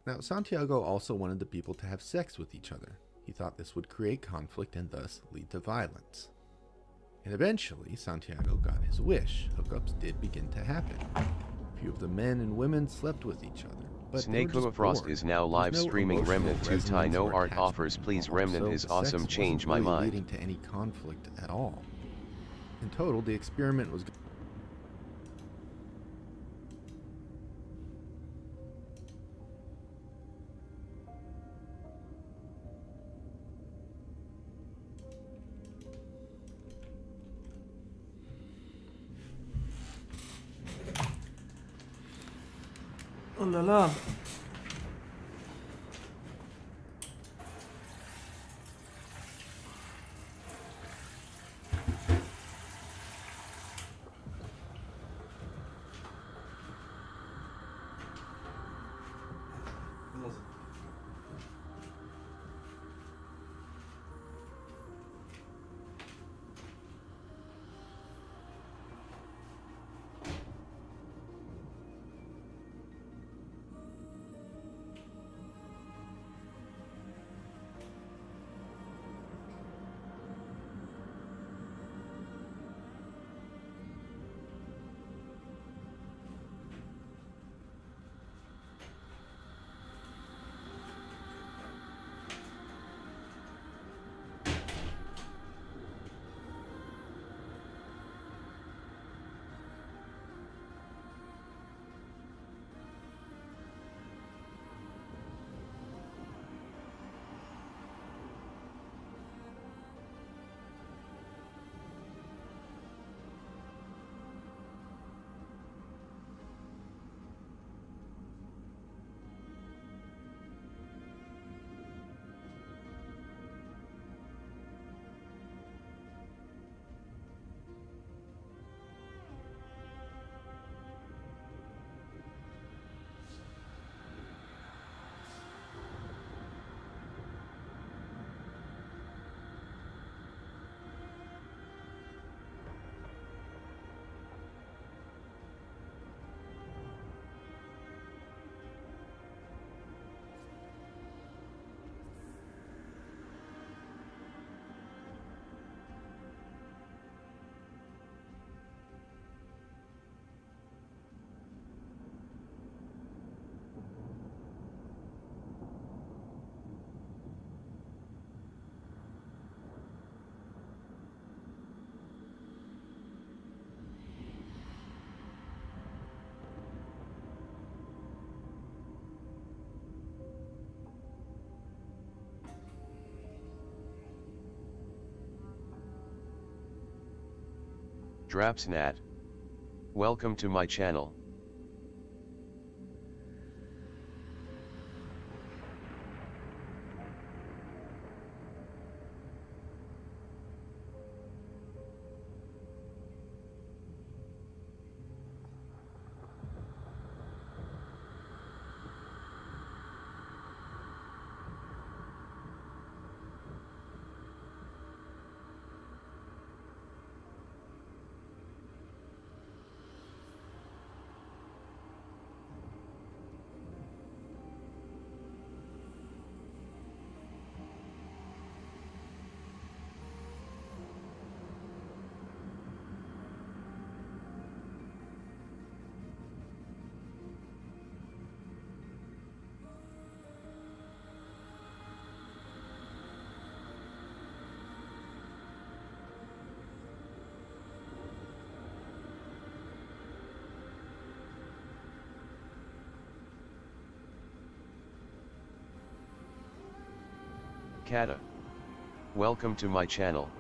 Now, Santiago also wanted the people to have sex with each other. He thought this would create conflict and thus lead to violence. And eventually, Santiago got his wish. Hookups did begin to happen. A few of the men and women slept with each other, but they were just S.W.Frost bored. is now There was live no streaming emotional Remnant2 Thai resonance no or art attachment offers please involved, Remnant so is the awesome sex change wasn't my really mind. leading to any conflict at all. In total, the experiment was Oh là là. Drapsnat. Welcome to my channel. Kata. Welcome to my channel.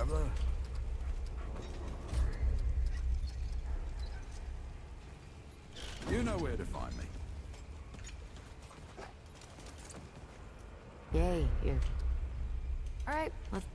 traveler. You know where to find me. Yay, here. Alright, let's...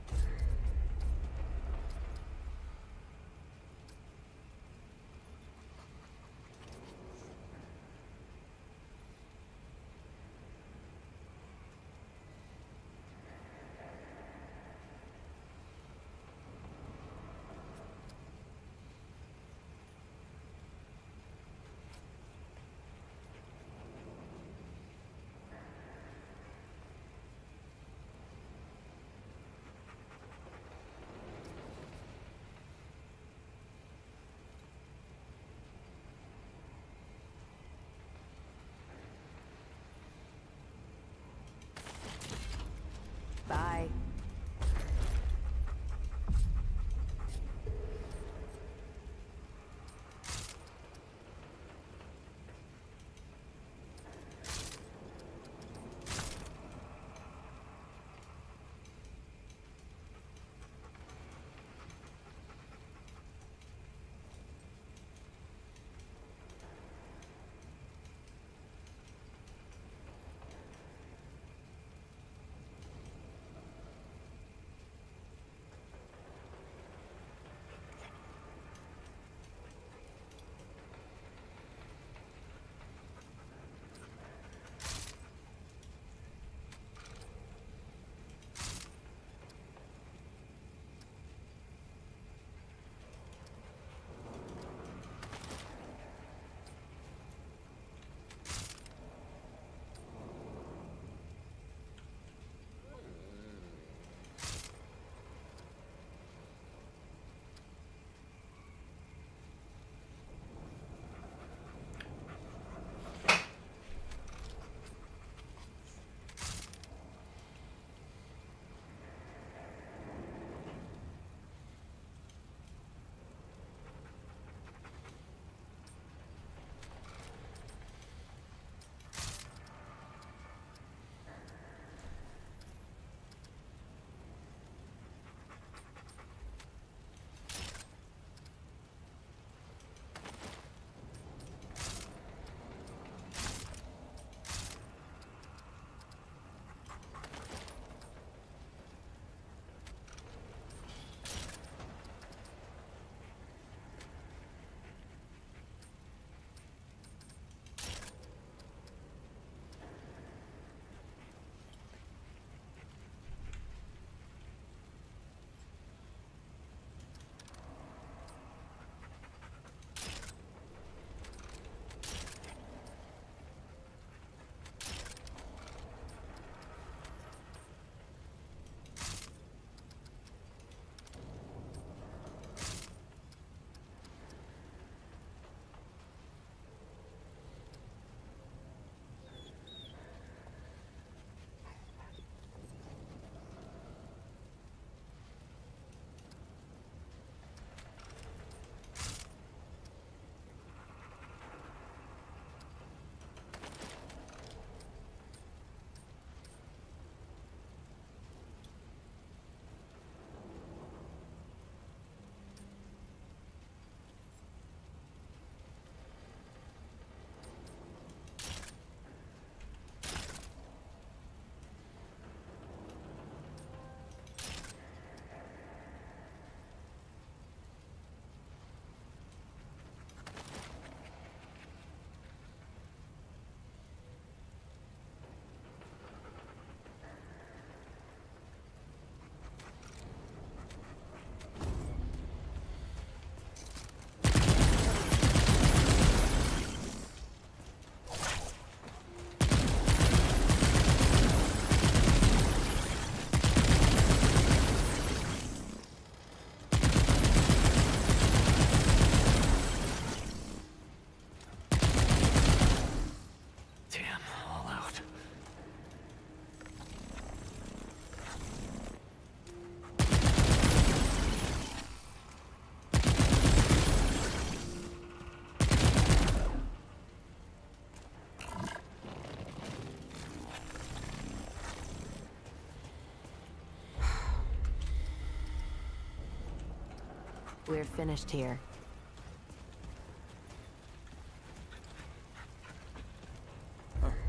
We're finished here.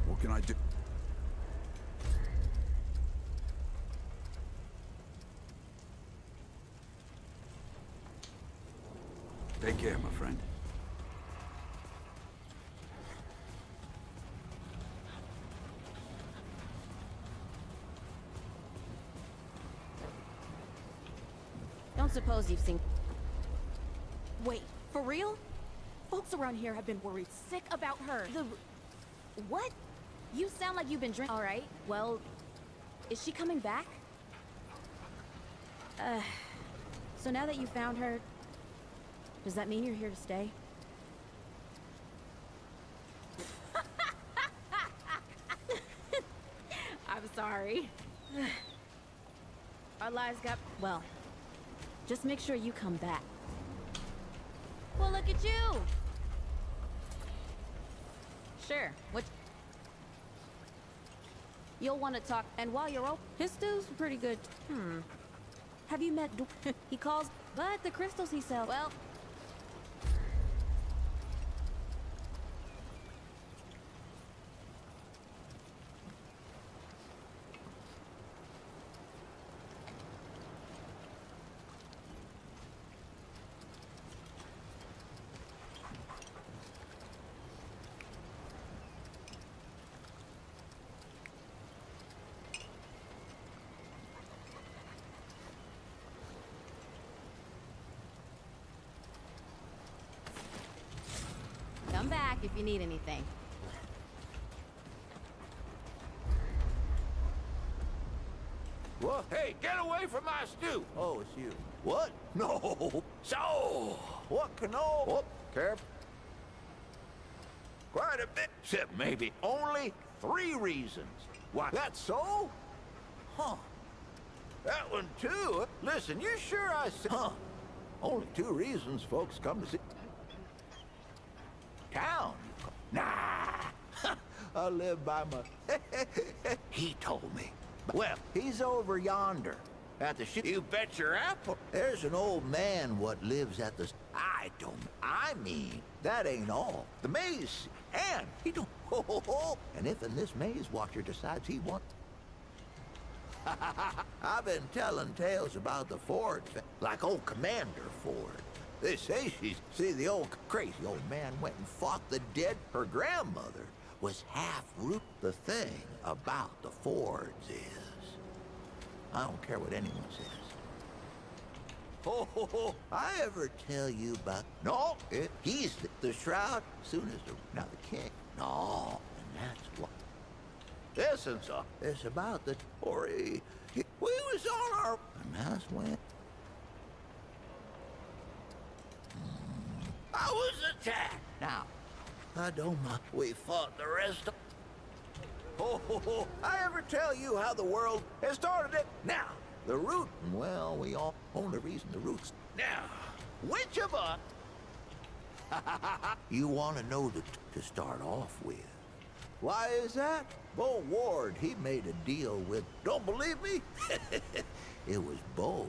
What can I do? Take care, my friend. Don't suppose you've seen... Wait, for real? Folks around here have been worried sick about her. What? You sound like you've been drinking. All right, well, is she coming back? So now that you found her, does that mean you're here to stay? I'm sorry. Our lives got... Well, just make sure you come back. Well, look at you! Sure, what... You'll want to talk, and while you're open... His stew's pretty good. Have you met... He calls... But the crystals he sells... Well... Come back if you need anything. What? Hey, get away from my stew! Oh, it's you. What? No! So, what can all... Oh, careful. Quite a bit, except maybe only 3 reasons. Why, that's so? Huh. That one too? Listen, you sure I said... Huh. Only 2 reasons folks come to see... Town. Nah. I live by my... He told me. Well, he's over yonder. At the ship. You bet your apple. There's an old man what lives at the... I mean, that ain't all. The maze. And he don't... And if in this maze watcher decides he wants... I've been telling tales about the Ford, like old Commander Ford. They say she's... See, the old crazy old man went and fought the dead. Her grandmother was half-root. The thing about the Fords is... I don't care what anyone says. I ever tell you about... No, he's the shroud, soon as the... Now the king. No, and that's what... It's about the Tory. We was on our... And that's when... I was attacked. Now, I don't mind. We fought the rest of... I ever tell you how the world has started it? Now, the root... Well, we all... Only reason the roots... Now, which of us... You want to know to start off with. Why is that? Bo Ward, he made a deal with... Don't believe me? It was Bo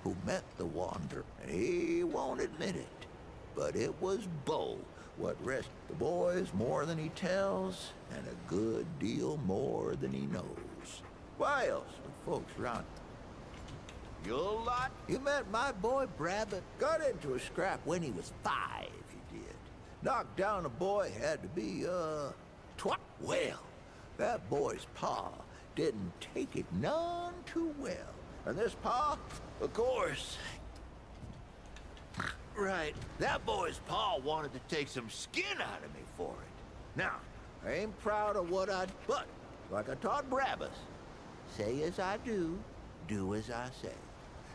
who met the Wanderer, and he won't admit it. But it was Bo what rescued the boys more than he tells, and a good deal more than he knows. Why else would folks around... You'll lot? You met my boy Brabbit? Got into a scrap when he was 5, he did. Knocked down a boy had to be, Well, that boy's pa didn't take it none too well. And this pa, of course... Right, that boy's pa wanted to take some skin out of me for it. Now, I ain't proud of what I... But, like I taught Brabus, say as I do as I say.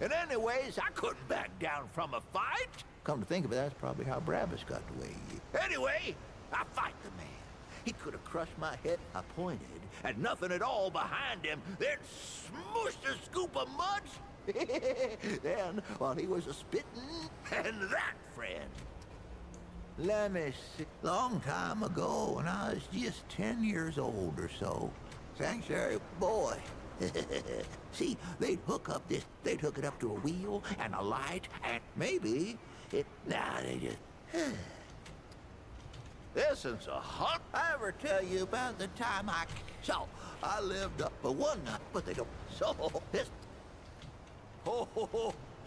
And anyways, I couldn't back down from a fight. Come to think of it, that's probably how Brabus got the way he is. Anyway, I fight the man. He could have crushed my head. I pointed, had nothing at all behind him, then smooshed a scoop of mud. Then, while he was a-spitting, and that, friend. Let me see. Long time ago, when I was just 10 years old or so. Sanctuary boy. See, they'd hook it up to a wheel and a light, and maybe they just... This is a hunt. I ever tell you about the time I lived up for one night, but they don't.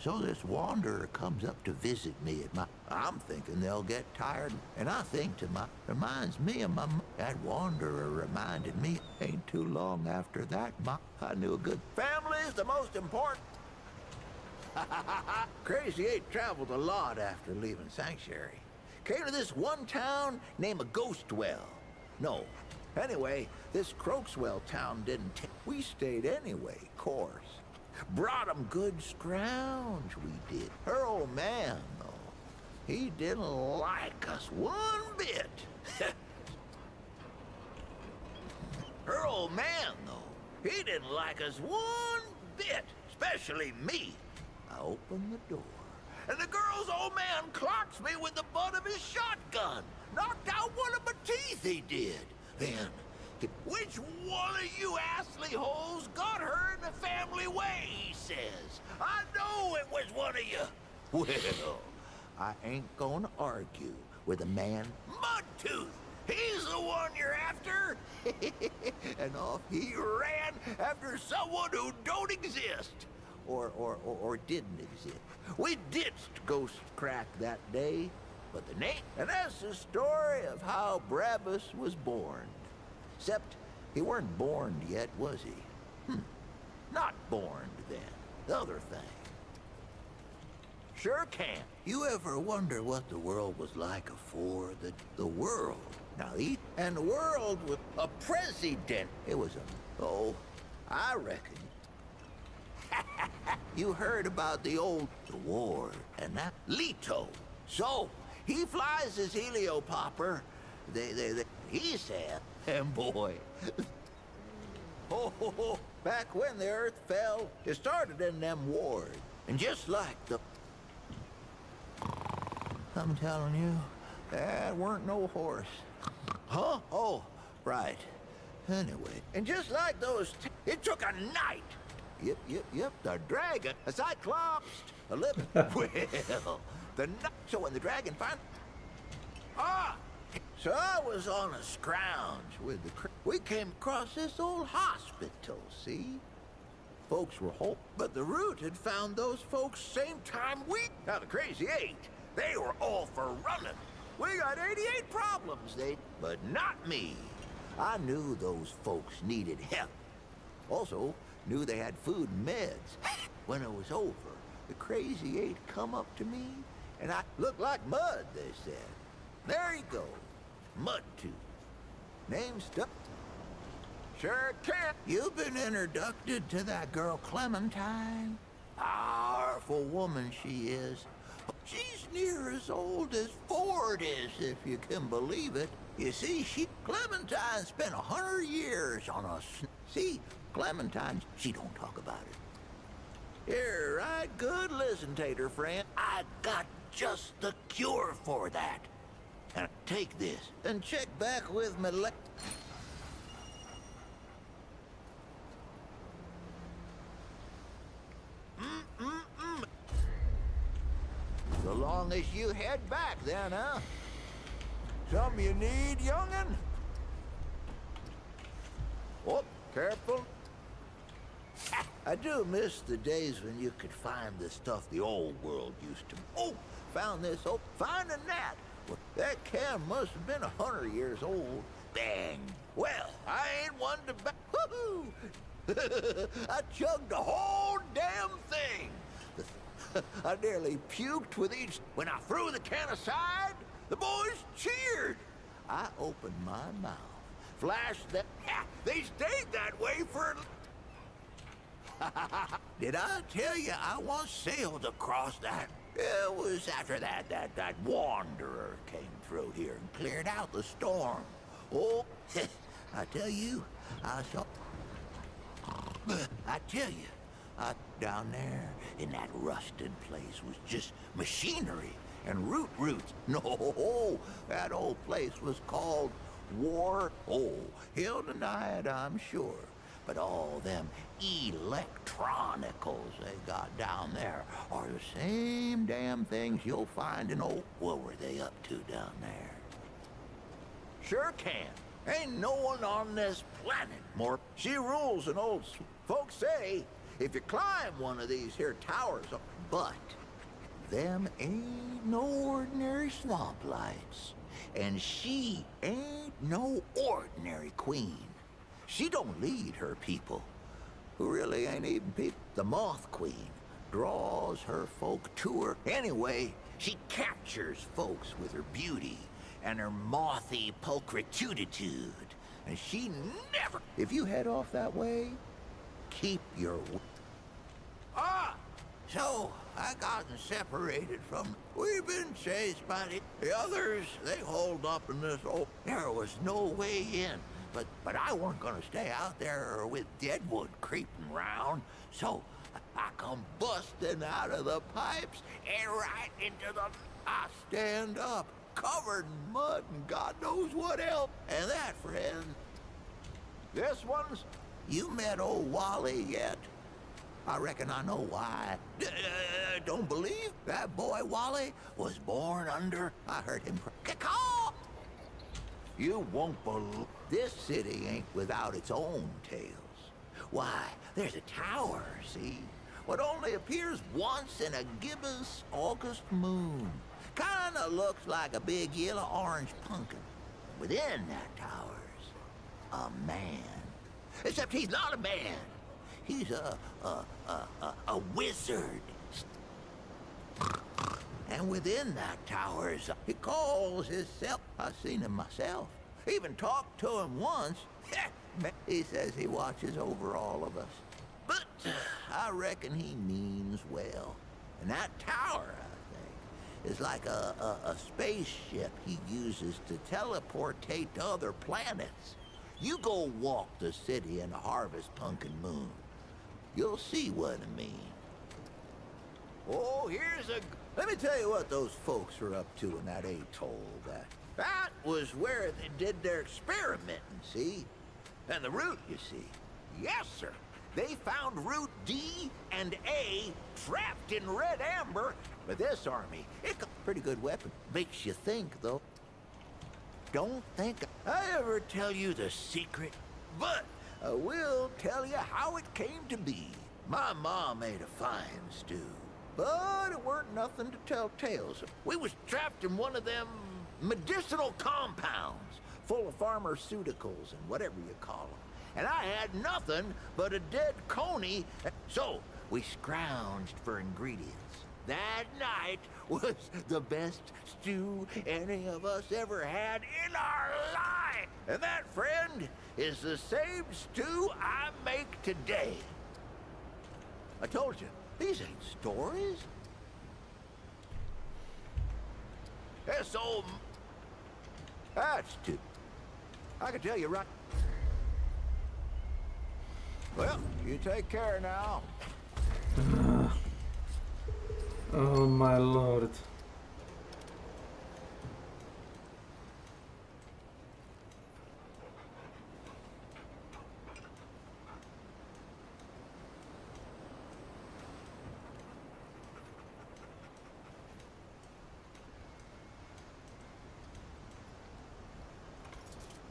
So this wanderer comes up to visit me at my... I'm thinking they'll get tired, and I think reminds me of my... That wanderer reminded me, ain't too long after that, I knew a good... Family's the most important... Crazy 8 traveled a lot after leaving Sanctuary. Came to this one town named a Ghostwell. No. Anyway, this Croakswell town didn't we stayed anyway, course. Brought 'em good scrounge, we did. Her old man, though, he didn't like us one bit. Her old man, though, he didn't like us one bit, especially me. I opened the door, and the girl's old man clocks me with the butt of his shotgun. Knocked out one of my teeth, he did. Then, which one of you assly hoes got her in the family way, he says. I know it was one of you. Well, I ain't gonna argue with a man. Mudtooth, he's the one you're after. And off he ran after someone who don't exist. Or didn't exist. We ditched Ghost Crack that day, but the name... And that's the story of how Brabus was born. Except he weren't born yet, was he? Not born then. The other thing. Sure can. You ever wonder what the world was like afore the world? Now, and the world with a president. It was I reckon. You heard about the war, and that Leto. So, he flies his heliopopper. He said, and boy, back when the earth fell, it started in them wars. And just like I'm telling you, that weren't no horse. Huh? Oh, right. Anyway, and just like those, it took a night. Yep, the dragon, a cyclops, a living. Well, so when the dragon so I was on a scrounge with we came across this old hospital, see? Folks were home, but the root had found those folks same time Now the Crazy 8, they were all for running. We got 88 problems, but not me. I knew those folks needed help. Also, knew they had food and meds. When it was over, the Crazy 8 come up to me, and I looked like mud, they said. There you go, Mudtooth. Name stuff. Sure can. You've been introduced to that girl Clementine. Powerful woman she is. She's near as old as Ford is, if you can believe it. You see, Clementine spent 100 years on a... See, Clementine, she don't talk about it. Here, right good listen, Tater friend. I got just the cure for that. And take this, and check back with me So long as you head back then, huh? Something you need, young'un? Oh, careful. I do miss the days when you could find the stuff the old world used to. Oh, found this. Oh, finding that. Well, that can must have been 100 years old. Bang. Well, I ain't one to back. Woohoo! I chugged the whole damn thing. I nearly puked with each. When I threw the can aside, the boys cheered. I opened my mouth, flashed that. They stayed that way for. Did I tell you I once sailed across that? It was after that wanderer came through here and cleared out the storm. Oh, I tell you, down there in that rusted place was just machinery and roots. No, that old place was called War. Oh, he'll deny it, I'm sure. But all them electronicals they got down there are the same damn things you'll find in old... What were they up to down there? Sure can. Ain't no one on this planet more. She rules an old... Folks say, if you climb one of these here towers... But them ain't no ordinary swamp lights. And she ain't no ordinary queen. She don't lead her people, who really ain't even people. The Moth Queen draws her folk to her. Anyway, she captures folks with her beauty and her mothy pulchritude. And she never... If you head off that way, keep your... So, I gotten separated from... We've been chased by the others. They holed up in this old... There was no way in. But I weren't gonna stay out there with Deadwood creeping round. So, I come busting out of the pipes and right into the... I stand up, covered in mud and God knows what else. And that, friend... This one's... You met old Wally yet? I reckon I know why. Don't believe that boy Wally was born under... I heard him caw. You won't believe... This city ain't without its own tales. Why, there's a tower, see? What only appears once in a gibbous August moon. Kinda looks like a big yellow-orange pumpkin. Within that tower's a man. Except he's not a man. He's a wizard. And within that tower's... He calls himself... I've seen him myself. Even talked to him once. He says he watches over all of us. But I reckon he means well. And that tower, I think, is like a spaceship he uses to teleportate to other planets. You go walk the city in a harvest pumpkin moon. You'll see what I mean. Oh, here's a... Let me tell you what those folks are up to in that atoll. That was where they did their experimenting, see? And the root, you see. Yes, sir. They found root D and A trapped in red amber. But this army, it's a pretty good weapon. Makes you think, though. Don't think I ever tell you the secret, but I will tell you how it came to be. My mom made a fine stew, but it weren't nothing to tell tales of. We was trapped in one of them medicinal compounds, full of pharmaceuticals and whatever you call them. And I had nothing but a dead coney, so we scrounged for ingredients. That night was the best stew any of us ever had in our life. And that, friend, is the same stew I make today. I told you, these ain't stories. This old... That's too... I can tell you right... Well, you take care now. Oh my lord.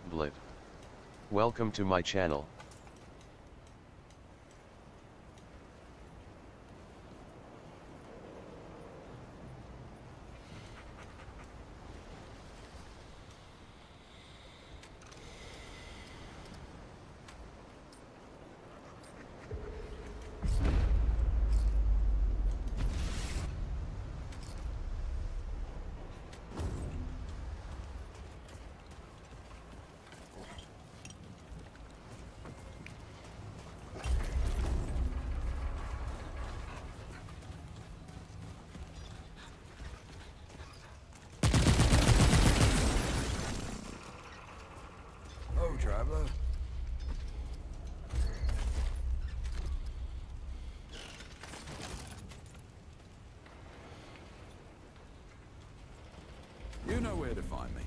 Blip. Welcome to my channel. Oh, traveler. You know where to find me.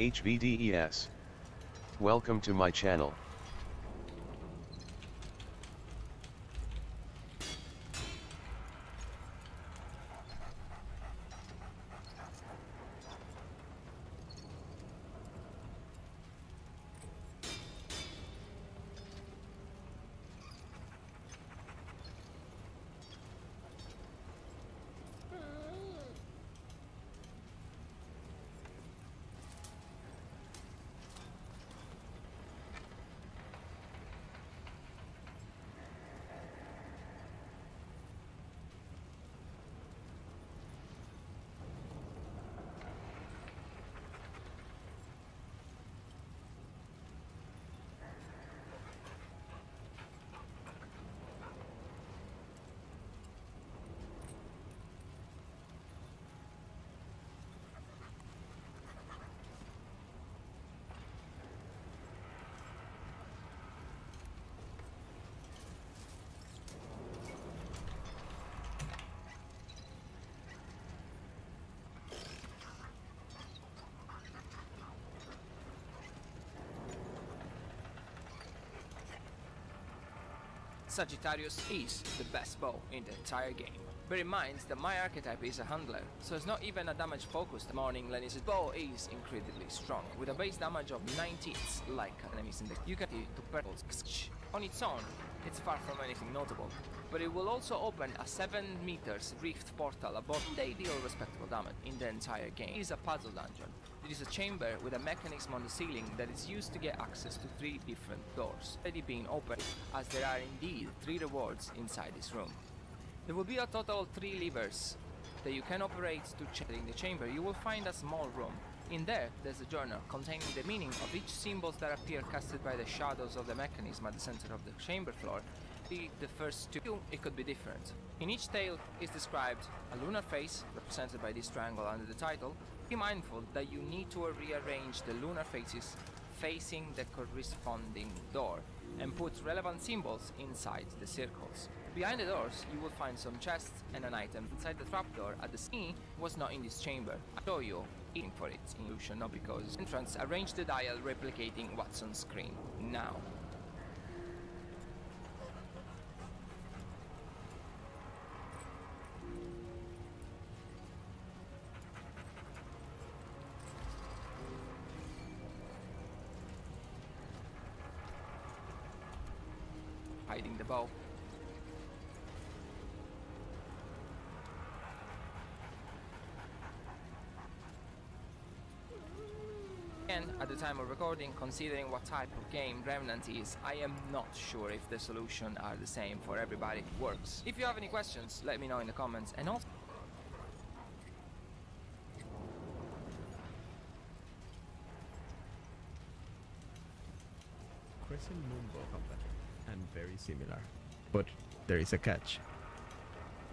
HVDES. Welcome to my channel. Sagittarius is the best bow in the entire game. Bear in mind that my archetype is a handler, so it's not even a damage focused. Morning Lenny's bow is incredibly strong, with a base damage of 90 like enemies in the you can to purples. On its own, it's far from anything notable, but it will also open a 7 meters rift portal above they deal respectable damage in the entire game. It is a puzzle dungeon. It is a chamber with a mechanism on the ceiling that is used to get access to 3 different doors, already being opened, as there are indeed 3 rewards inside this room. There will be a total of 3 levers that you can operate to check in the chamber. You will find a small room. In there, there's a journal containing the meaning of each symbols that appear casted by the shadows of the mechanism at the center of the chamber floor. The first 2, it could be different. In each tale is described a lunar face, represented by this triangle under the title. Be mindful that you need to rearrange the lunar faces facing the corresponding door and put relevant symbols inside the circles. Behind the doors, you will find some chests and an item. Inside the trapdoor at the sea was not in this chamber. I show you in for its illusion, not because entrance. Arrange the dial replicating what's on screen now. Hiding the bow. And at the time of recording, considering what type of game Remnant is, I am not sure if the solutions are the same for everybody. It works. If you have any questions, let me know in the comments. And also Crescent Moon bow company, and very similar, but there is a catch.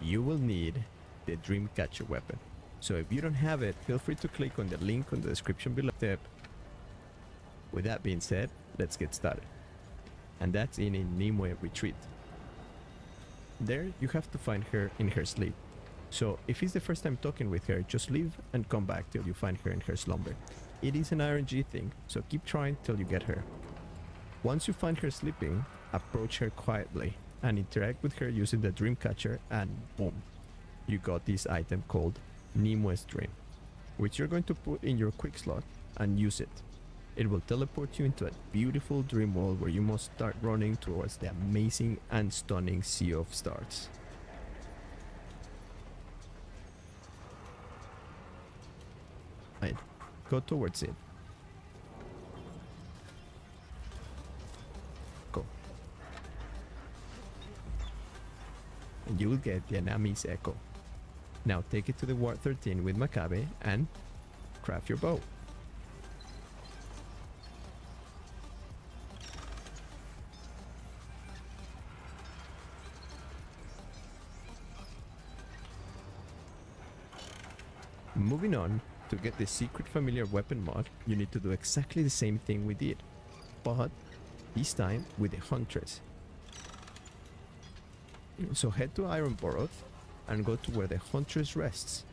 You will need the Dreamcatcher weapon. So if you don't have it, feel free to click on the link on the description below. With that being said, let's get started. And that's in Nimue Retreat. There you have to find her in her sleep. So if it's the first time talking with her, just leave and come back till you find her in her slumber. It is an RNG thing, so keep trying till you get her. Once you find her sleeping, approach her quietly and interact with her using the Dreamcatcher, and boom, you got this item called Nimue's Dream, which you're going to put in your quick slot and use it. It will teleport you into a beautiful dream world where you must start running towards the amazing and stunning Sea of Stars. Right, go towards it. Go. And you will get the Anami's Echo. Now take it to the Ward 13 with Makabe and craft your bow. Moving on, to get the secret familiar weapon mod, you need to do exactly the same thing we did, but this time with the Huntress. So head to Ironborough and go to where the Huntress rests.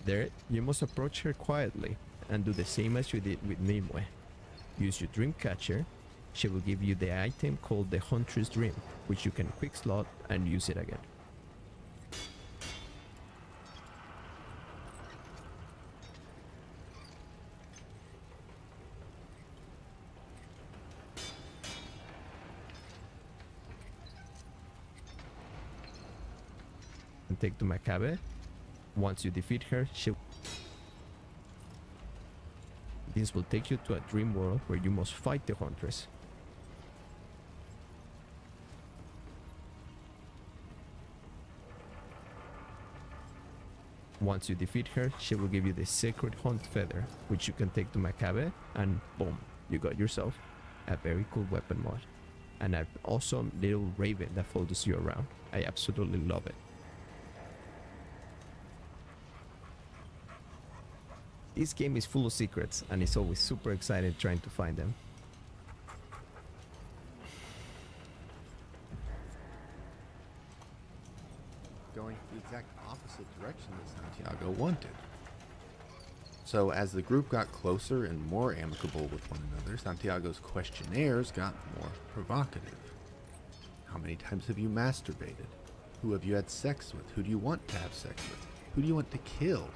There, you must approach her quietly and do the same as you did with Nimue. Use your dream catcher. She will give you the item called the Huntress Dream, which you can quick slot and use it again. And take to Macabre. Once you defeat her, this will take you to a dream world where you must fight the Huntress. Once you defeat her, she will give you the Sacred Hunt Feather, which you can take to Macabre, and boom, you got yourself a very cool weapon mod. And an awesome little raven that follows you around. I absolutely love it. This game is full of secrets, and it's always super exciting trying to find them. Going the exact opposite direction that Santiago wanted. So as the group got closer and more amicable with one another, Santiago's questionnaires got more provocative. How many times have you masturbated? Who have you had sex with? Who do you want to have sex with? Who do you want to kill?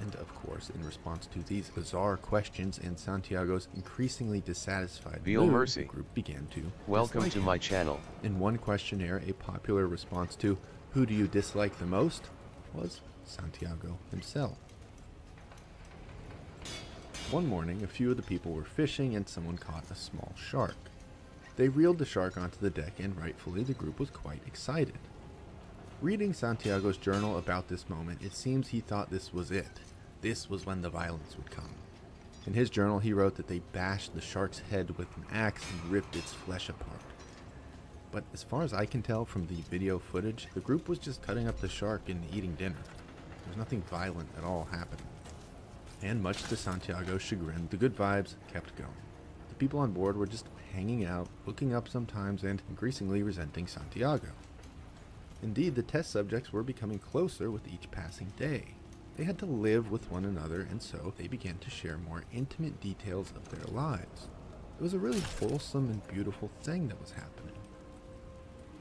And of course, in response to these bizarre questions and Santiago's increasingly dissatisfied Feel mood, mercy. the group began to Welcome dislike to him. my channel. In one questionnaire, a popular response to "Who do you dislike the most?" was Santiago himself. One morning, a few of the people were fishing and someone caught a small shark. They reeled the shark onto the deck, and rightfully the group was quite excited. Reading Santiago's journal about this moment, it seems he thought this was it. This was when the violence would come. In his journal, he wrote that they bashed the shark's head with an axe and ripped its flesh apart. But as far as I can tell from the video footage, the group was just cutting up the shark and eating dinner. There was nothing violent at all happening. And much to Santiago's chagrin, the good vibes kept going. The people on board were just hanging out, hooking up sometimes, and increasingly resenting Santiago. Indeed, the test subjects were becoming closer with each passing day. They had to live with one another, and so they began to share more intimate details of their lives. It was a really wholesome and beautiful thing that was happening.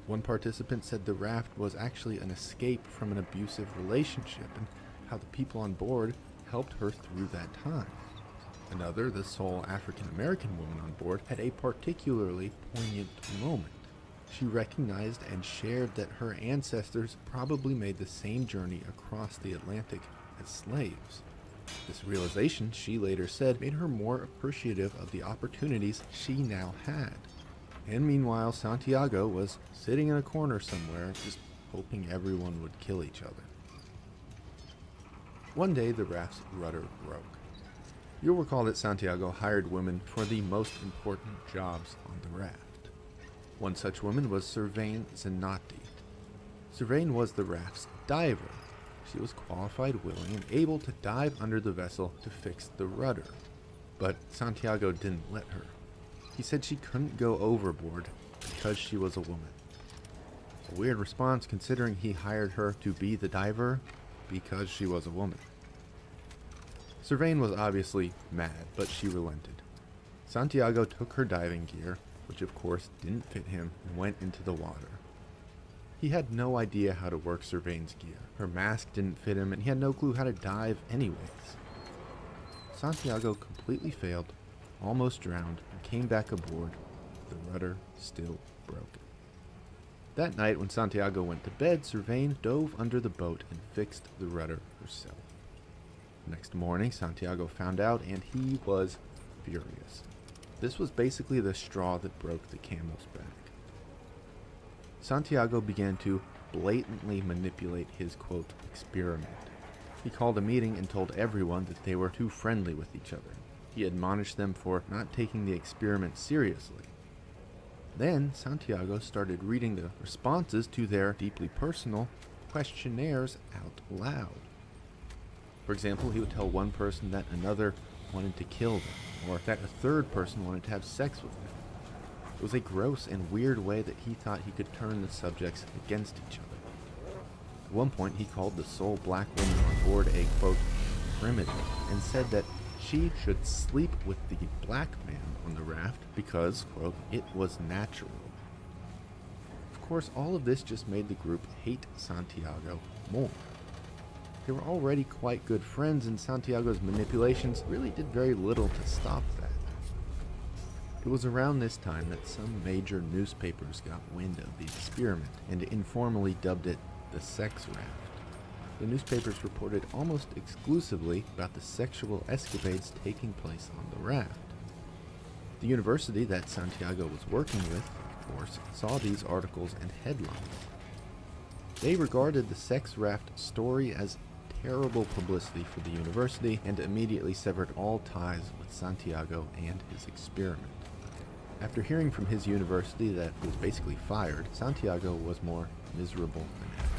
One participant said the raft was actually an escape from an abusive relationship, and how the people on board helped her through that time. Another, the sole African-American woman on board, had a particularly poignant moment. She recognized and shared that her ancestors probably made the same journey across the Atlantic as slaves. This realization, she later said, made her more appreciative of the opportunities she now had. And meanwhile, Santiago was sitting in a corner somewhere, just hoping everyone would kill each other. One day, the raft's rudder broke. You'll recall that Santiago hired women for the most important jobs on the raft. One such woman was Sylvain Zanotti. Sylvain was the raft's diver. She was qualified, willing, and able to dive under the vessel to fix the rudder. But Santiago didn't let her. He said she couldn't go overboard because she was a woman. A weird response considering he hired her to be the diver because she was a woman. Sylvain was obviously mad, but she relented. Santiago took her diving gear, which of course didn't fit him, and went into the water. He had no idea how to work Sylvain's gear. Her mask didn't fit him, and he had no clue how to dive anyways. Santiago completely failed, almost drowned, and came back aboard, the rudder still broken. That night, when Santiago went to bed, Sylvain dove under the boat and fixed the rudder herself. Next morning, Santiago found out, and he was furious. This was basically the straw that broke the camel's back. Santiago began to blatantly manipulate his, quote, experiment. He called a meeting and told everyone that they were too friendly with each other. He admonished them for not taking the experiment seriously. Then, Santiago started reading the responses to their deeply personal questionnaires out loud. For example, he would tell one person that another wanted to kill them, or that a third person wanted to have sex with them. It was a gross and weird way that he thought he could turn the subjects against each other. At one point, he called the sole black woman on board a, quote, primitive, and said that she should sleep with the black man on the raft because, quote, it was natural. Of course, all of this just made the group hate Santiago more. They were already quite good friends, and Santiago's manipulations really did very little to stop that. It was around this time that some major newspapers got wind of the experiment and informally dubbed it the sex raft. The newspapers reported almost exclusively about the sexual escapades taking place on the raft. The university that Santiago was working with, of course, saw these articles and headlines. They regarded the sex raft story as terrible publicity for the university and immediately severed all ties with Santiago and his experiment. After hearing from his university that he was basically fired, Santiago was more miserable than ever.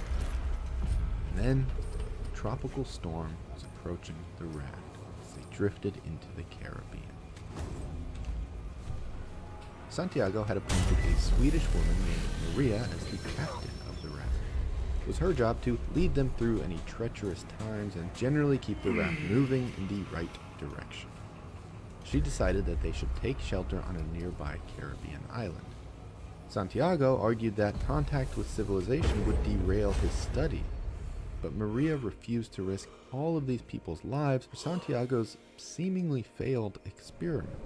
And then, a tropical storm was approaching the raft as they drifted into the Caribbean. Santiago had appointed a Swedish woman named Maria as the captain of the raft. It was her job to lead them through any treacherous times and generally keep the raft moving in the right direction. She decided that they should take shelter on a nearby Caribbean island. Santiago argued that contact with civilization would derail his study, but Maria refused to risk all of these people's lives for Santiago's seemingly failed experiment.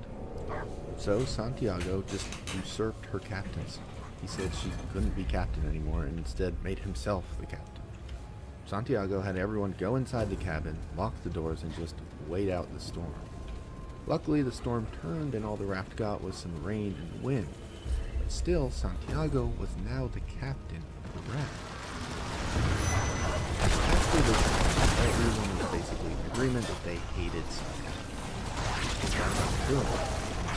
So Santiago just usurped her captaincy. He said she couldn't be captain anymore and instead made himself the captain. Santiago had everyone go inside the cabin, lock the doors, and just wait out the storm. Luckily, the storm turned and all the raft got was some rain and wind. But still, Santiago was now the captain of the raft. After this, everyone was basically in agreement that they hated Santiago. They got about doing it.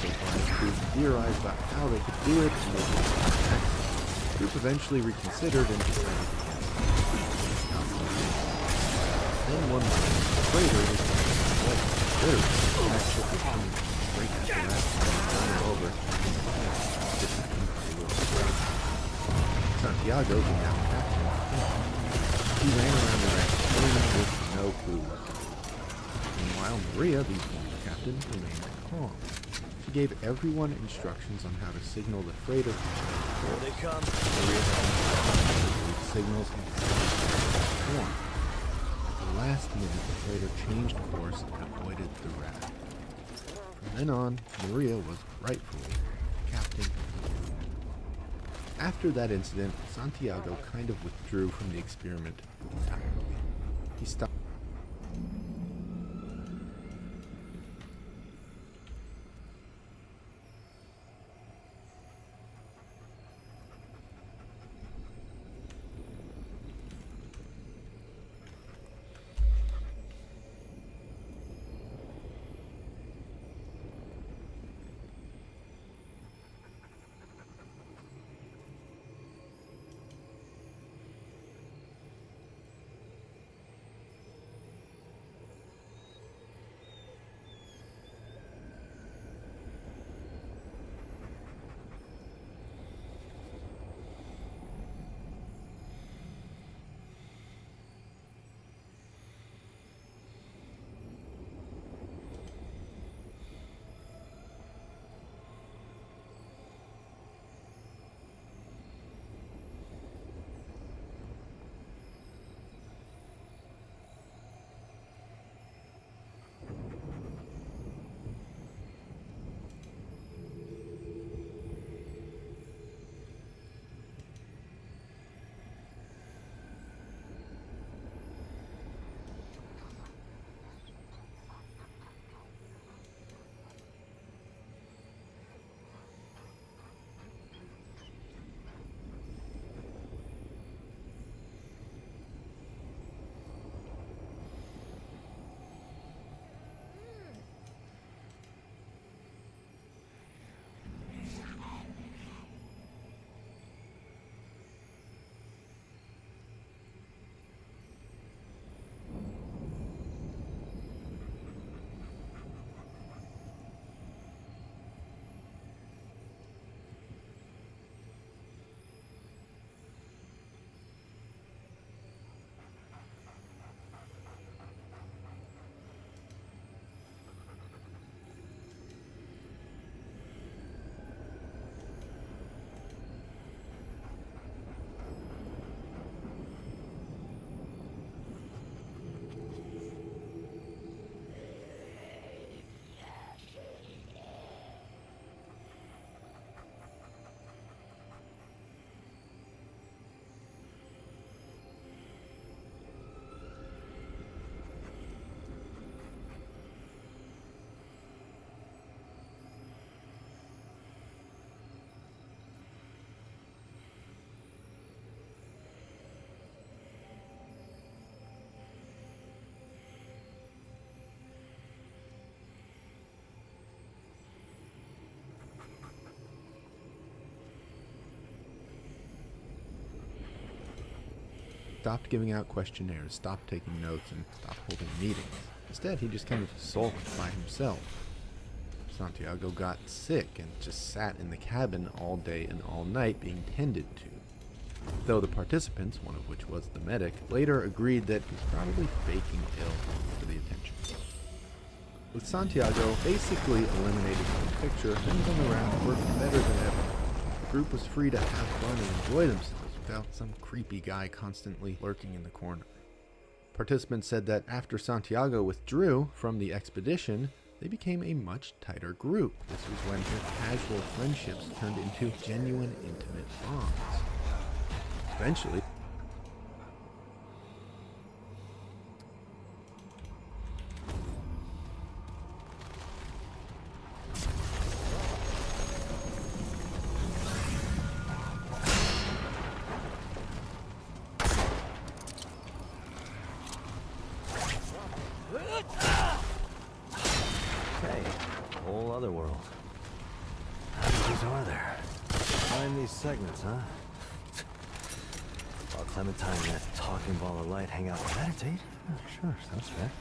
They wanted to theorize about how they could do it and make it successful. The group eventually reconsidered and decided to cancel. Then one night, the freighter was literally, that ship was coming straight at the raft and turned it over Santiago, the now captain, he ran around the raft screaming with no clue what to do. Meanwhile, Maria, the former captain, remained calm. She gave everyone instructions on how to signal the freighter. Here they come. Maria gave signals and storm. At the last minute, the freighter changed course and avoided the raft. From then on, Maria was rightfully captain. After that incident, Santiago kind of withdrew from the experiment entirely. He stopped. stopped giving out questionnaires, stopped taking notes, and stopped holding meetings. Instead, he just kind of sulked by himself. Santiago got sick and just sat in the cabin all day and all night being tended to. Though the participants, one of which was the medic, later agreed that he was probably faking ill for the attention. With Santiago basically eliminated from the picture, things on the raft worked better than ever. The group was free to have fun and enjoy themselves without some creepy guy constantly lurking in the corner. Participants said that after Santiago withdrew from the expedition, they became a much tighter group. This was when their casual friendships turned into genuine intimate bonds. Eventually, Hey, whole other world. How many are there? Find these segments, huh? About time and time that talking ball of light hang out and meditate. Oh, sure, sounds fair.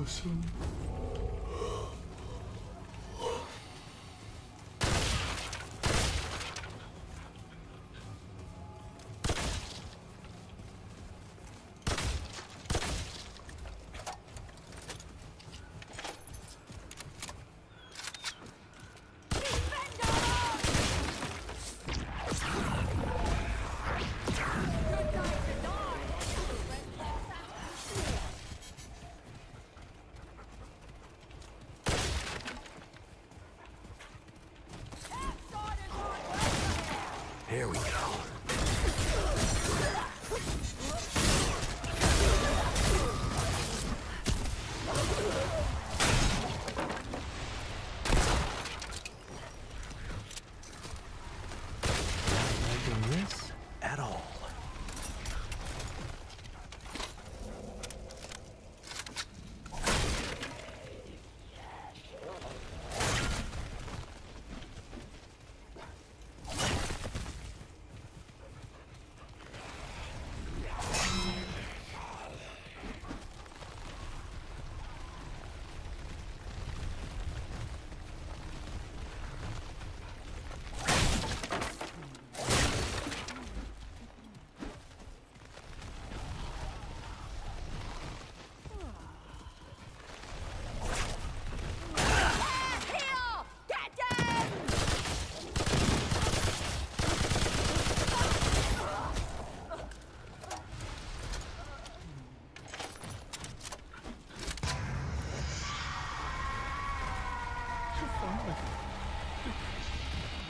son. Here we go. Not liking this at all.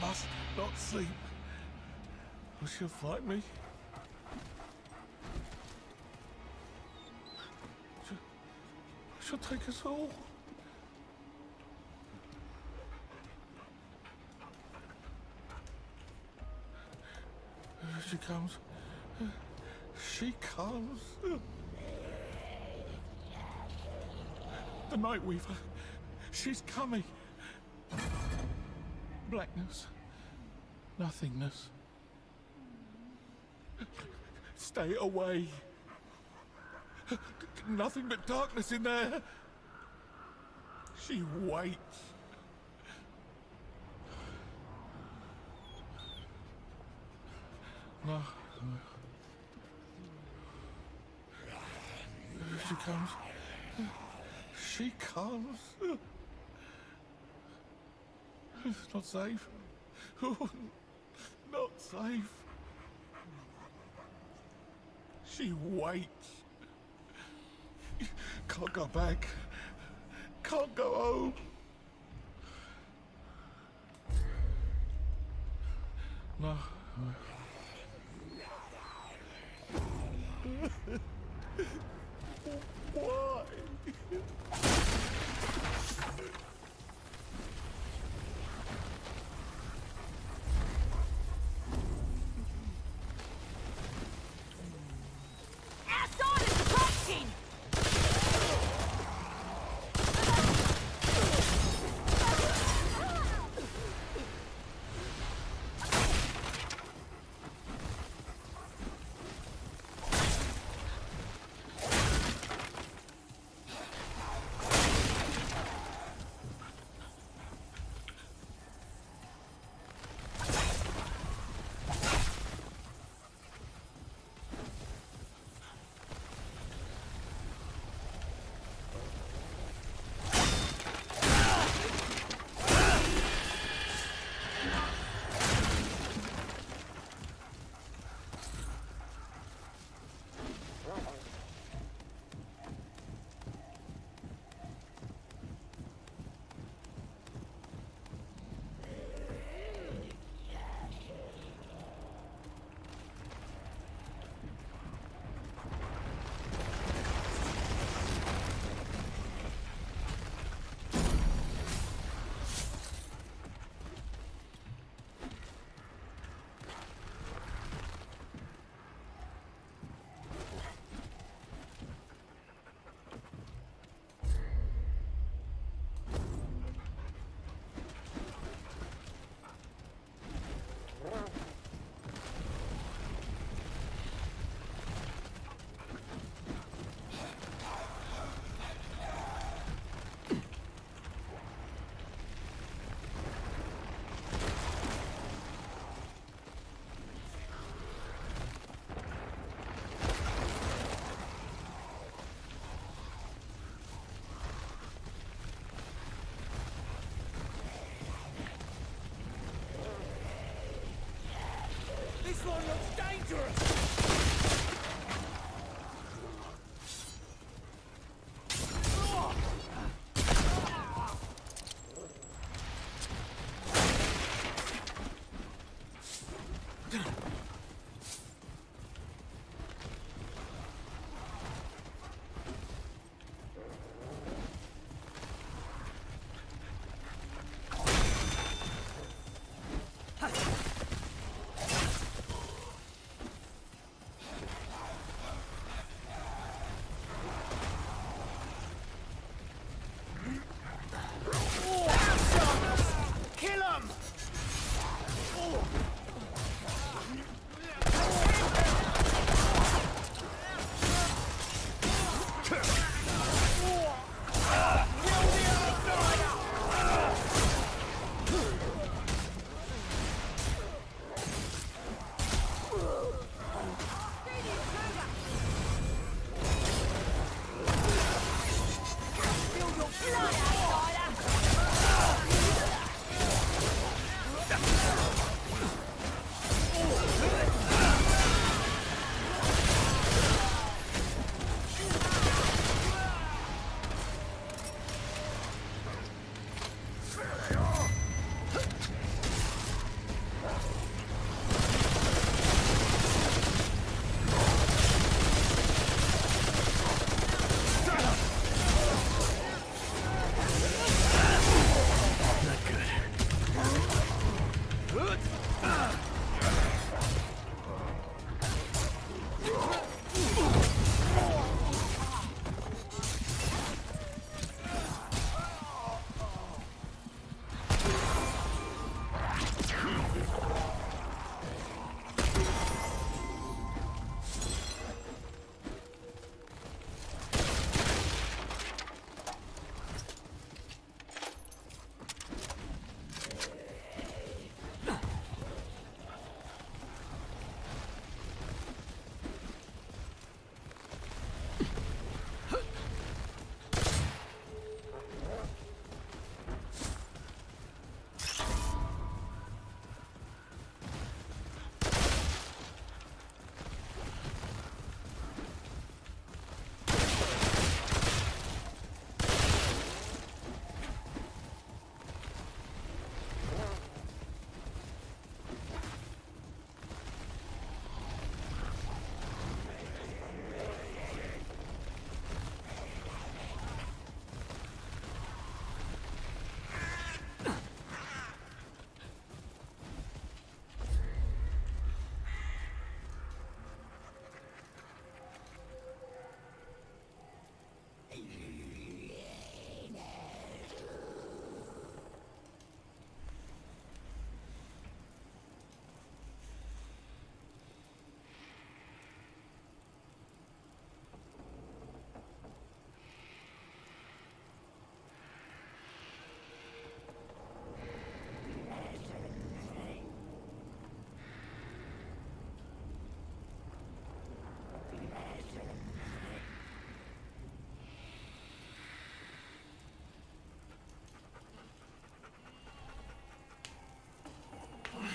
Must not sleep, or she'll find me. She'll take us all. She comes. She comes. The Night Weaver. She's coming. Blackness. Nothingness. Stay away. Nothing but darkness in there. She waits. No. She comes. She comes. It's not safe. Oh, not safe. She waits. Can't go back. Can't go home. No. Why?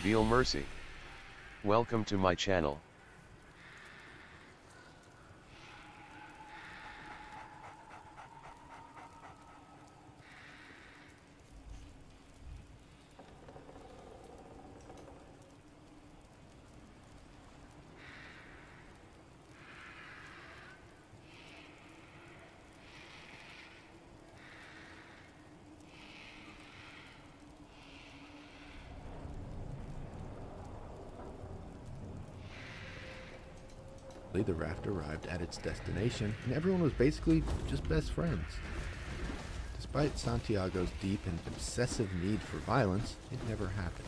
Reveal mercy. Welcome to my channel. The raft arrived at its destination, and everyone was basically just best friends. Despite Santiago's deep and obsessive need for violence, it never happened.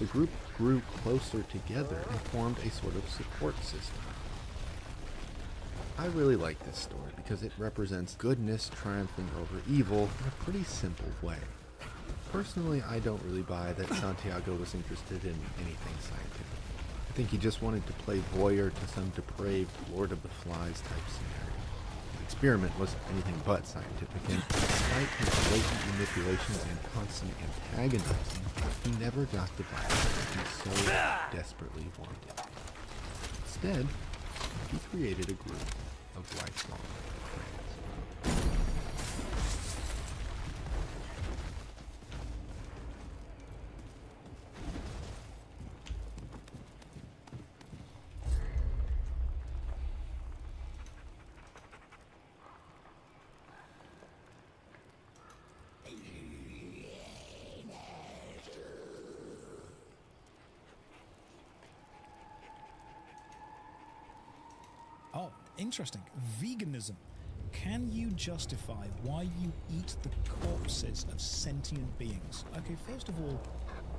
The group grew closer together and formed a sort of support system. I really like this story because it represents goodness triumphing over evil in a pretty simple way. Personally, I don't really buy that Santiago was interested in anything scientific. I think he just wanted to play voyeur to some depraved Lord of the Flies type scenario. The experiment was anything but scientific, and despite his blatant manipulation and constant antagonizing, he never got the violence he so desperately wanted. Instead, he created a group of lifelong friends. Oh, interesting. Veganism. Can you justify why you eat the corpses of sentient beings? Okay, first of all,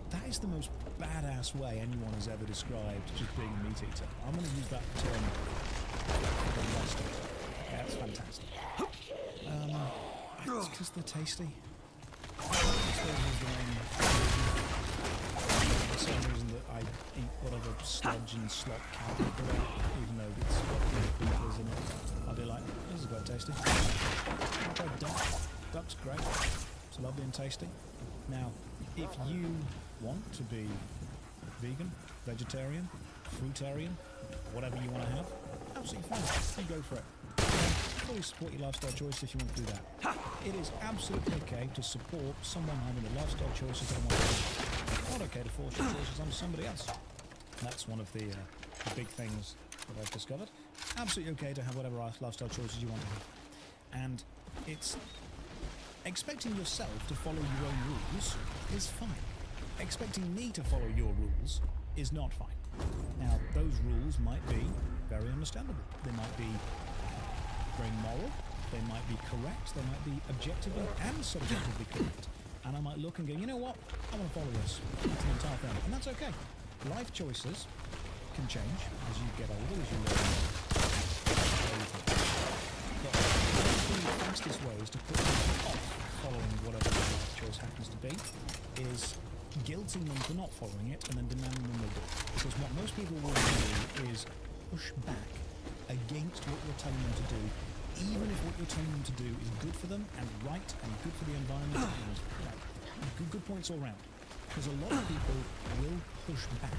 that is the most badass way anyone has ever described just being a meat eater. I'm going to use that term for the rest of it. Yeah, that's fantastic. It's because they're tasty. The same reason that I eat whatever sludge and slop cow put out, even though it's got beetles in it. I'll be like, this is quite tasty. I'll try duck. Duck's great. It's lovely and tasty. Now, if you want to be vegan, vegetarian, fruitarian, whatever you want to have, absolutely fine. You go for it. Fully support your lifestyle choice if you want to do that. It is absolutely okay to support someone having the lifestyle choices they want to do. Not okay to force your choices on somebody else. That's one of the big things that I've discovered. Absolutely okay to have whatever lifestyle choices you want to have. And it's expecting yourself to follow your own rules is fine. Expecting me to follow your rules is not fine. Now, those rules might be very understandable. They might be very moral, they might be correct, they might be objectively and subjectively correct. And I might look and go, you know what, I want to follow this. That's an entire thing. And that's okay. Life choices can change as you get older, as you learn more. But one of the fastest ways to put people off following whatever the life choice happens to be is guilting them for not following it and then demanding them they do. Because what most people will do is push back against what you're telling them to do, even if what you're telling them to do is good for them and right and good for the environment and good points all round. Because a lot of people will push back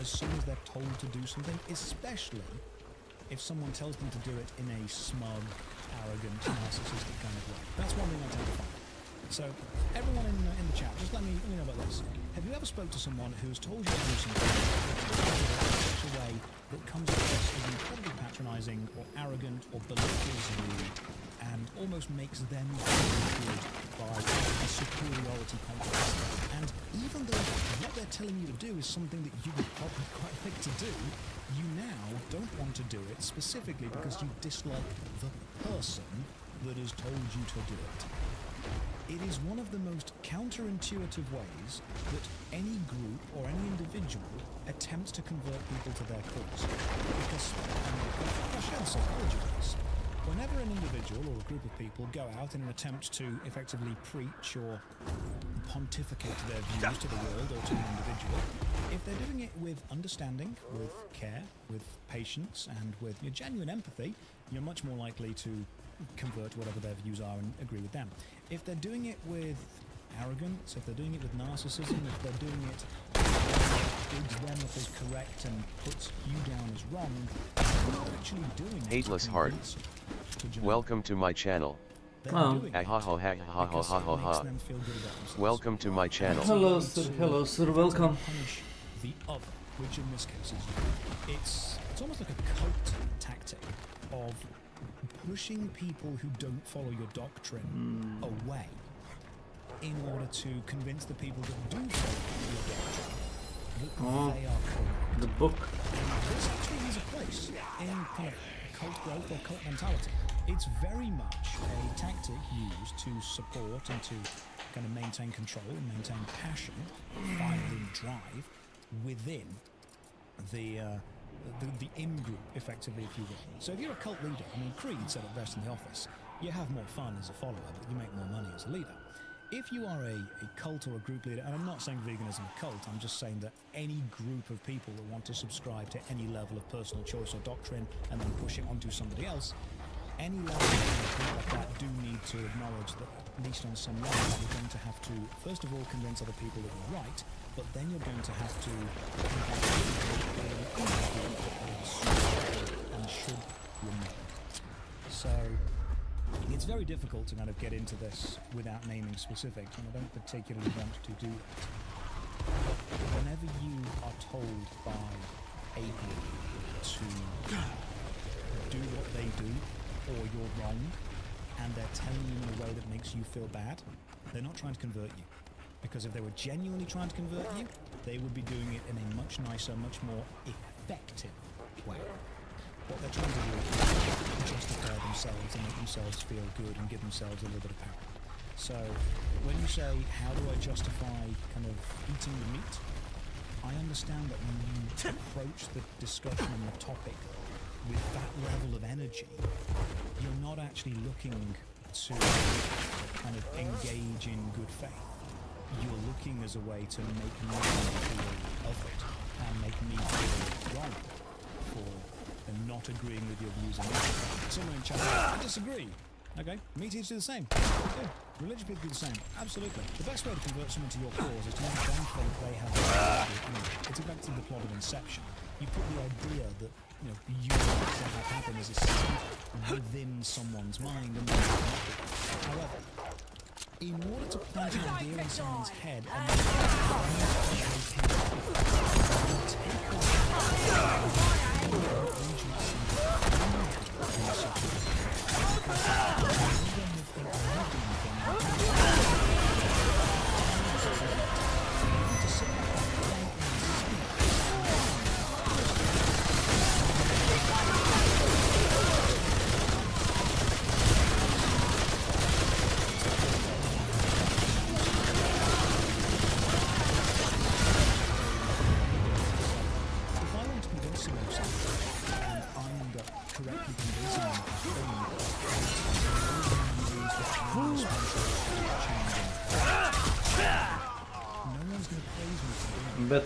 as soon as they're told to do something, especially if someone tells them to do it in a smug, arrogant, narcissistic kind of way. That's one thing I tend to find. So, everyone in the chat, just let me know about this. Have you ever spoke to someone who's told you to do something in such a way that comes across as incredibly patronising or arrogant or belittles you and almost makes them feel good by a superiority complex? And even though what they're telling you to do is something that you would probably quite like to do, you now don't want to do it specifically because you dislike the person that has told you to do it. It is one of the most counterintuitive ways that any group or any individual attempts to convert people to their cause. Because, I share psychology of this. Whenever an individual or a group of people go out in an attempt to effectively preach or pontificate their views to the world or to the individual, if they're doing it with understanding, with care, with patience, and with genuine empathy, you're much more likely to convert whatever their views are and agree with them. If they're doing it with arrogance, if they're doing it with narcissism, if they're doing it bigs them up as correct and puts you down as wrong, they're not actually doing it. Hateless Heart. Welcome to my channel. Welcome to my channel. Hello, sir. Welcome. Punish the other, which in this case is you. It's almost like a cult tactic of pushing people who don't follow your doctrine away in order to convince the people that do follow your doctrine that they are correct. The book. This actually is a place in kind of cult growth or cult mentality. It's very much a tactic used to support and to kind of maintain control and maintain passion, fire and drive within the in-group, effectively, if you will. So if you're a cult leader, I mean, Creed said it best in the office, you have more fun as a follower, but you make more money as a leader. If you are a cult or a group leader, and I'm not saying veganism a cult, I'm just saying that any group of people that want to subscribe to any level of personal choice or doctrine and then push it onto somebody else, any level of people like that do need to acknowledge that, at least on some level, you're going to have to, first of all, convince other people that you're right, but then you're going to have to and should remain. So it's very difficult to kind of get into this without naming specifics, and I don't particularly want to do that. But whenever you are told by a group to do what they do, or you're wrong, and they're telling you in a way that makes you feel bad, they're not trying to convert you. Because if they were genuinely trying to convert you, they would be doing it in a much nicer, much more effective way. What they're trying to do is justify themselves and make themselves feel good and give themselves a little bit of power. So when you say, how do I justify kind of eating the meat? I understand that when you approach the discussion on the topic with that level of energy, you're not actually looking to kind of engage in good faith. You're looking as a way to make me feel of it and make me feel wrong for not agreeing with your views. And someone in chat, I disagree. Okay, me teach do the same. Okay, religious people do the same. Absolutely. The best way to convert someone to your cause is to make them think they have. It's effectively the plot of Inception. You put the idea that you have happen as a seed within someone's mind, and however, in order to plant an idea in someone's head and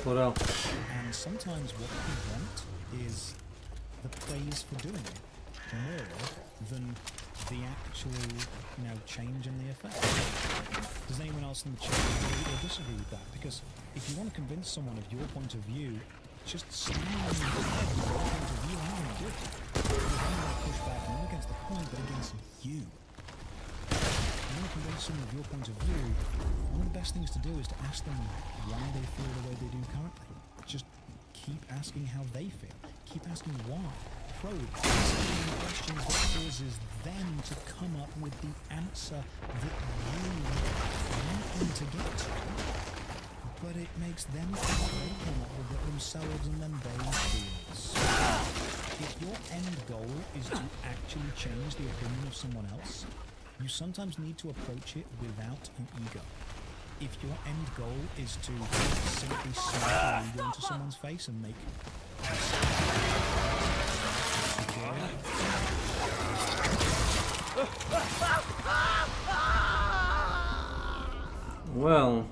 Morale. And sometimes what we want is the praise for doing it more than the actual, change in the effect. Does anyone else in the chat agree or disagree with that? Because if you want to convince someone of your point of view, just stand on your head with your point of view and you're going to do it. You're not going to push back not against the point, but against you. If you want to convince someone of your point of view, one of the best things to do is to ask them why they feel the way they do currently. Just keep asking how they feel. Keep asking why. Probe. Asking questions that causes them to come up with the answer that you want them to get to. But it makes them feel they come up with it themselves and then they feel. So, if your end goal is to actually change the opinion of someone else, you sometimes need to approach it without an ego. If your end goal is to simply smack an ego into someone's face and make well,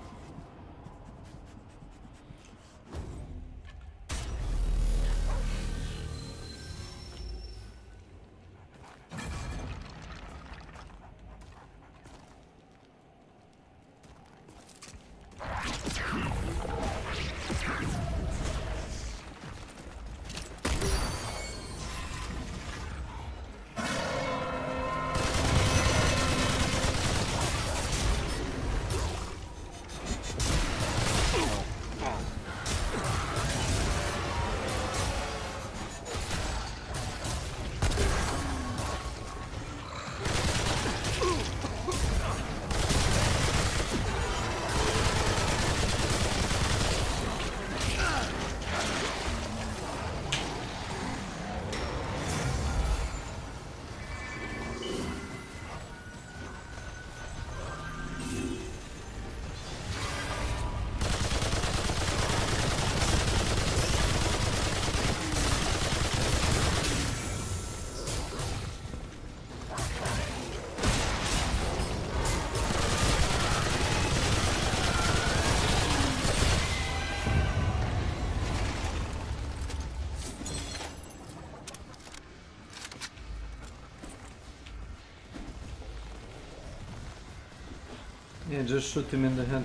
Yeah, just shoot him in the head.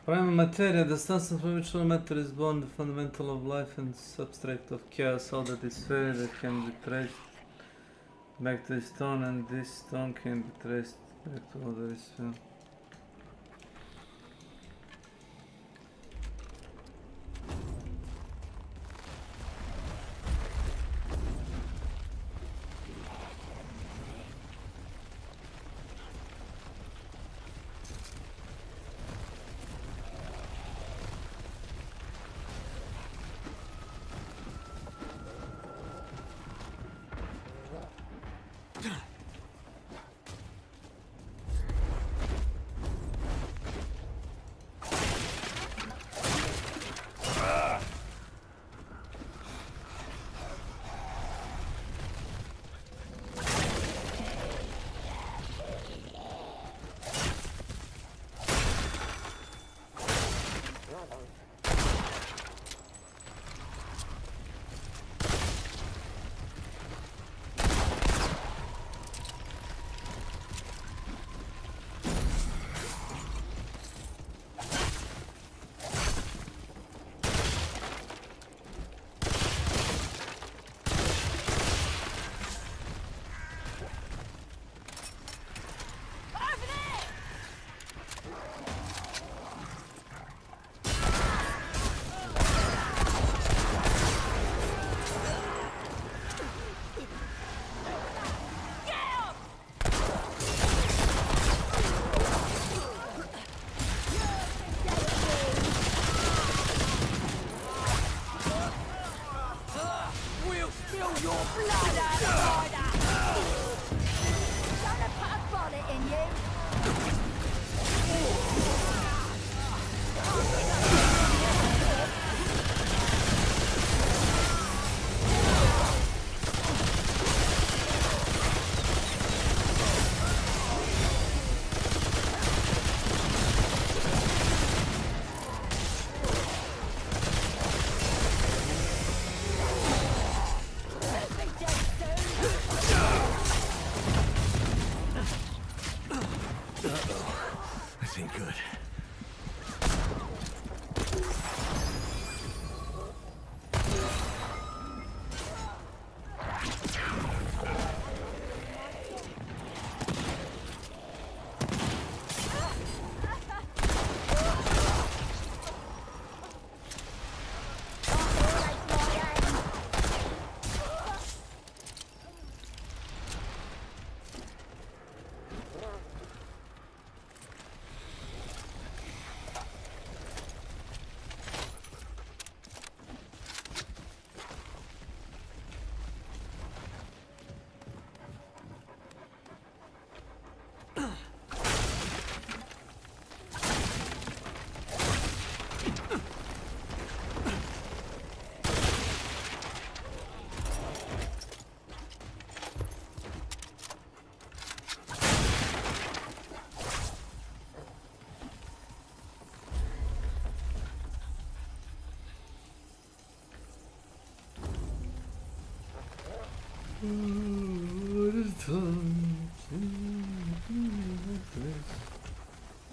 Prima materia, the substance from which all matter is born, the fundamental of life and substrate of chaos, all that is fair that can be traced back to the stone, and this stone can be traced back to all that is fair.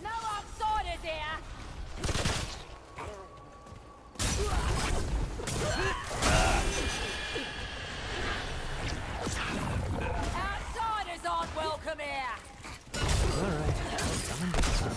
No outsiders here! Outsiders aren't welcome here! Alright, come and get some.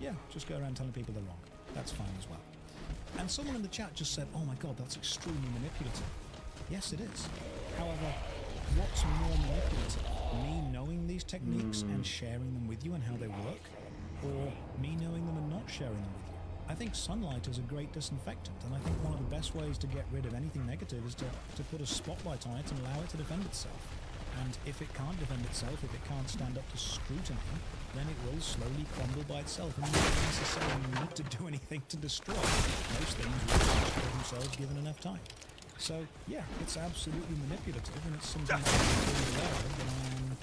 Yeah, just go around telling people they're wrong. That's fine as well. And someone in the chat just said, oh my god, that's extremely manipulative. Yes, it is. However, what's more manipulative? Me knowing these techniques and sharing them with you and how they work? Or me knowing them and not sharing them with you? I think sunlight is a great disinfectant, and I think one of the best ways to get rid of anything negative is to put a spotlight on it and allow it to defend itself. And if it can't defend itself, if it can't stand up to scrutiny, then it will slowly crumble by itself, and you don't necessarily need to do anything to destroy it. Most things will destroy themselves given enough time. So, yeah, it's absolutely manipulative, and it's something that I'm really aware of, that I'm,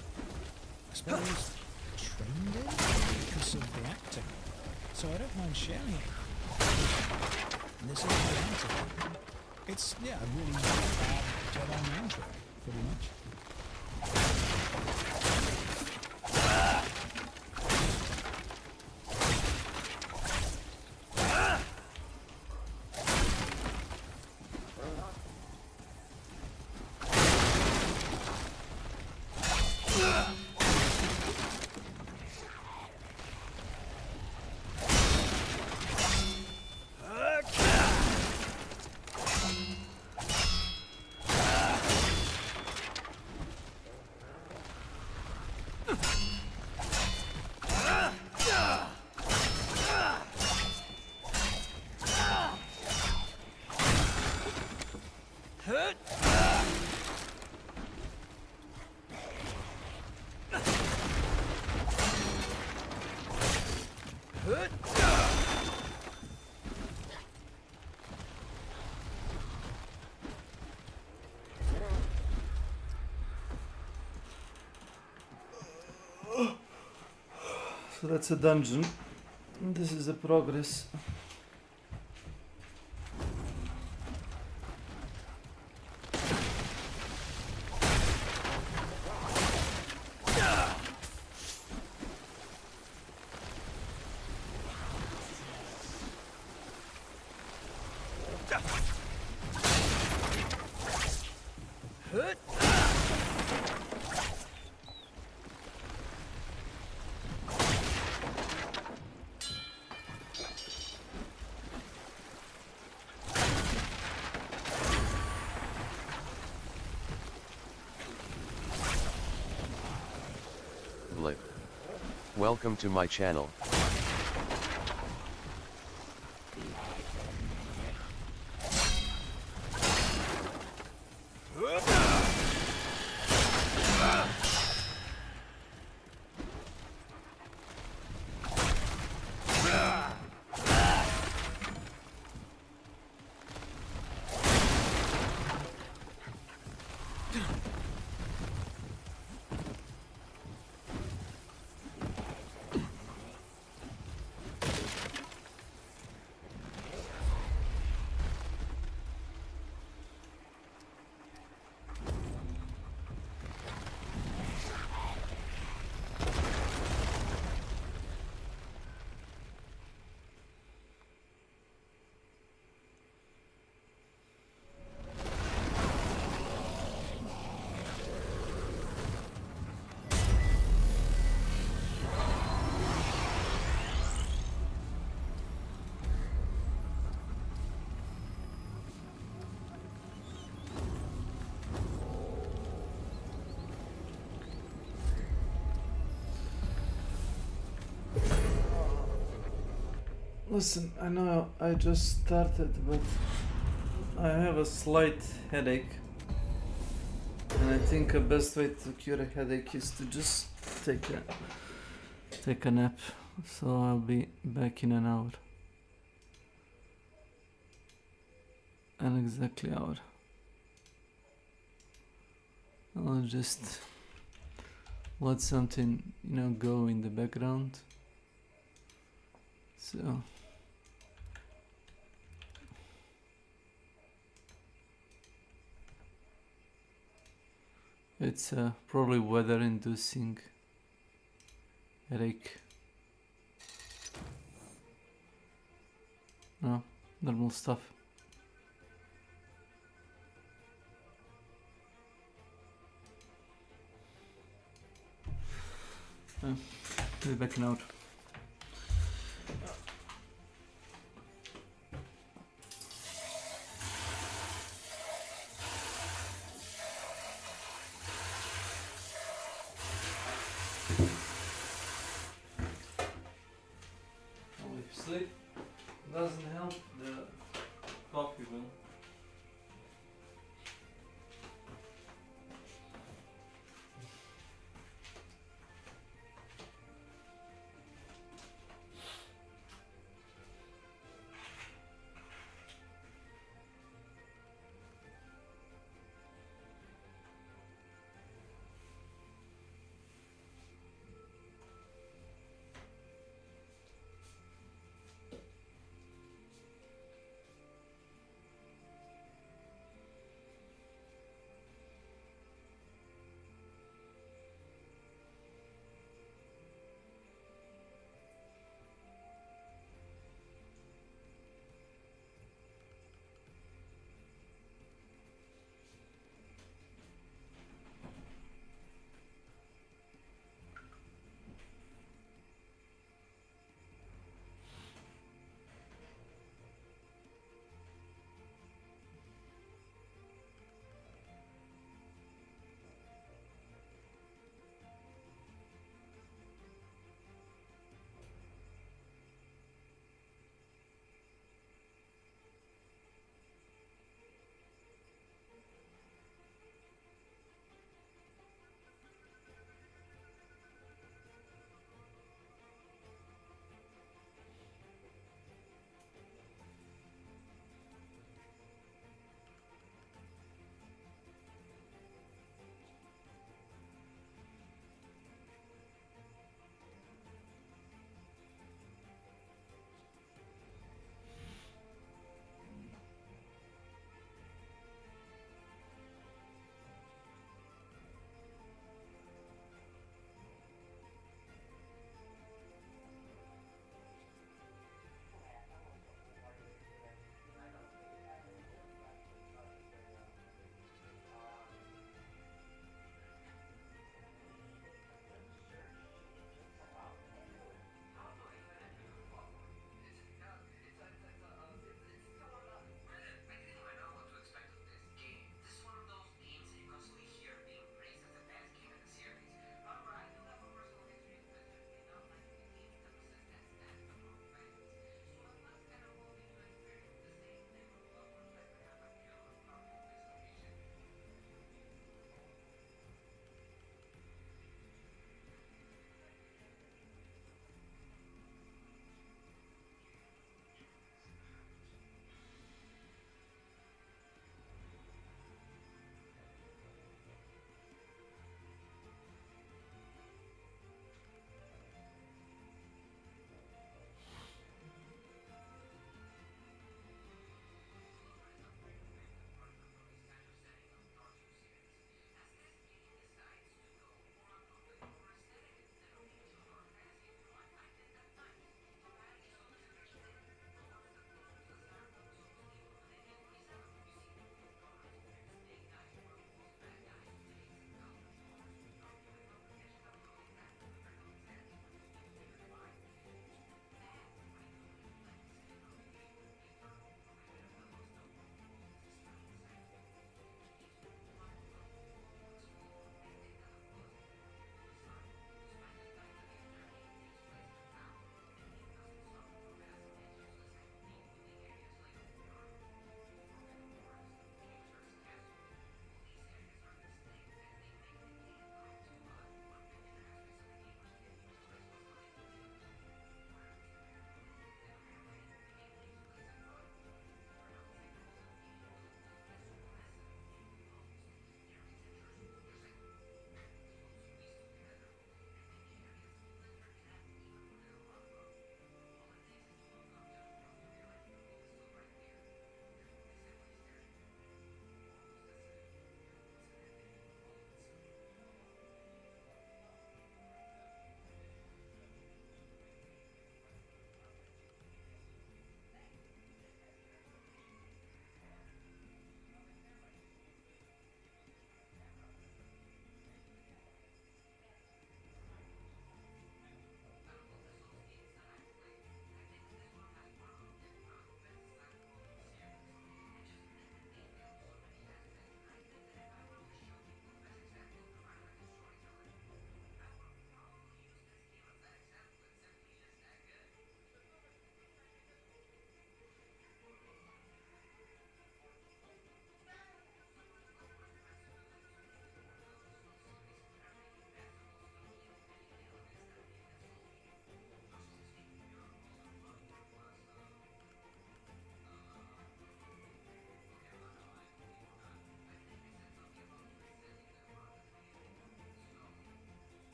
I suppose, trained in because of the acting. So I don't mind sharing it. And this is my answer. It's, yeah, a really bad Jedi mind trick, pretty much. So that's a dungeon. And this is the progress. Welcome to my channel. Listen, I know I just started, but I have a slight headache. And I think the best way to cure a headache is to just take a nap. So I'll be back in an hour. An exactly hour. I'll just let something, go in the background. So it's probably weather-inducing headache. No, normal stuff. Be back in out. If sleep doesn't help, the coffee will.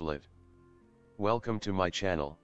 tablet. Welcome to my channel.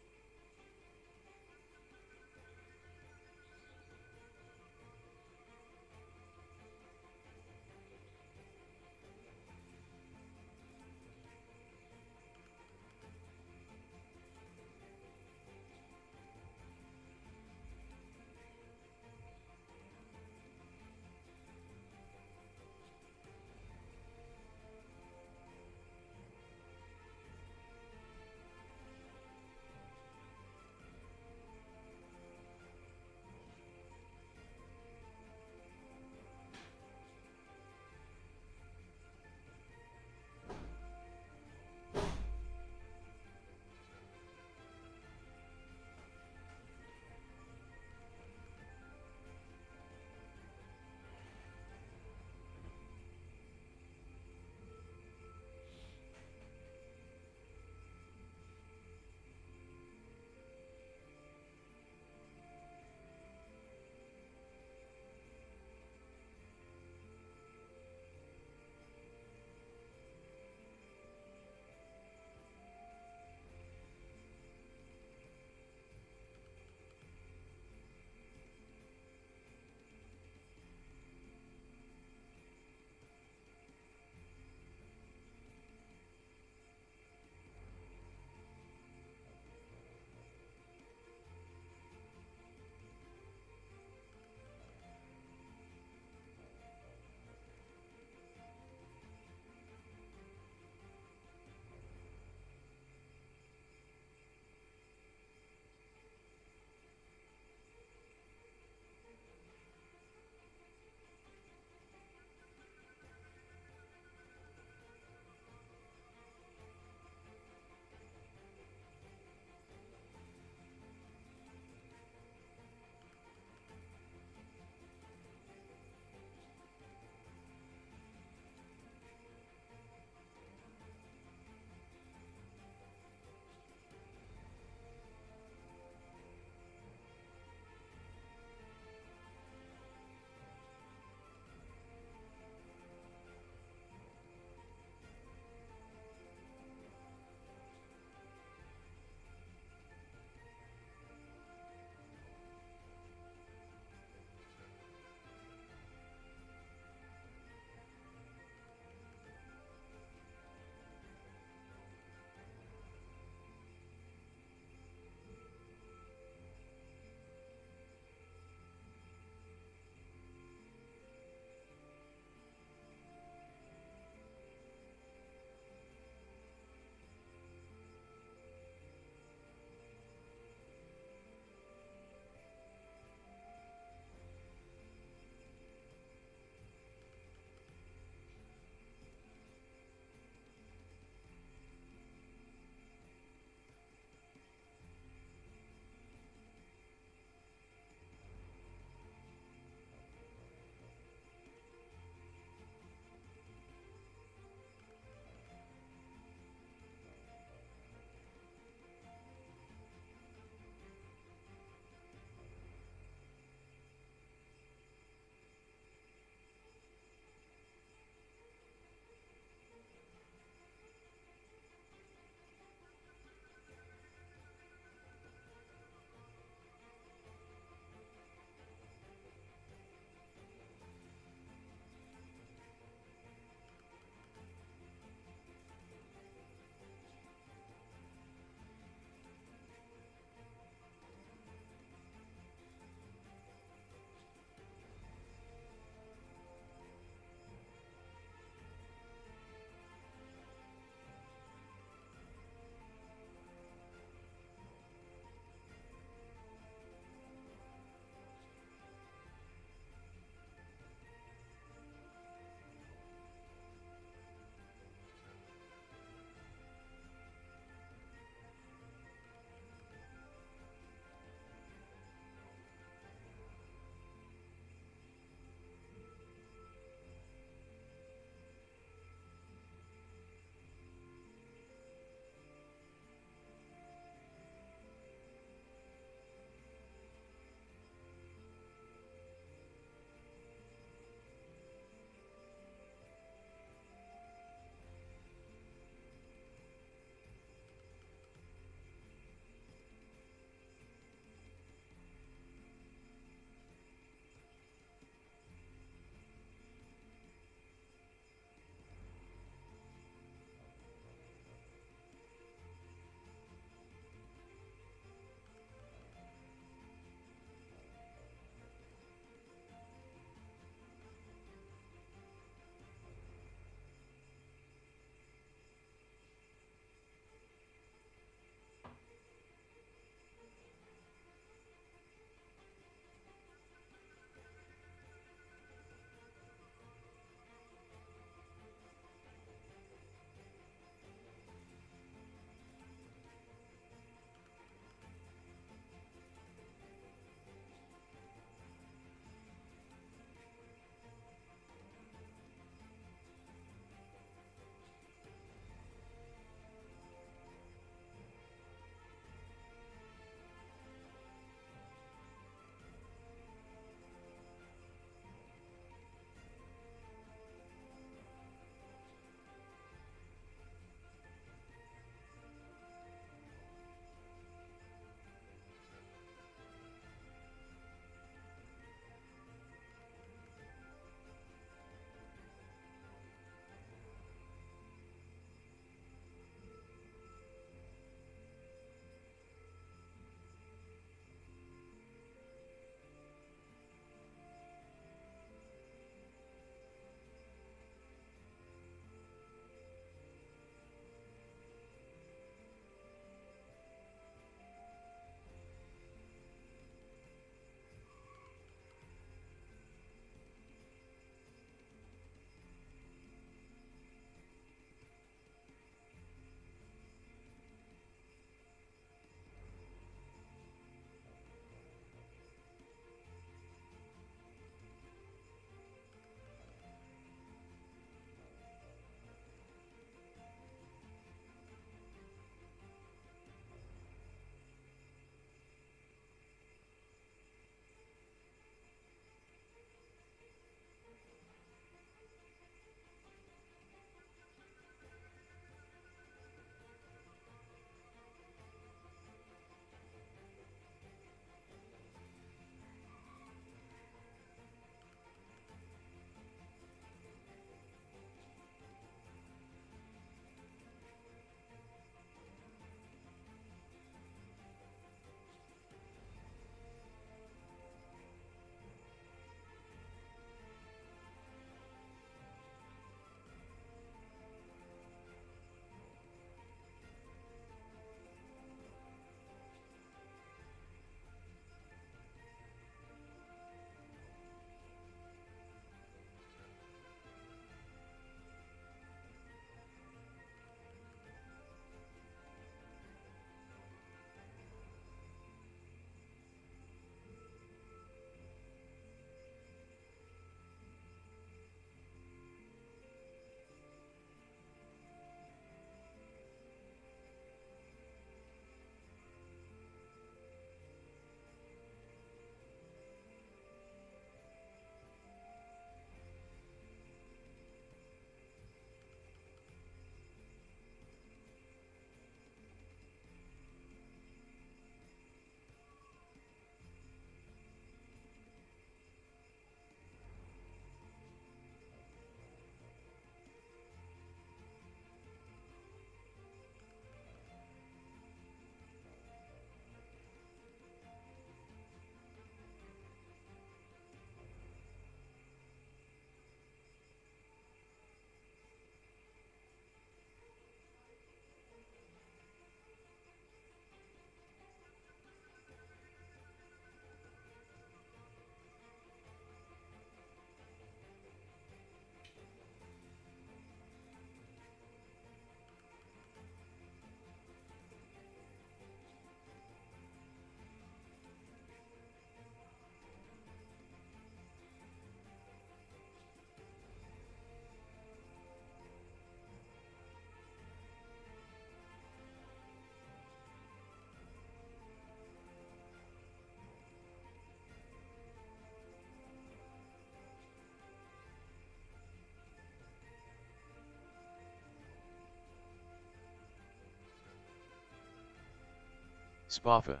Spafa.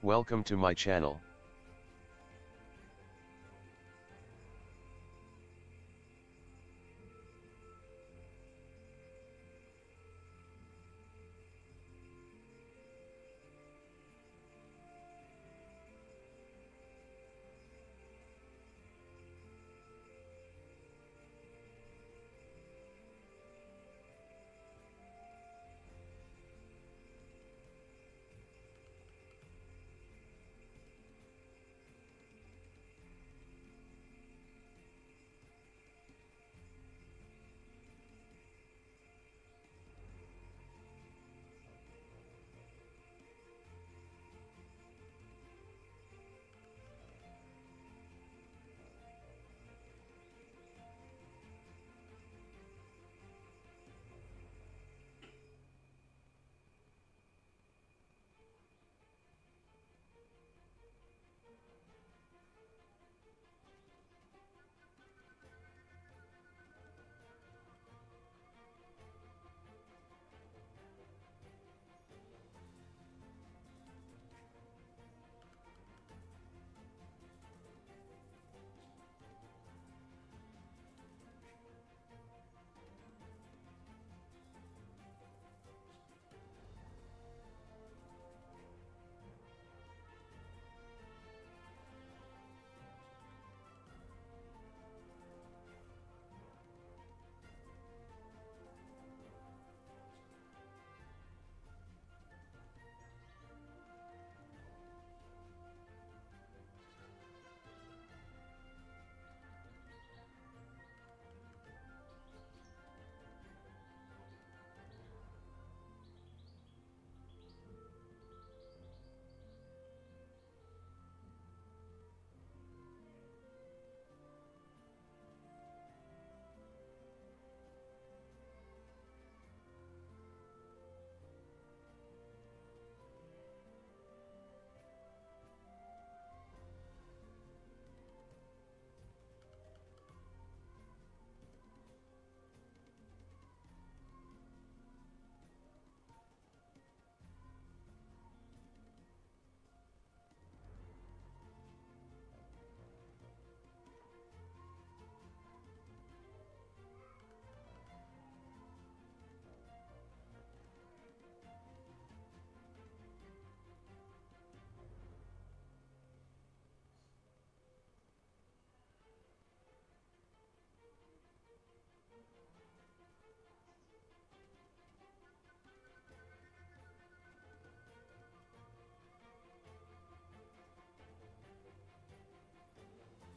Welcome to my channel.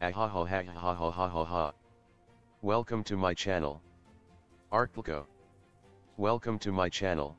Ahahahahahahaha. Welcome to my channel. Artlico. Welcome to my channel.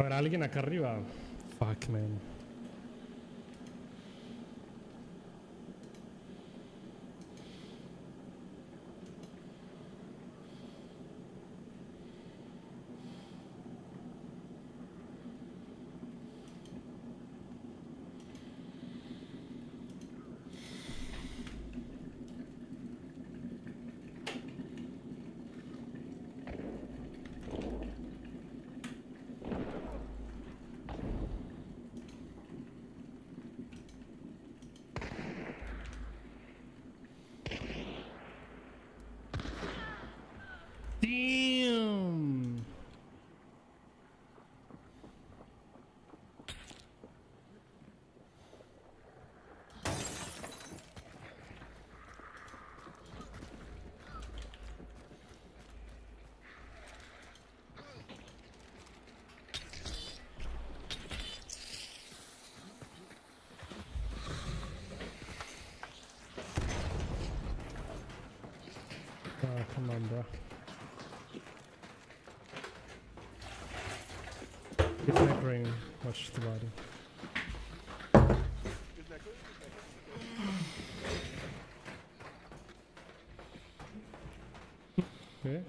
¿Habrá alguien acá arriba? Fuck, man. Damn. Oh, come on, bro. It's not rain. Watch the body. Okay.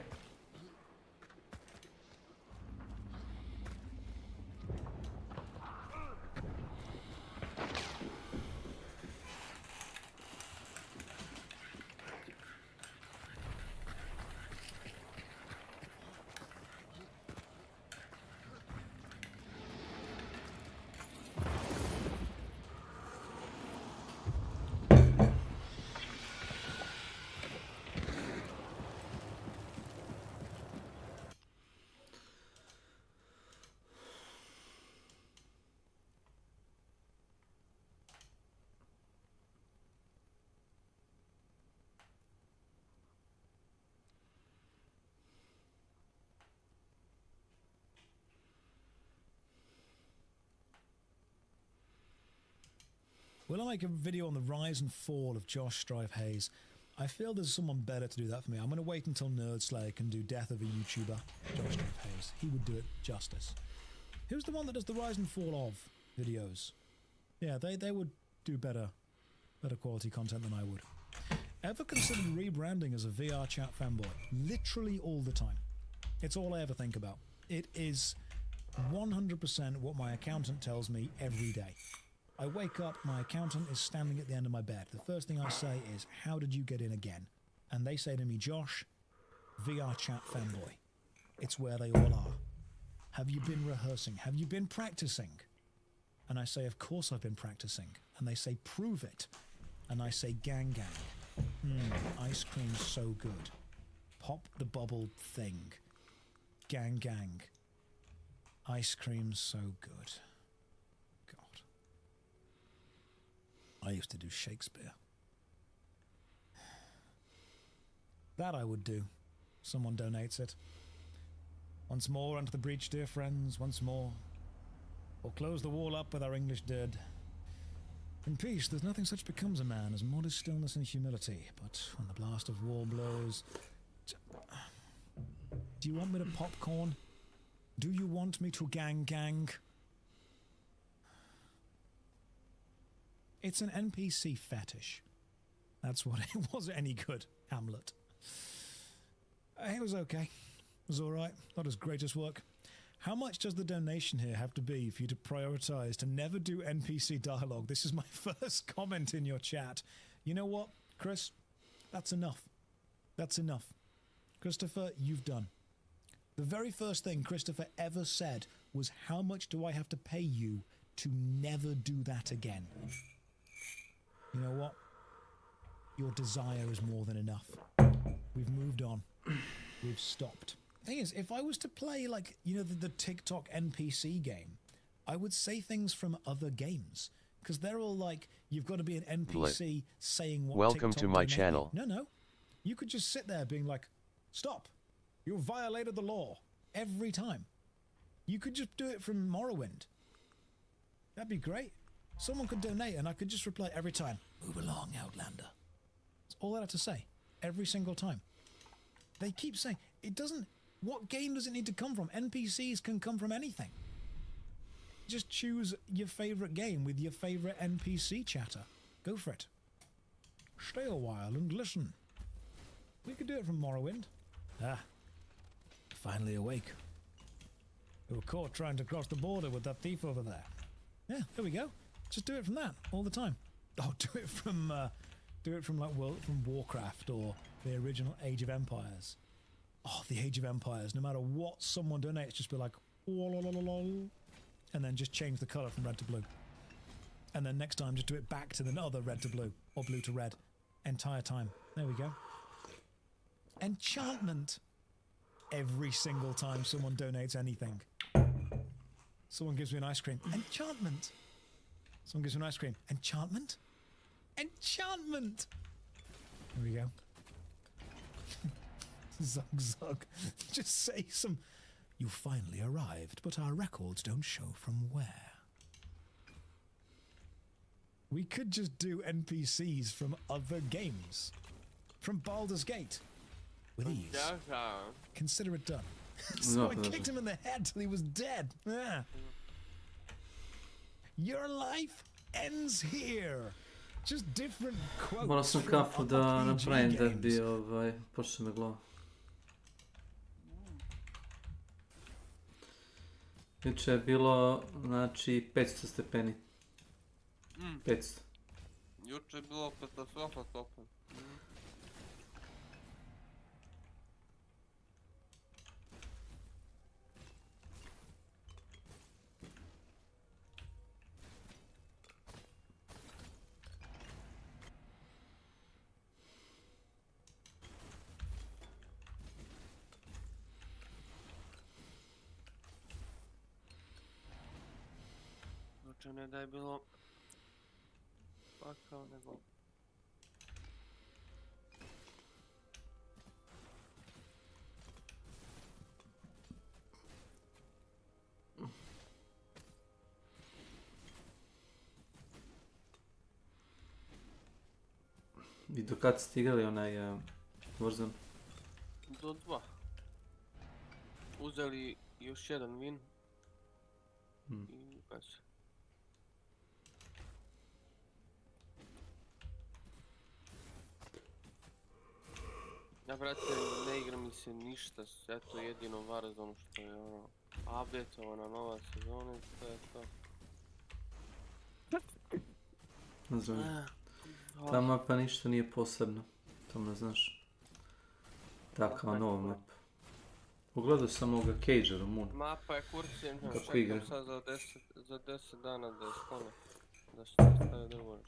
Will I make a video on the rise and fall of Josh Strife Hayes? I feel there's someone better to do that for me. I'm going to wait until Nerdslayer can do Death of a YouTuber, Josh Strife Hayes. He would do it justice. Who's the one that does the rise and fall of videos? Yeah, they would do better quality content than I would. Ever considered rebranding as a VR chat fanboy? Literally all the time. It's all I ever think about. It is 100% what my accountant tells me every day. I wake up, my accountant is standing at the end of my bed. The first thing I say is, how did you get in again? And they say to me, Josh, VR chat fanboy. It's where they all are. Have you been rehearsing? Have you been practicing? And I say, of course I've been practicing. And they say, prove it. And I say, gang gang. Ice cream's so good. Pop the bubble thing. Gang gang. Ice cream's so good. I used to do Shakespeare. That I would do. Someone donates it. Once more unto the breach, dear friends, once more. Or close the wall up with our English dead. In peace, there's nothing such becomes a man as modest stillness and humility. But when the blast of war blows... Do you want me to popcorn? Do you want me to gang gang? It's an NPC fetish. That's what it was. Any good, Hamlet. It was okay. It was alright. Not as great as work. How much does the donation here have to be for you to prioritize to never do NPC dialogue? This is my first comment in your chat. You know what, Chris? That's enough. That's enough. Christopher, you've done. The very first thing Christopher ever said was, how much do I have to pay you to never do that again? You know what? Your desire is more than enough. We've moved on. We've stopped. Thing is, if I was to play, like, you know, the TikTok NPC game, I would say things from other games. Because they're all like, you've got to be an NPC saying what Welcome TikTok to my donated. channel. No. You could just sit there being like, stop. You violated the law. Every time. You could just do it from Morrowind. That'd be great. Someone could donate and I could just reply every time, move along, Outlander. That's all I have to say. Every single time. They keep saying, it doesn't... What game does it need to come from? NPCs can come from anything. just choose your favourite game with your favourite NPC chatter. Go for it. Stay a while and listen. We could do it from Morrowind. Ah, finally awake. We were caught trying to cross the border with that thief over there. Yeah, there we go. Just do it from that all the time. Oh, do it from like from Warcraft or the original Age of Empires. Oh, the Age of Empires. No matter what someone donates, just be like, and then just change the colour from red to blue. And then next time, just do it back to the other red to blue or blue to red. Entire time. There we go. Enchantment. Every single time someone donates anything. Someone gives me an ice cream. Enchantment. Someone gives me an ice cream. Enchantment. Enchantment. There we go. Zug zug. Just say some... You finally arrived, but our records don't show from where. We could just do NPCs from other games. From Baldur's Gate. With ease. Consider it done. So I kicked him in the head till he was dead. Ah. Your life ends here. Just different quotes. Morao sam kafu da napravim da bi počeo me glava. Juče je bilo, znači, 500 stepeni. 500. Juče je bilo katastrofa toplo. Ne da je bilo pakao nego I do kad ste igrali onaj Warzone? do 2. Uzeli još jedan win i baš. Ja, brate, ne igra mi se ništa, eto jedino Warzone što je ono updateovana nova sezona i to je to. Ne znam. Ta mapa ništa nije posebno, to ne znaš. Ta kao nova mapa. Pogledao sam ovoga Cagera, Moon. Mapa je kurcija, kako igra. Čekam sad za 10 dana da je skone. Da što ne stavio drugo.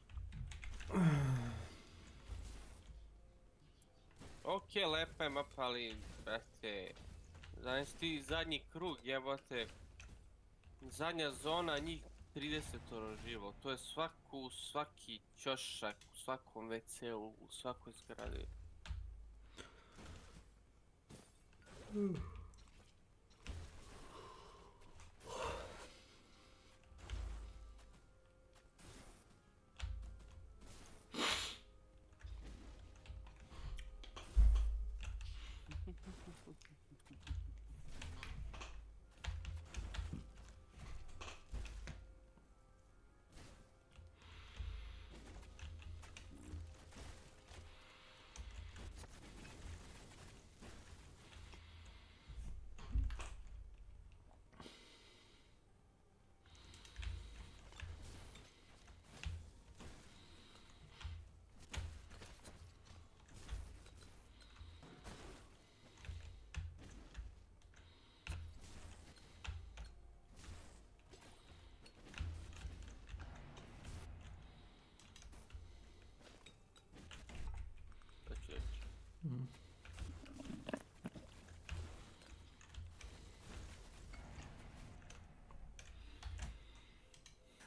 Ok, lepa je mapa, ali, brate, znaš ti zadnji krug, jebote, zadnja zona, njih 30 živo, to je svaki ćošak, u svakom WC-u, u svakoj zgradi.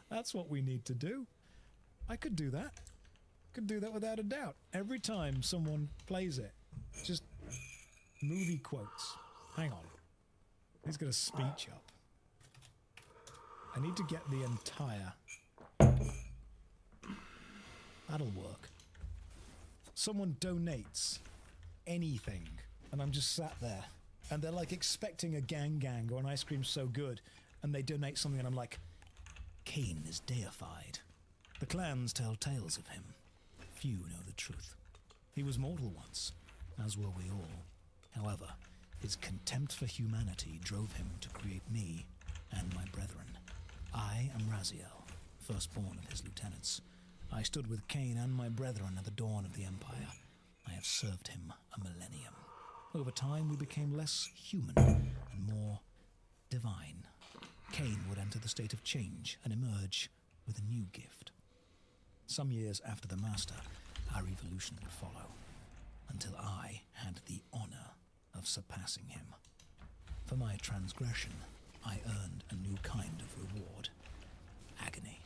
That's what we need to do. I could do that. Could do that without a doubt. Every time someone plays it, just movie quotes. Hang on. He's got a speech up. I need to get the entire... That'll work. Someone donates anything, and I'm just sat there, and they're like expecting a gang or an ice cream so good, and they donate something, and I'm like, Cain is deified. The clans tell tales of him. Few know the truth. He was mortal once, as were we all. However, his contempt for humanity drove him to create me and my brethren. I am Raziel, firstborn of his lieutenants. I stood with Cain and my brethren at the dawn of the Empire. I have served him a millennium. Over time, we became less human and more divine. Cain would enter the state of change and emerge with a new gift. Some years after the Master, our evolution would follow, until I had the honor of surpassing him. For my transgression, I earned a new kind of reward. Agony.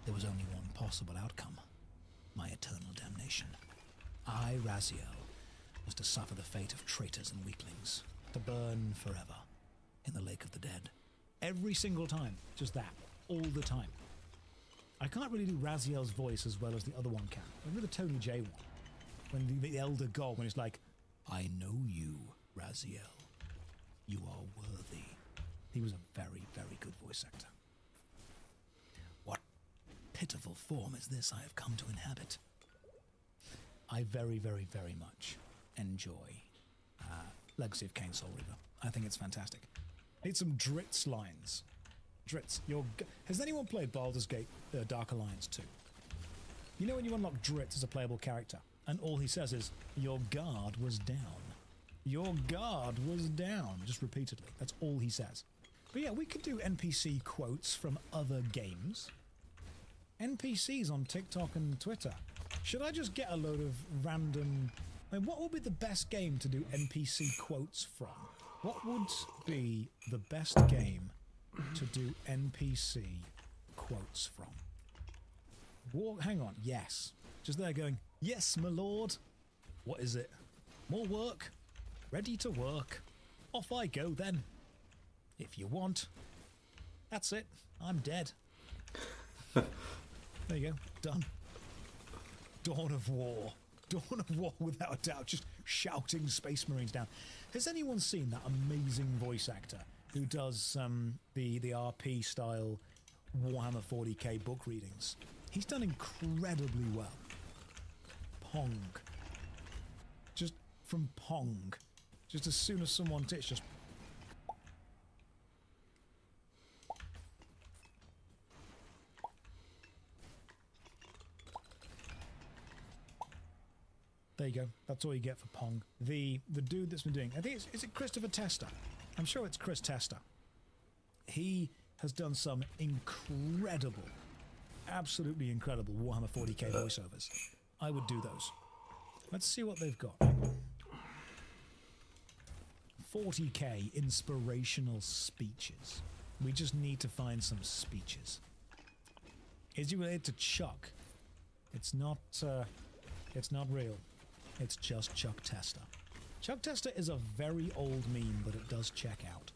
There was only one possible outcome. My eternal damnation. I, Raziel, was to suffer the fate of traitors and weaklings, to burn forever in the lake of the dead. Every single time. Just that. All the time. I can't really do Raziel's voice as well as the other one can. Remember the Tony J one? When the Elder God, when it's like, I know you, Raziel. You are worthy. He was a very, very good voice actor. What pitiful form is this I have come to inhabit? I very, very, very much enjoy Legacy of Kain Soul Reaver. I think it's fantastic. Need some Dritz lines. Dritz, has anyone played Baldur's Gate Dark Alliance 2? You know when you unlock Dritz as a playable character, and all he says is, your guard was down. Your guard was down, just repeatedly. That's all he says. But yeah, we could do NPC quotes from other games. NPCs on TikTok and Twitter. Should I just get a load of random... I mean, what would be the best game to do NPC quotes from? What would be the best game to do NPC quotes from? Hang on, yes. Just there going, yes, my lord. What is it? More work? Ready to work. Off I go then. If you want. That's it. I'm dead. There you go. Done. Dawn of War. Dawn of War without a doubt. Just shouting Space Marines down. Has anyone seen that amazing voice actor who does the RP style Warhammer 40k book readings? He's done incredibly well. Pong. Just from Pong. Just as soon as someone it's just... There you go. That's all you get for Pong. The dude that's been doing... I think is it Christopher Testa? I'm sure it's Chris Testa. He has done some incredible, absolutely incredible Warhammer 40k voiceovers. I would do those. Let's see what they've got. 40k inspirational speeches. We just need to find some speeches. Is he related to Chuck? It's not real. It's just Chuck Testa. Chuck Testa is a very old meme, but it does check out.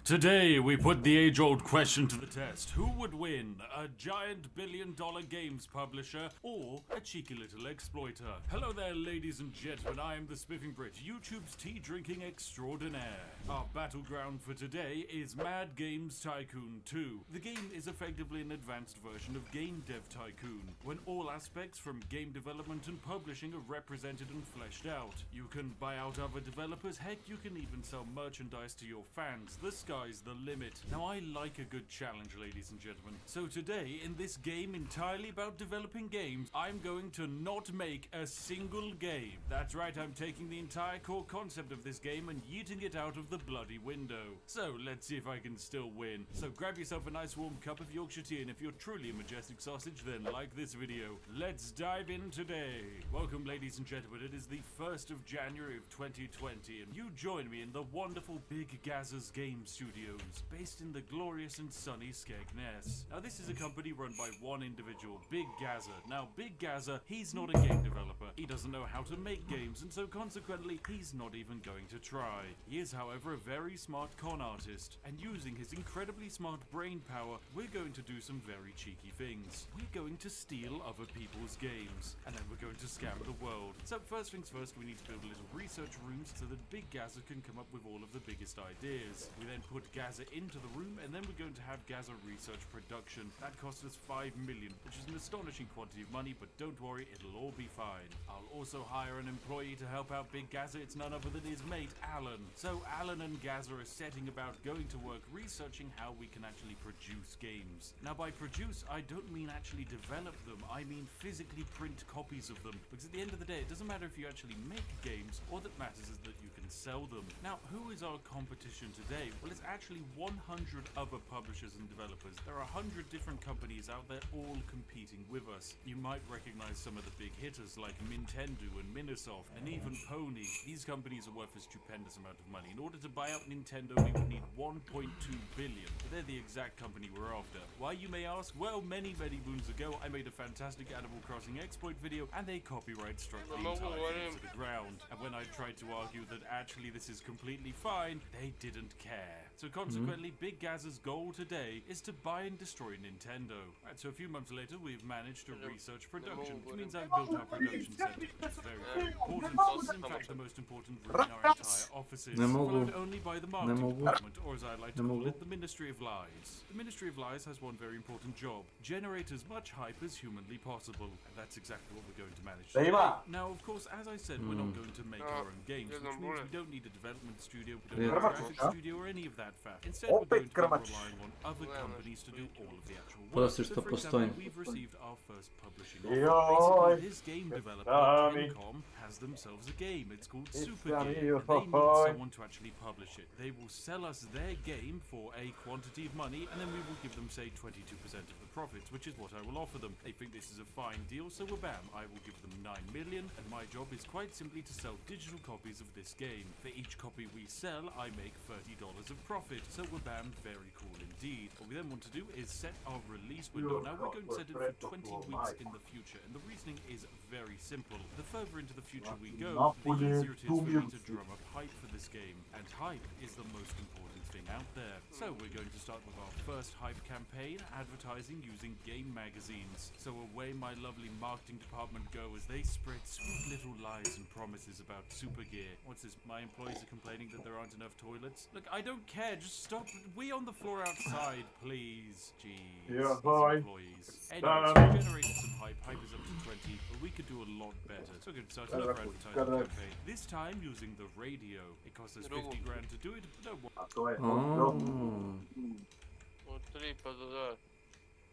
Today, we put the age-old question to the test. Who would win? A giant billion-dollar games publisher or a cheeky little exploiter? Hello there, ladies and gentlemen. I am the Spiffing Brit, YouTube's tea-drinking extraordinaire. Our battleground for today is Mad Games Tycoon 2. The game is effectively an advanced version of Game Dev Tycoon, when all aspects from game development and publishing are represented and fleshed out. You can buy out other developers, heck, you can even sell merchandise to your fans. The sky's the limit. Now, I like a good challenge, ladies and gentlemen. So today, in this game entirely about developing games, I'm going to not make a single game. That's right, I'm taking the entire core concept of this game and yeeting it out of the bloody window. So, let's see if I can still win. So grab yourself a nice warm cup of Yorkshire tea, and if you're truly a majestic sausage, then like this video. Let's dive in today. Welcome, ladies and gentlemen. It is the 1st of January of 2020, and you join me in the wonderful Big Gazza's Game Studio Studios, based in the glorious and sunny Skegness. Now this is a company run by one individual, Big Gaza. Now Big Gaza, he's not a game developer. He doesn't know how to make games, and so consequently, he's not even going to try. He is, however, a very smart con artist, and using his incredibly smart brain power, we're going to do some very cheeky things. We're going to steal other people's games, and then we're going to scam the world. So first things first, we need to build little research rooms so that Big Gaza can come up with all of the biggest ideas. We then put Gaza into the room, and then we're going to have Gaza research production. That cost us 5 million, which is an astonishing quantity of money, but don't worry, it'll all be fine. I'll also hire an employee to help out Big Gaza. It's none other than his mate, Alan. So Alan and Gaza are setting about going to work researching how we can actually produce games. Now by produce, I don't mean actually develop them, I mean physically print copies of them, because at the end of the day, it doesn't matter if you actually make games, all that matters is that you can sell them. Now, who is our competition today? Well, it's actually 100 other publishers and developers. There are 100 different companies out there all competing with us. You might recognize some of the big hitters like Nintendo and Microsoft and even Pony. These companies are worth a stupendous amount of money. In order to buy out Nintendo, we would need 1.2 billion. But they're the exact company we're after. Why, you may ask? Well, many moons ago, I made a fantastic Animal Crossing exploit video, and they copyright struck the entire thing to the ground. And when I tried to argue that actually this is completely fine, they didn't care. So consequently, Big Gaz's goal today is to buy and destroy Nintendo. Right, so a few months later, we've managed to research production, which means I've built our production center. It's very, very important. It's in fact the most important room in our entire offices, followed only by the marketing department, or as I like to call it, the Ministry of Lies. The Ministry of Lies has one very important job: generate as much hype as humanly possible, and that's exactly what we're going to manage to do. Now, of course, as I said, we're not going to make our own games, which means we don't need a development studio, we don't need a graphics studio, or any of that fact. Instead, we're going to be relying on other companies to do all of the actual work. So, for example, we've received our first publishing offer. Basically, this game developer, Capcom, has themselves a game. It's called Super Gear, and they need someone to actually publish it. They will sell us their game for a quantity of money, and then we will give them, say, 22% of the profits, which is what I will offer them. They think this is a fine deal, so bam, I will give them 9 million, and my job is quite simply to sell digital copies of this game. For each copy we sell, I make $30 of profit, so bam, very cool indeed. What we then want to do is set our release window. Now we're going to set it for 20 weeks in the future, and the reasoning is very simple. The further into the future we go, the easier it is for me to drum up hype for this game, and hype is the most important thing out there. So we're going to start with our first hype campaign, advertising using game magazines. So away my lovely marketing department go as they spread sweet little lies and promises about Super Gear. What's this? My employees are complaining that there aren't enough toilets? Look, I don't care, just stop. We on the floor outside, please. Jeez. Yeah, employees. Anyways, we generated some hype. Hype is up to 20, but we could do a lot better. So we're going to start another advertising campaign. This time using the radio. It cost us 50 grand to do it, but no one.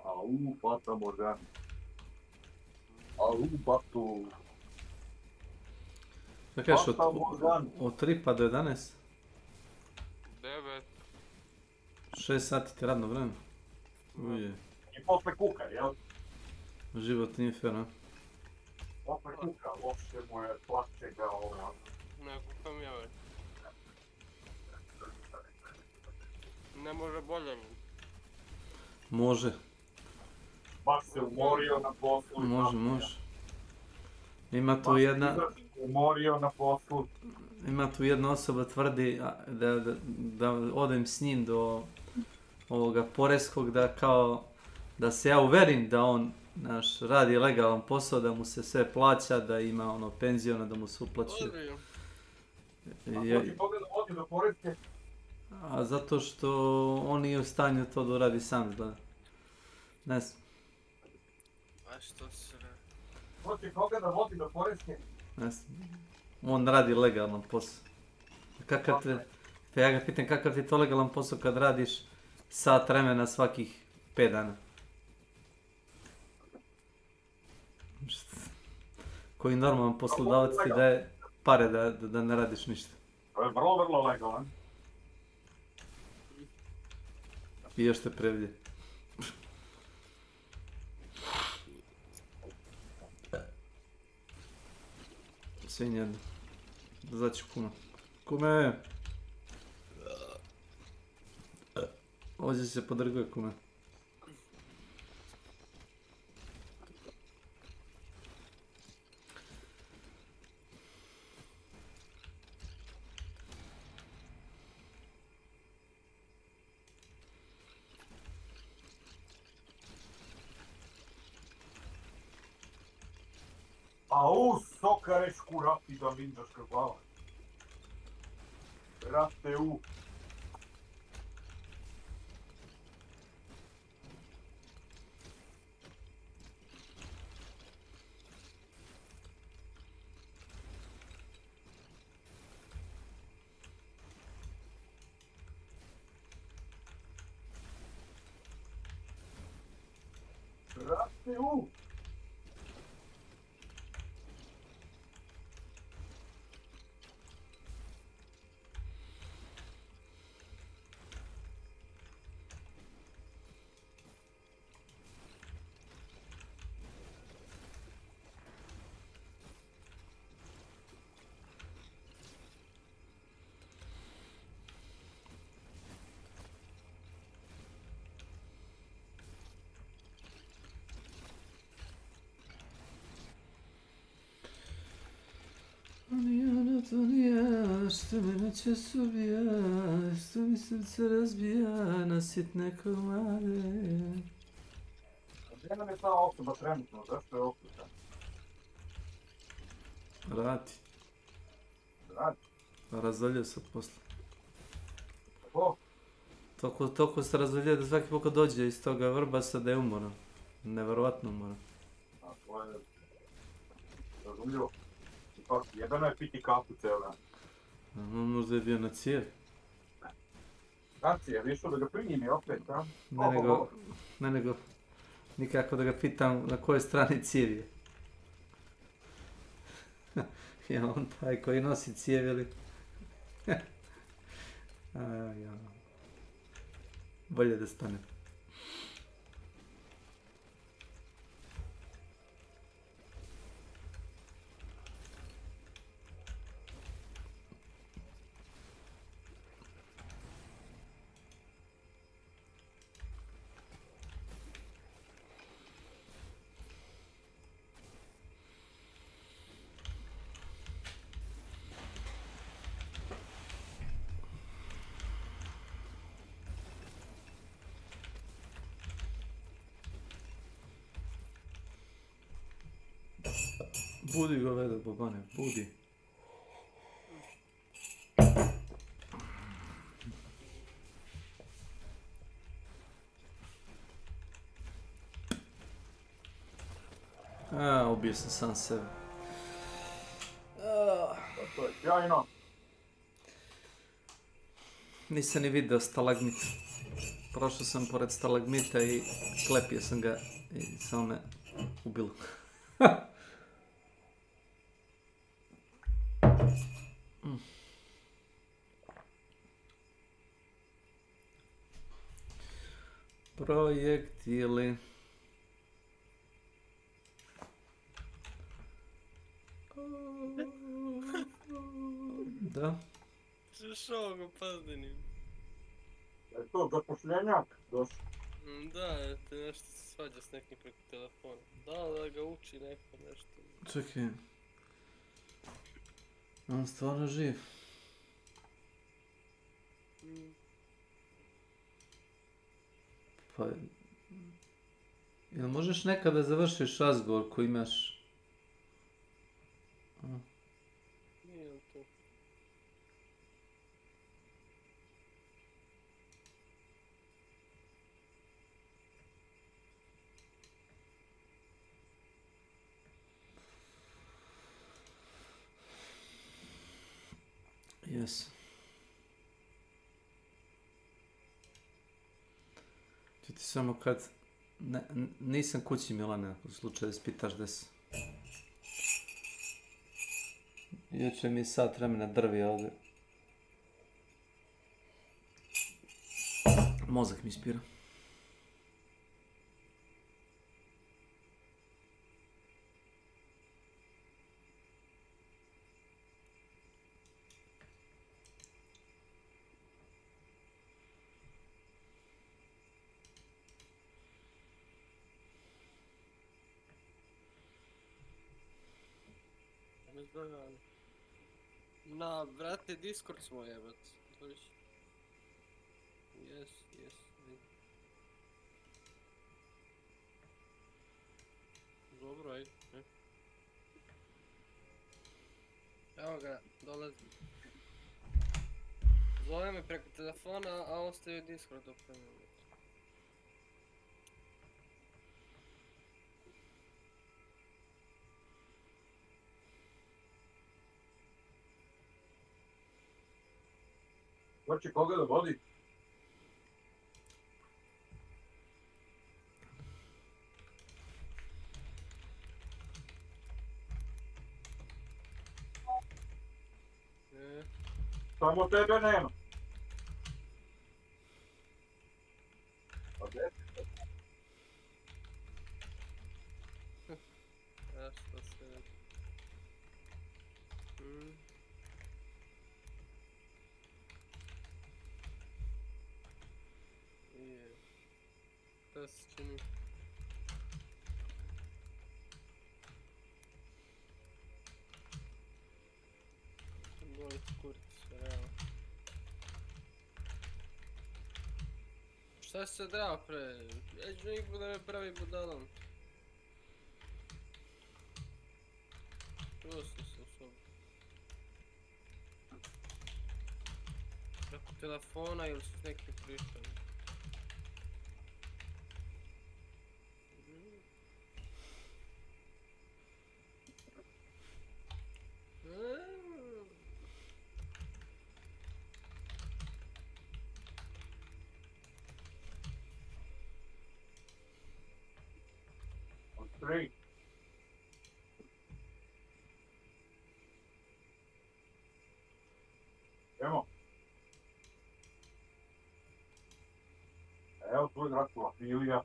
Au, Fata Morgan. Au, Batu. Šta kažeš, od 3 pa do 11? 9. 6 sati ti radno vreme. Uje. I posle kuka, jel? Život nije fair, a? Posle kuka, loše mu je plaće ga ovo. Ne kukam ja, već. Ne može bolje mi. Može. Baš se umorio na poslu. Može. Ima tu jedna... Umorio na poslu. Ima tu jedna osoba tvrdi da odem s njim do ovoga poreskog, da kao... Da se ja uverim da on radi legalan posao, da mu se sve plaća, da ima ono penziona, da mu se uplaćuje. A ko ti toga da vodi do poreske? A zato što on nije u stanju to da uradi sam, da. Ne znam. A što se ne? Ko ti toga da vodi do poreske? Ne znam. On radi legalan posao. Kakav te... Ja ga pitam kakav ti je to legalan posao kad radiš sat vremena svakih 5 dana. Koji normalan poslodavac ti daje pare da ne radiš ništa. To je vrlo legalan. I još te prevlje. Svinja jedna. Zaći kuma. Kume! Ovdje se podrguje kume. Au, sokarečku rapida minđaška glava. Brate u. Brate u. Što me noćas ubija, što mi srce razbija na sitne komade. Gdje nam je ta osoba trenutno? Zašto je okruta? Radi. Radi? Razdaljio se posle. Kako? Toliko se razdaljio da svaki put kad dođe iz toga vrbasa da je umoran. Neverovatno umoran. A to je... razumljivo. Ipak, jebeno je piti kafu cijel dan. Možda je bio na cijev. Znači, je višao da ga primimi opet, a? Ne nego, nikako da ga pitam na kojoj strani cijev je. Je on taj koji nosi cijev ili... Bolje da stane. Budi ga vede, Bobane, budi. Ubio sam sam sebe. To je sjajno. Nisam ni vidio stalagmit. Prošao sam pored stalagmita i klepio sam ga i samo me ubilo. Projektili. Da. Šao ga pazdenim. Je to zapošljenjak? Došli. Da, te nešto se svađa s nekim preko telefona. Da ga uči neko nešto. Čekaj. On stvarno živ. Pa... Jel možeš nekada završiš razgovor koji imaš? Nije on to. Yes. Ću ti samo kad... nisam kući, Milane, u slučaju spitaš gdje si. Juče mi sat vremena drvi ovdje. Mozak mi spira. Da. Na, brate, Discord smo jebat. Dođi. Yes. Dobro, ajde. Evo ga, dolazim. Zove me preko telefona, a ostaje Discord opremljen. Ko će koga da vodi? Samo tebe nema. A gdje? Ja što se... Je. Šta se čini? Boli kurac, realno. Šta se drao pre? Neću niko da me pravi budalom. Čuo sam se u sobu. Preko telefona ili s nekim pričom. Tri. Evo. Evo tvoj Dracula, Filija.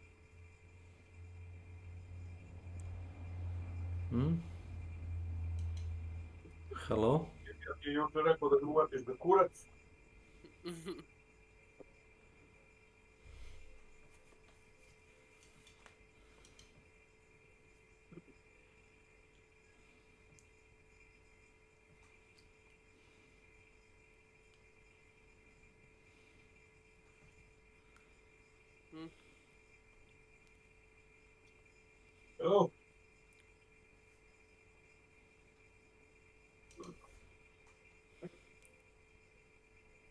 Hello? Ja ti je jučer rekao da uvatiš da kurac. Evo.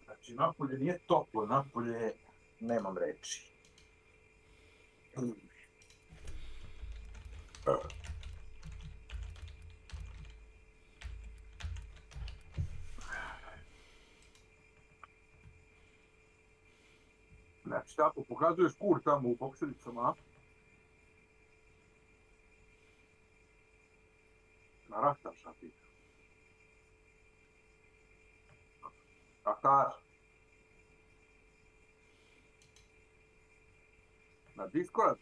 Znači, napolje nije toplo, napolje nemam reči. Znači, tako, pokazuješ kur tamo u boksericama, a? Narahtaš, a ti. Rahtaš. Na Discord?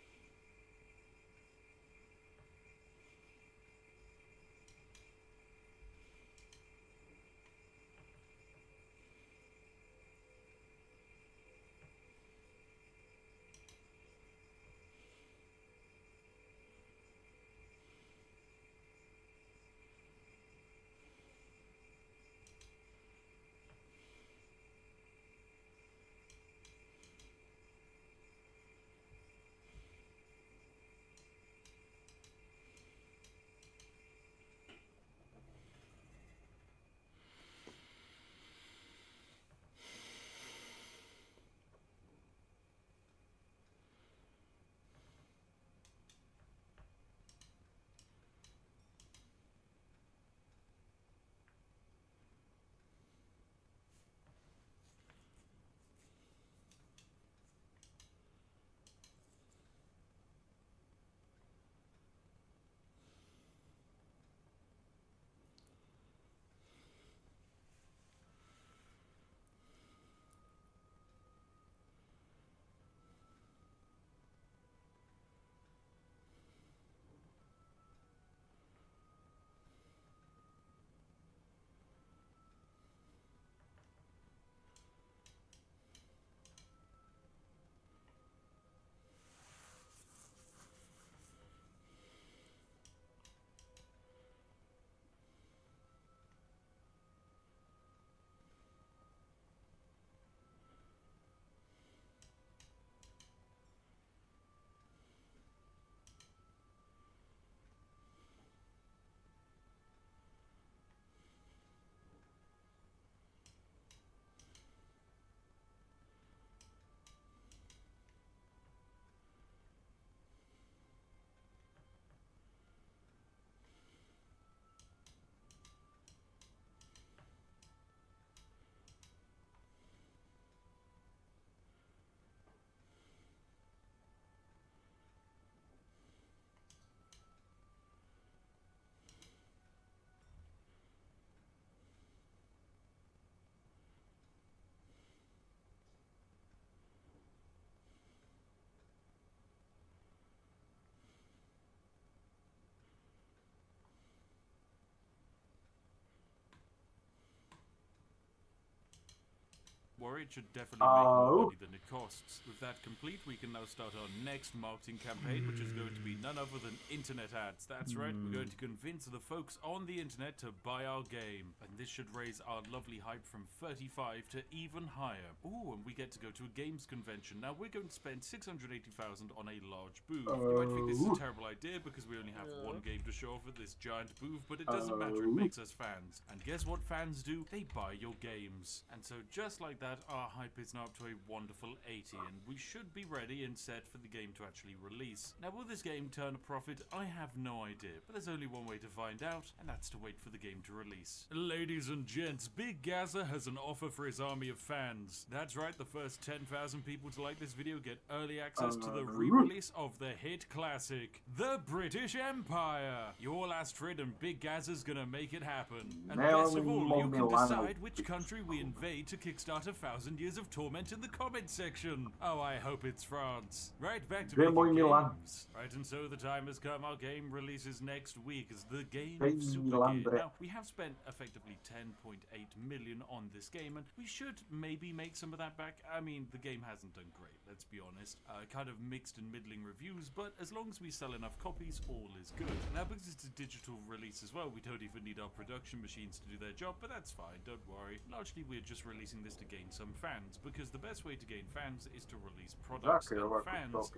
worry, it should definitely make more money than it costs. With that complete, we can now start our next marketing campaign, which is going to be none other than internet ads. That's right, we're going to convince the folks on the internet to buy our game, and this should raise our lovely hype from 35 to even higher. Ooh, and we get to go to a games convention. Now we're going to spend 680,000 on a large booth. You might think this is a terrible idea because we only have one game to show off at this giant booth, but it doesn't matter, it makes us fans. And guess what fans do? They buy your games. And so just like that, our hype is now up to a wonderful 80, and we should be ready and set for the game to actually release. Now will this game turn a profit? I have no idea, but there's only one way to find out, and that's to wait for the game to release. Ladies and gents, Big Gaza has an offer for his army of fans. That's right, the first 10,000 people to like this video get early access to the re-release of the hit classic, The British Empire. You all asked for it, and Big Gaza's gonna make it happen. And best of all, you can decide which country we invade to kickstart 1,000 years of torment in the comments section. Oh, I hope it's France. Right, back to making games. Right, and so the time has come. Our game releases next week as the game of Super Gear. Now, we have spent effectively 10.8 million on this game, and we should maybe make some of that back. I mean, the game hasn't done great, let's be honest. Kind of mixed and middling reviews, but as long as we sell enough copies, all is good. Now, because it's a digital release as well, we don't even need our production machines to do their job, but that's fine, don't worry. Largely, we're just releasing this to gain some fans, because the best way to gain fans is to release products. And fans,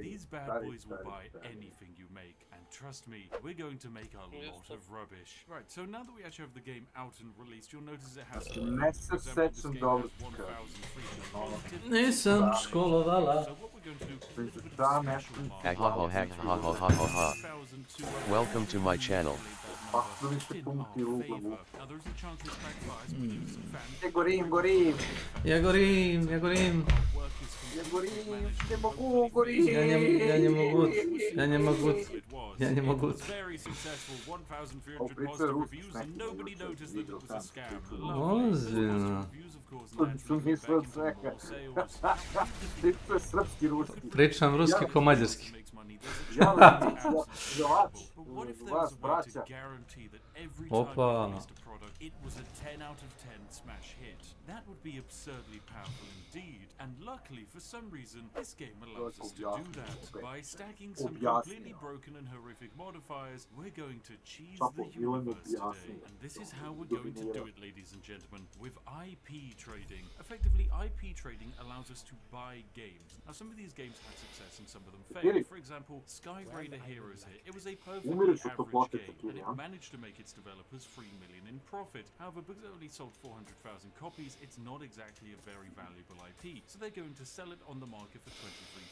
these bad boys will buy anything you make, and trust me, we're going to make a lot of rubbish. Right, so now that we actually have the game out and released, you'll notice it has Nisam školo dala. Welcome to my channel. Ja gorim. Ja nie mogę. Very successful, 1,300 positive reviews, and nobody noticed that it was a scam. Pričam ruski po mađarski. Opa. It was a 10 out of 10 smash hit. That would be absurdly powerful indeed. And luckily, for some reason, this game allows us to do that. By stacking some completely broken and horrific modifiers, we're going to cheese the universe today. And this is how we're going to do it, ladies and gentlemen, with IP trading. Effectively, IP trading allows us to buy games. Now, some of these games had success and some of them failed. For example, Sky Raider Heroes here. It was a perfectly average game, and it managed to make its developers 3 million in profit. However, because it only sold 400,000 copies, it's not exactly a very valuable IP, so they're going to sell it on the market for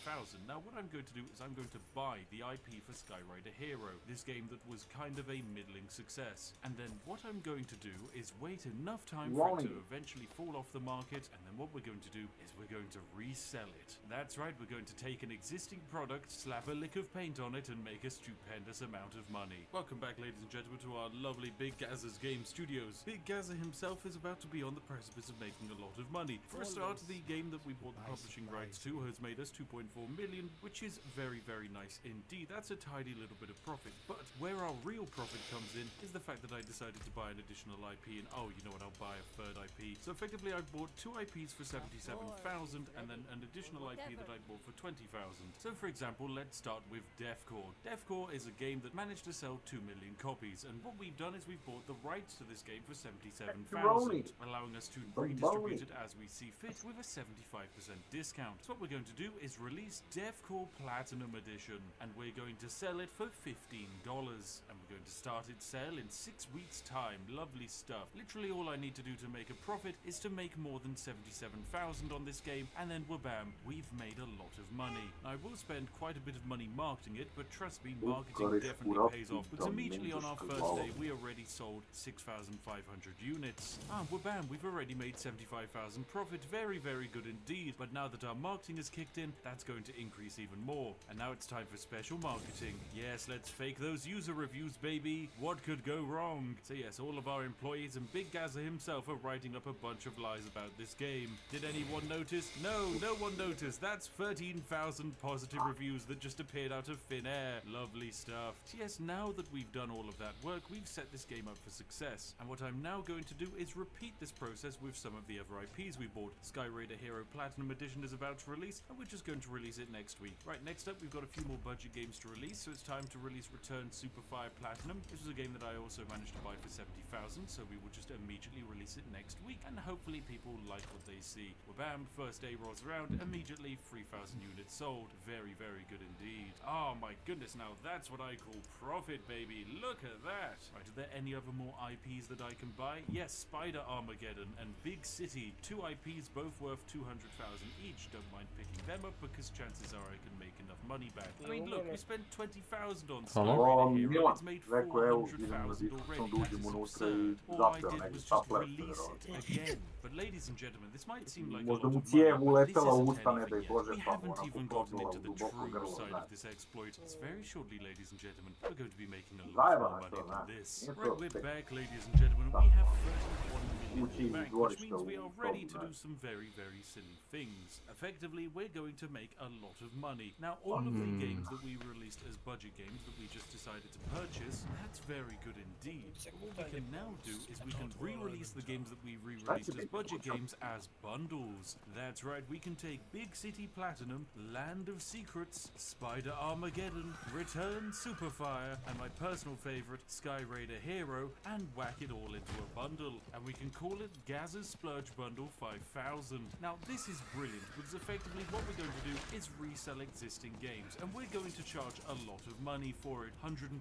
23,000. Now, what I'm going to do is I'm going to buy the IP for Sky Raider Hero, this game that was kind of a middling success. And then what I'm going to do is wait enough time for it to eventually fall off the market, and then what we're going to do is we're going to resell it. That's right, we're going to take an existing product, slap a lick of paint on it, and make a stupendous amount of money. Welcome back, ladies and gentlemen, to our lovely Big Gaza's Game Studios. Big Gaza himself is about to be on the precipice of making a lot of money. For a start, the game that we bought the publishing rights to has made us 2.4 million, which is very, very nice indeed. That's a tidy little bit of profit. But where our real profit comes in is the fact that I decided to buy an additional IP, and oh, you know what, I'll buy a third IP. So effectively, I bought 2 IPs for 77,000, and then an additional IP that I bought for 20,000. So for example, let's start with Deathcore. Deathcore is a game that managed to sell 2 million copies, and what we've done is we've bought the rights to this game for 77,000, allowing us to redistribute it as we see fit with a 75% discount. So what we're going to do is release Deathcore Platinum Edition, and we're going to sell it for $15, and we're going to start its sale in 6 weeks time. Lovely stuff. Literally all I need to do to make a profit is to make more than 77,000 on this game, and then wabam, we've made a lot of money. I will spend quite a bit of money marketing it, but trust me, marketing definitely pays off, because immediately on our first day we already sold 6,500 units. Wabam, we've already made 75,000 profit. Very, very good indeed. But now that our marketing has kicked in, that's going to increase even more. And now it's time for special marketing. Yes, let's fake those user reviews, baby. What could go wrong? So yes, all of our employees and Big Gaza himself are writing up a bunch of lies about this game. Did anyone notice? No, no one noticed. That's 13,000 positive reviews that just appeared out of thin air. Lovely stuff. So yes, guess now that we've done all of that work, we've set this game up for success. And what I'm now going to do is repeat this process with some of the other IPs we bought. Sky Raider Hero Platinum Edition is about to release, and we're just going to release it next week. Right, next up we've got a few more budget games to release, so it's time to release Return Superfire Platinum. This was a game that I also managed to buy for 70,000, so we will just immediately release it next week, and hopefully people like what they see. Wabam, first day rolls around, immediately 3,000 units sold. Very, very good indeed. Oh my goodness, now that's what I call profit, baby. Look at that. Right, are there any other more IPs that I can buy? Yes, Spider Armageddon and Big City. 2 IPs, both worth 200,000 each. Don't mind picking them up because chances are I can make enough money back. I mean, look, we spent 20,000 on Sky Raider Hero. It's made 400,000 already. That is absurd. All I did was just release it again. But ladies and gentlemen, this might seem like a lot of money, but this isn't anything yet. We haven't even gotten into the true side of this exploit. It's very shortly, ladies and gentlemen, we're going to be making a lot more money than this. Right, we're back, ladies and gentlemen. We have 31 million in the bank, which means we are ready to do some very, very silly things. Effectively, we're going to make a lot of money. Now, all of the games that we released as budget games that we just decided to purchase, that's very good indeed. What we can now do is we can re-release the games that we re-released as budget games as bundles. That's right, we can take Big City Platinum, Land of Secrets, Spider Armageddon, Return Superfire, and my personal favorite, Sky Raider Hero, and whack it all into a bundle. And we can call it Gaz's Splurge Bundle 5000. Now, this is brilliant because effectively what we're going to do is resell existing games, and we're going to charge a lot of money for it. $120,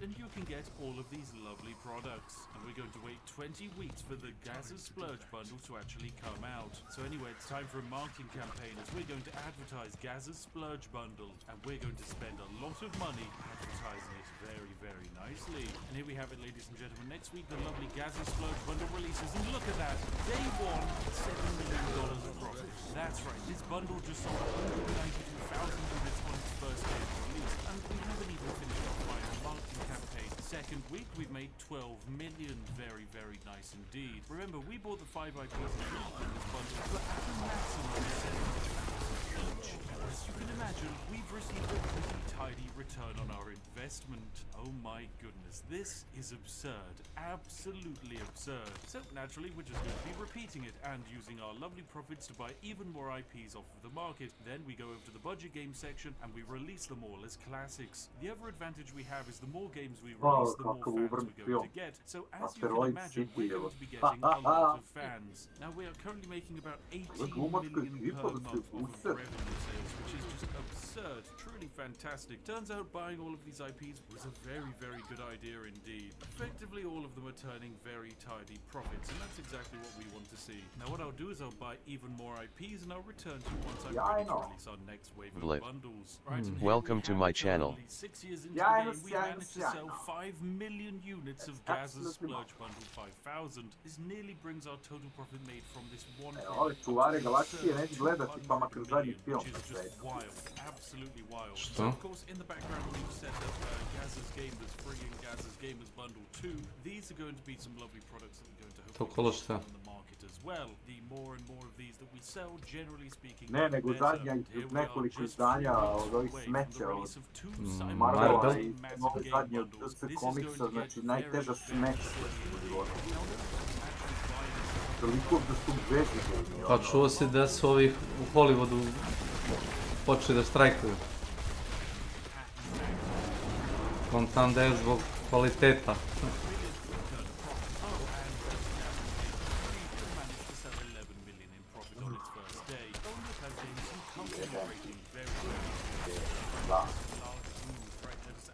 and you can get all of these lovely products. And we're going to wait 20 weeks for the Gaz's Splurge Bundle to actually come out. So anyway, it's time for a marketing campaign as we're going to advertise Gaz's Splurge Bundle, and we're going to spend a lot of money advertising it very, very nicely. And here we have it, ladies and gentlemen. Next week, the lovely Gaz's Splurge Bundle releases, and look at that. Day one, $7 million of profit. That's right, this bundle just sold 192,000 units on its first day of release, and we haven't even finished our final marketing campaign. Second week, we've made 12 million. Very, very nice indeed. Remember, we bought the 5 IPs in this bundle for at the maximum 7,000 each. As you can imagine, we've received a pretty tidy return on our investment. Oh my goodness, this is absurd. Absolutely absurd. So naturally, we're just going to be repeating it and using our lovely profits to buy even more IPs off of the market. Then we go over to the budget game section and we release them all as classics. The other advantage we have is the more games we release, the more fans we're going to get. So as you can imagine, we're going to be getting a lot of fans. Now we are currently making about 18 million per month off of revenue sales, which is just absurd. Truly fantastic. Turns out buying all of these IPs was a very, very good idea indeed. Effectively, all of them are turning very tidy profits, and that's exactly what we want to see. Now what I'll do is I'll buy even more IPs, and I'll return to you once I'm ready to release our next wave of bundles. Right, and welcome to my channel. 6 years into the game, we managed to sell 5 million units of Gaz's Splurge Bundle 5000. This nearly brings our total profit made from this one product which is just wild, absolutely wild. So of course in the background we've set up Gaz's Gamers Free and Gaz's Gamers Bundle 2. These are going to be some lovely products that we're going to hopefully sell on the market as well. The more and more of these that we sell, generally speaking, Ne, nego zadnjih nekoliko izdanja od ovih smeća od Marvela i ove zadnje od DC komiksa, znači najteža smeća u životu. Toliko da su bezidejni. Pa čuo si da su ovih u Hollywoodu počeli da štrajkuju. Kontam da je zbog kvaliteta.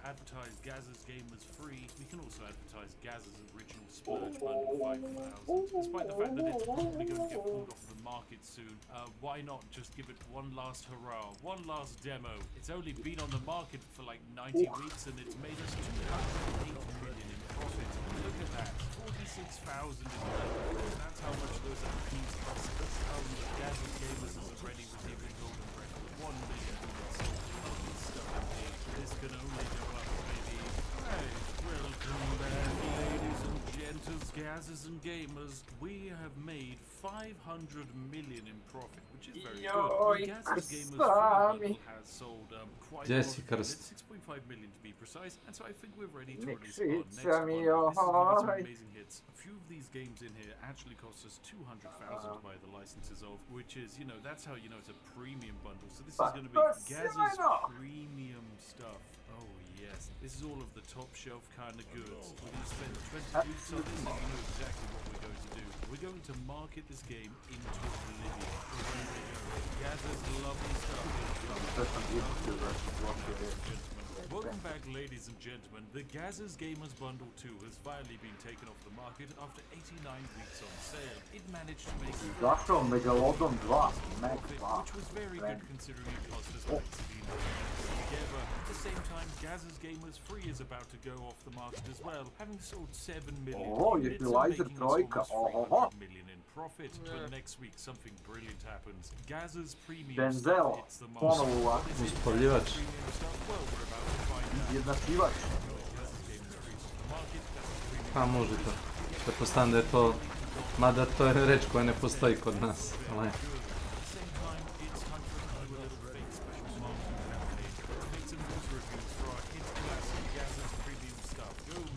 Advertise Gaz's Gamers Free. We can also advertise Gaz's original Splurge Bundle 5000. Despite the fact that it's probably going to get pulled off the market soon, why not just give it one last hurrah, one last demo? It's only been on the market for like 90 weeks and it's made us 208 million in profit. Look at that, 46,000 in revenue. That's how much those IPs cost us. Gaz's Gamers has already received a golden record, 1 million sold. Lovely stuff indeed. This can only go up, baby. Right, welcome back, ladies and gentles, Gazzers and gamers, we have made 500 million in profit, which is very good. The Gazzers Gamers bundle has sold quite a lot. It's 6.5 million to be precise, and so I think we're ready to release our next bundle. This is going to be some amazing hits. A few of these games in here actually cost us 200,000 to buy the licenses of, which is, you know, that's how you know it's a premium bundle. So this is going to be Gazzers premium stuff. Oh yes, this is all of the top shelf kind of goods. We're going to spend 20 weeks on this and you know exactly what we're going to do. We're going to market this game into oblivion. Gazzers lovely stuff. Welcome back, ladies and gentlemen. The Gazzers Gamers Bundle 2 has finally been taken off the market after 89 weeks on sale. It managed to make which was very good considering it cost us together. At the same time, Gazzers Gamers Free is about to go off the market as well, having sold 7 million units and making us almost 300 million in profit. But next week something brilliant happens. Gazzers Premium stuff hits the market. What is it? Premium stuff? Well, we're about to find out. Pa može to. Pretpostavljam da je to, mada to je reč koja ne postoji kod nas. Ali...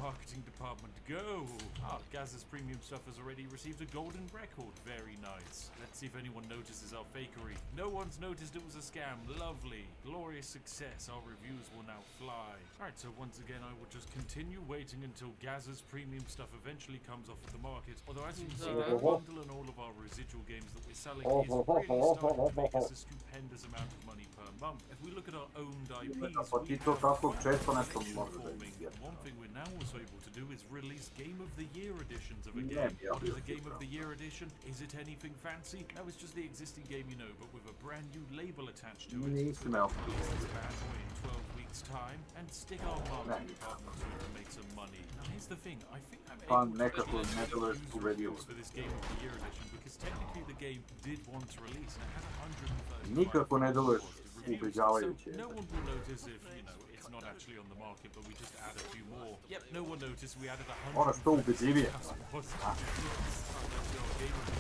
Marketing department, go! Our Gazzers Premium stuff has already received a golden record. Very nice. Let's see if anyone notices our fakery. No one's noticed it was a scam. Lovely. Glorious success. Our reviews will now fly. Alright, so once again I will just continue waiting until Gazzers Premium stuff eventually comes off the market. Although as you can see, that bundle and all of our residual games that we're selling is really starting to make us a stupendous amount of money per month. If we look at our owned IPs, we have one thing we're now also able to do is release Game of the Year editions of a game. What is a Game of the Year edition? Is it anything fancy? No, it's just the existing game you know, but with a brand new label attached to it. So we release this bad boy in 12 weeks time and stick our marketing department to it to make some money. Now here's the thing, I think I'm able to reviews for this Game of the Year edition because technically the game did want to release and it had 135 so no one will notice if, you know, it's not actually on the market, but we just add a few more. Yep, no one noticed we added 100. Our Game of the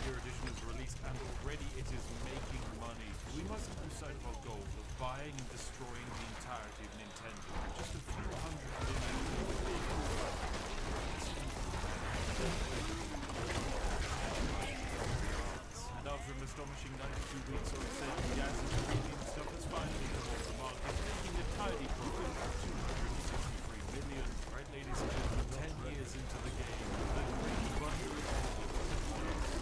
Year edition is released and already it is making money. We mustn't lose sight of our goal of buying and destroying the entirety of Nintendo. Just a few hundred million. And after an astonishing 92 weeks on sale, Gazzers Premium stuff has finally come off the market, making a tidy profit of 263 million. Right, ladies and gentlemen, 10 years into the game, the great bundle is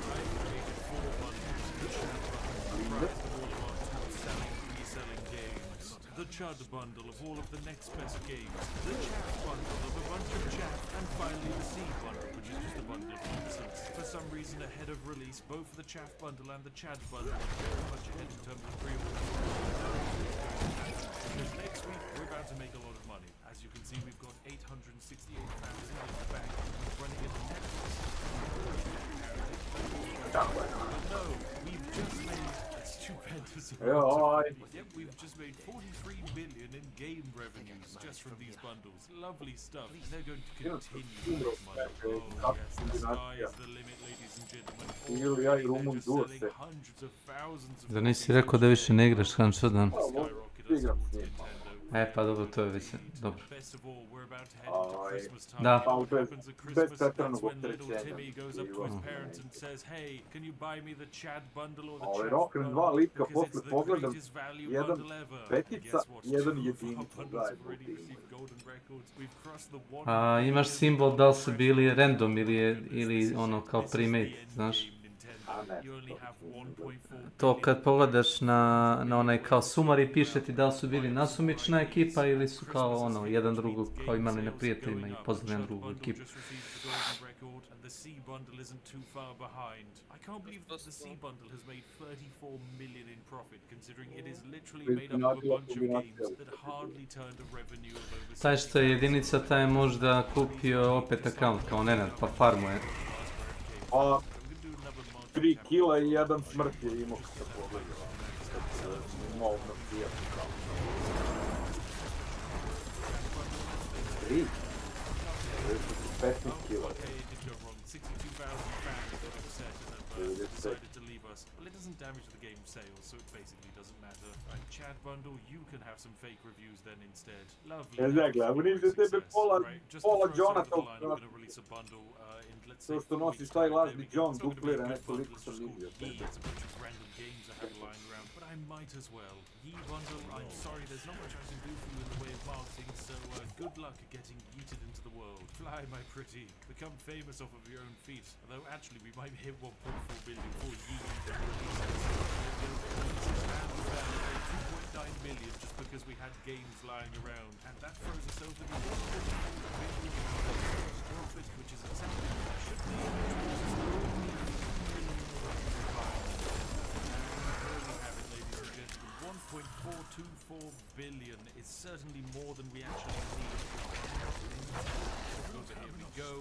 I've created 4 bundles. The Chad bundle comprised of all of our top-selling, reselling games. The Chud bundle of all of the next best games. The Chaff bundle of a bunch of chaff. And finally the C bundle, which is just a bundle of nonsense. For some reason ahead of release, both the Chaff bundle and the Chad bundle are very much ahead in terms of pre-orders. Because next week we're about to make a lot of money. As you can see, we've got 868,000 in the bank, running at Netflix. But no, we've just made a stupendous amount of money. Yep, we've just made 43 million in game revenues just from these bundles. Lovely stuff. And they're going to continue to make money. Oh yes, the sky is the limit, ladies and gentlemen. Already they're just selling hundreds of thousands of Da nisi rekao da više ne igraš Hanšadan? Pa dobro, to je već, dobro. Da. Bez pretjernog opterećenja. Ali Rock'n'Roll 2 litka posle pogledam, jedan petica, jedan jedinica zajedno. A imaš simbol da li su bili random ili ono kao primate, znaš? To kad pogledaš na onaj kao sumari piše ti da li su bili nasumična ekipa ili su kao ono jedan drugog kao imali na prijateljima i pozdravljam drugu ekipu. The C bundle isn't too far behind. I can't believe that the C bundle has made 34 million in profit, considering it is literally made up of a bunch of games that hardly turned a revenue of over. Taj što je jedinica, taj je možda kupio opet account kao Nenad, pa farmuje. 3 kila i 1 smrt je imao što pogledao. Malo napijem kao. 3? 15 kila. doesn't damage the game's sales, so it basically doesn't matter. Right, Chad bundle, you can have some fake reviews then instead. Lovely. Exactly, a vredi da tebe pola Johna tog gonna release a bundle in, let's say, to što nosiš taj lažni John duplira nekoliko sam vidio tebe. It's a bunch of random games I have lying around, but I might as well. Ye bundle, I'm sorry, there's not much I can do for you in the way of marketing, so good luck getting yeeted into the world. Fly, my pretty. Become famous off of your own feet. Although, actually, we might hit 1.4 billion for Ye. 2.9 million just because we had games lying around, and that throws us over the 1.4 billion profit, which is exactly what it should be. And there we have it, ladies and gentlemen. 1.424 billion is certainly more than we actually need. Over here we go.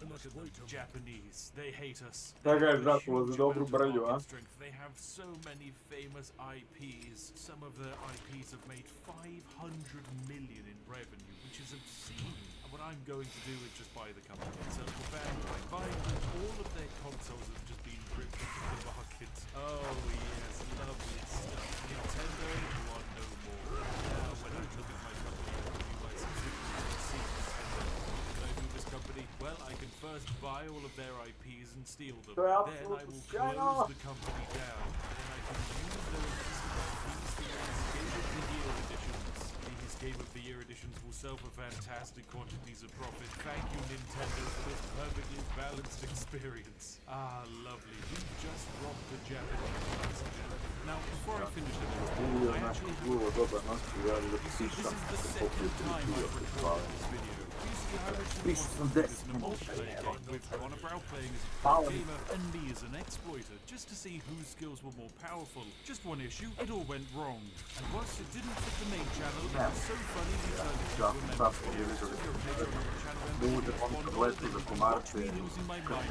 Look at the Japanese. They hate us. Taka je žrtvo za dobru brlju, a? They have so many famous IPs. Some of their IPs have made 500 million in revenue, which is obscene. And what I'm going to do is just buy the company and sell for bad. Buying all of their consoles have just been ripped into the market. Oh yes, lovely stuff. Nintendo want no more. Now when I look at my company, I review my subscription company. Well, I can first buy all of their IPs and steal them. Then I will close the company down. Then I can use their existing IPs to Game of the Year editions. These Game of the Year editions will sell for fantastic quantities of profit. Thank you, Nintendo, for this perfectly balanced experience. Ah, lovely. We just rocked the Japanese. Now, before I finish it, I actually have this is the second time I've recorded this video. With Connor Brow playing as a gamer and me as an exploiter, just to see whose skills were more powerful. Just one issue, it all went wrong. And whilst it didn't fit the main channel, it was so funny we turned it into a member video. If you're a patron on the channel member, watch me losing my mind by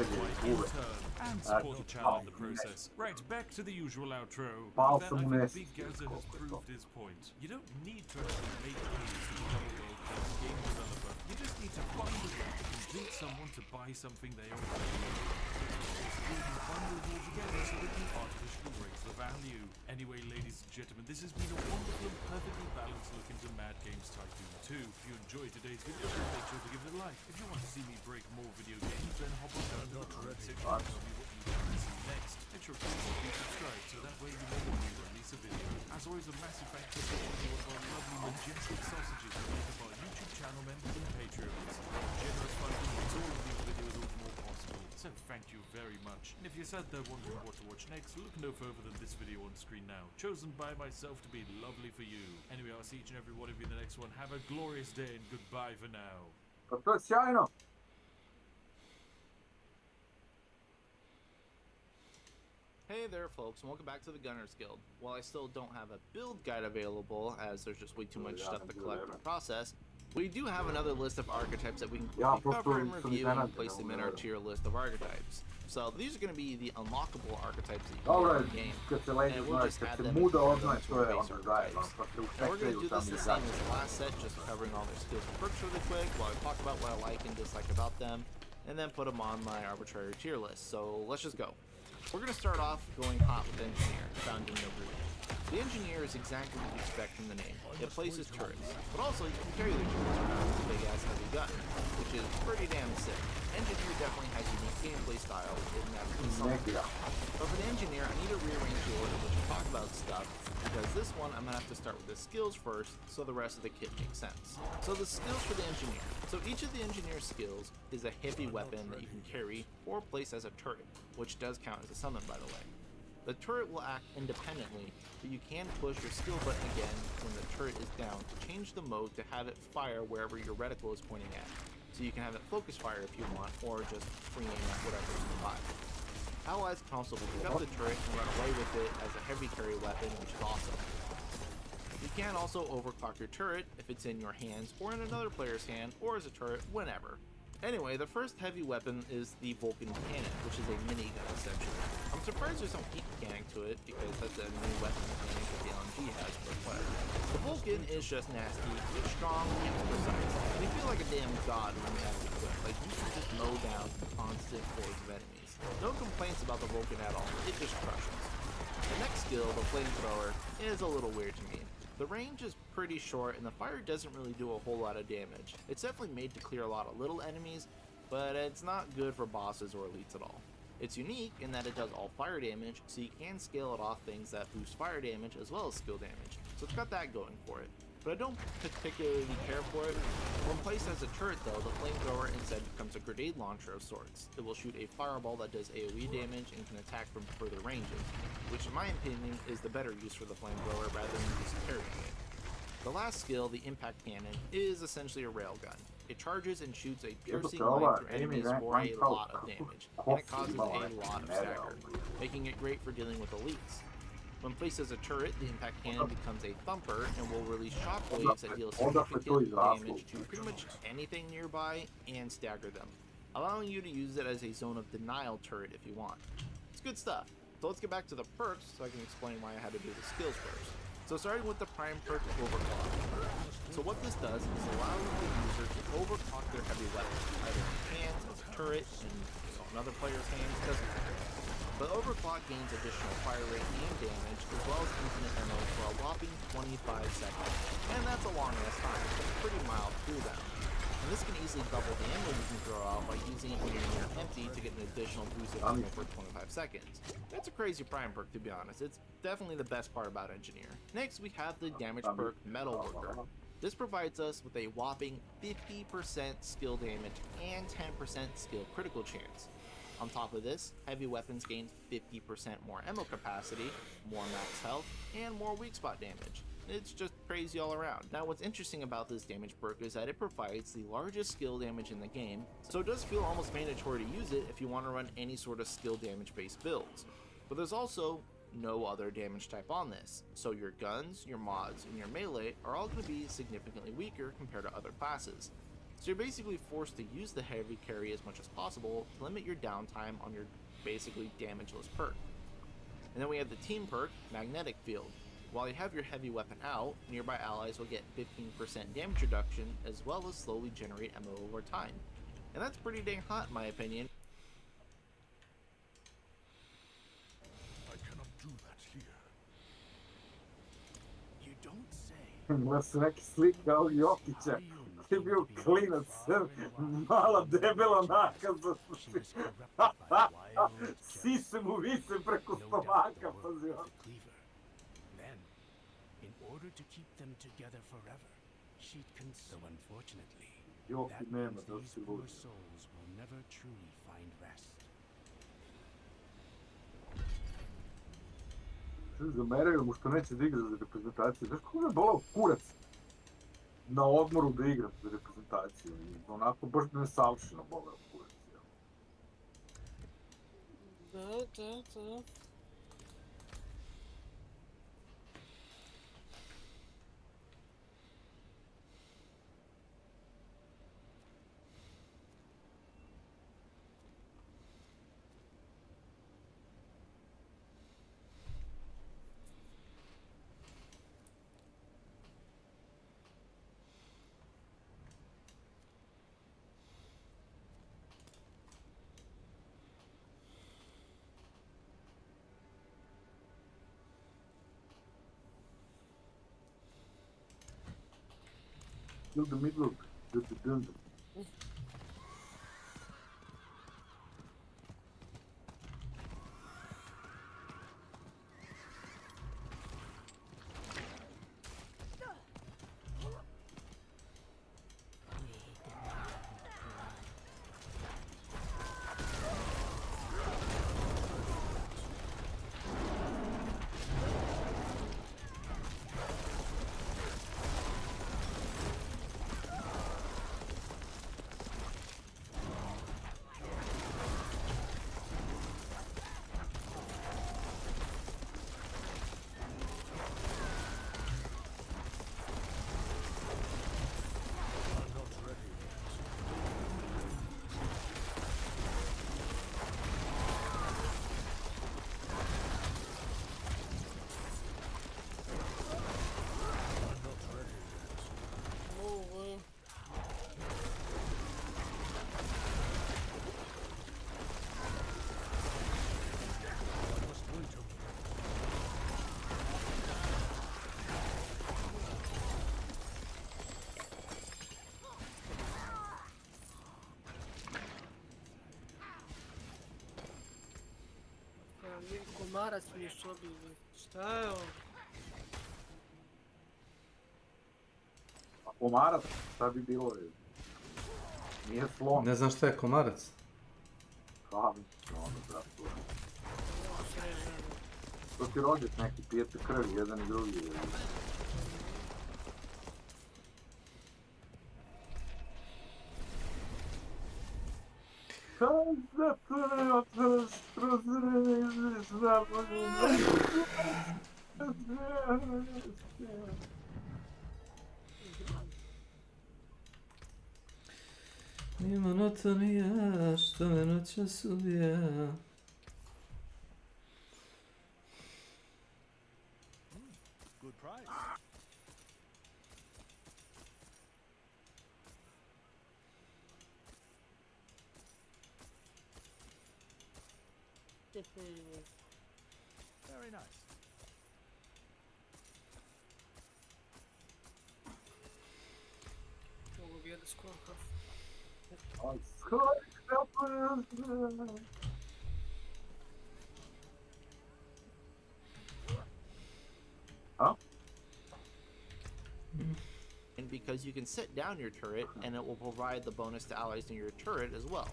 in turn, and support the channel in the process. Right, back to the usual outro. That I think Big Gazer has proved his point. You don't need to actually make games to become a world-class game developer. You just need to find a way to convince someone to buy something they already own. We can bundle it all together so we can artificially raise the value. Anyway, ladies and gentlemen, this has been a wonderful and perfectly balanced look into Mad Games Tycoon 2. If you enjoyed today's video, make sure to give it a like. If you want to see me break more video games, then hop on down to the comment section and tell me what you want to see next. Make sure to be subscribed so that way you know when we release a video. As always, a massive thank you to all of our lovely majestic sausages that make up our YouTube channel members and Patreons. Generous funding makes all of these videos all the more possible. So thank you very much. And if you're sat there wondering what to watch next, look no further than this video on screen now, chosen by myself to be lovely for you. Anyway, I'll see each and every one of you in the next one. Have a glorious day and goodbye for now. Pa to je sjajno. Hey there folks, and welcome back to the Gunners Guild. While I still don't have a build guide available, as there's just way too much stuff to collect and process, we do have another list of archetypes that we can quickly cover and review and place them in our tier list of archetypes. So these are going to be the unlockable archetypes that you can get in the game, and we'll just add them into the base archetypes. And we're going to do this the same as the last set, just covering all their skills and perks really quick, while I talk about what I like and dislike about them, and then put them on my arbitrary tier list. So let's just go. We're going to start off going hot with Engineer, found in no root. The Engineer is exactly what you expect from the name. It places turrets, but also you can carry the turrets around with a big ass heavy gun, which is pretty damn sick. Engineer definitely has unique gameplay style, and that's something. But for the Engineer, I need to rearrange the order which I talk about stuff, because this one I'm going to have to start with the skills first, so the rest of the kit makes sense. So the skills for the Engineer. So each of the Engineer skills is a heavy weapon that you can carry or place as a turret, which does count as a summon, by the way. The turret will act independently, but you can push your skill button again when the turret is down to change the mode to have it fire wherever your reticle is pointing at. So you can have it focus fire if you want, or just free aim at whatever you want. Allies can also pick up the turret and run away with it as a heavy carry weapon, which is awesome. You can also overclock your turret if it's in your hands or in another player's hand, or as a turret, whenever. Anyway, the first heavy weapon is the Vulcan Cannon, which is a minigun essentially. I'm surprised there's some heat mechanic to it, because that's a new weapon mechanic that the LMG has, but whatever. The Vulcan is just nasty, it's strong, and precise, and you feel like a damn god when you have it equipped. Like, you can just mow down constant hordes of enemies. No complaints about the Vulcan at all, it just crushes. The next skill, the flamethrower, is a little weird to me. The range is pretty short and the fire doesn't really do a whole lot of damage. It's definitely made to clear a lot of little enemies, but it's not good for bosses or elites at all. It's unique in that it does all fire damage, so you can scale it off things that boost fire damage as well as skill damage, so it's got that going for it. But I don't particularly care for it. When placed as a turret though, the flamethrower instead becomes a grenade launcher of sorts. It will shoot a fireball that does AoE damage and can attack from further ranges, which in my opinion is the better use for the flamethrower rather than just carrying it. The last skill, the impact cannon, is essentially a railgun. It charges and shoots a piercing line through enemies for a lot of damage, and it causes a lot of stagger, making it great for dealing with elites. When placed as a turret, the impact cannon becomes a thumper and will release shockwaves that deal significant damage to pretty much anything nearby and stagger them, allowing you to use it as a zone of denial turret if you want. It's good stuff. So let's get back to the perks so I can explain why I had to do the skills first. So starting with the prime perk, Overclock. So what this does is allow the user to overclock their heavy weapon, either in hands, as a turret, in another player's hands, doesn't matter. But Overclock gains additional fire rate and damage, as well as infinite ammo for a whopping 25 seconds. And that's a long ass time, it's a pretty mild cooldown. And this can easily double the ammo you can throw out by using it when you're empty to get an additional boost of ammo for 25 seconds. That's a crazy prime perk, to be honest. It's definitely the best part about Engineer. Next, we have the damage perk Metal Worker. This provides us with a whopping 50% skill damage and 10% skill critical chance. On top of this, heavy weapons gain 50% more ammo capacity, more max health, and more weak spot damage. It's just crazy all around. Now what's interesting about this damage perk is that it provides the largest skill damage in the game, so it does feel almost mandatory to use it if you want to run any sort of skill damage based builds. But there's also no other damage type on this, so your guns, your mods, and your melee are all going to be significantly weaker compared to other classes. So you're basically forced to use the heavy carry as much as possible to limit your downtime on your basically damageless perk. And then we have the team perk, Magnetic Field. While you have your heavy weapon out, nearby allies will get 15% damage reduction as well as slowly generate ammo over time. And that's pretty dang hot in my opinion. I cannot do that here. You don't say. Da se neki slika ovog Jokića, ti je bio klinac, mala debela nakaza. Sise mu vise preko stomaka, pazi on. In order to keep them together forever, she'd so unfortunately, Joki that nema, means da these si poor ludi. souls will never truly find rest. Zameraju mu što neće da igra za reprezentaciju. Znaš kako me bolao kurac na odmoru da igram za reprezentaciju? Onako baš da me savršeno bolao kurac. Da. Kill the mid-look. Dun. komarac mi u sobi. Šta je ovo? A komarac, šta bi bilo? Nije slon. Ne znam šta je komarac. To ti rođet neki, pijete krv, jedan i drugi. Ni monotonija što me noćas ubija. Good price. Very nice. Mogu bi jedan skoro. Huh? And because you can set down your turret, and it will provide the bonus to allies near your turret as well.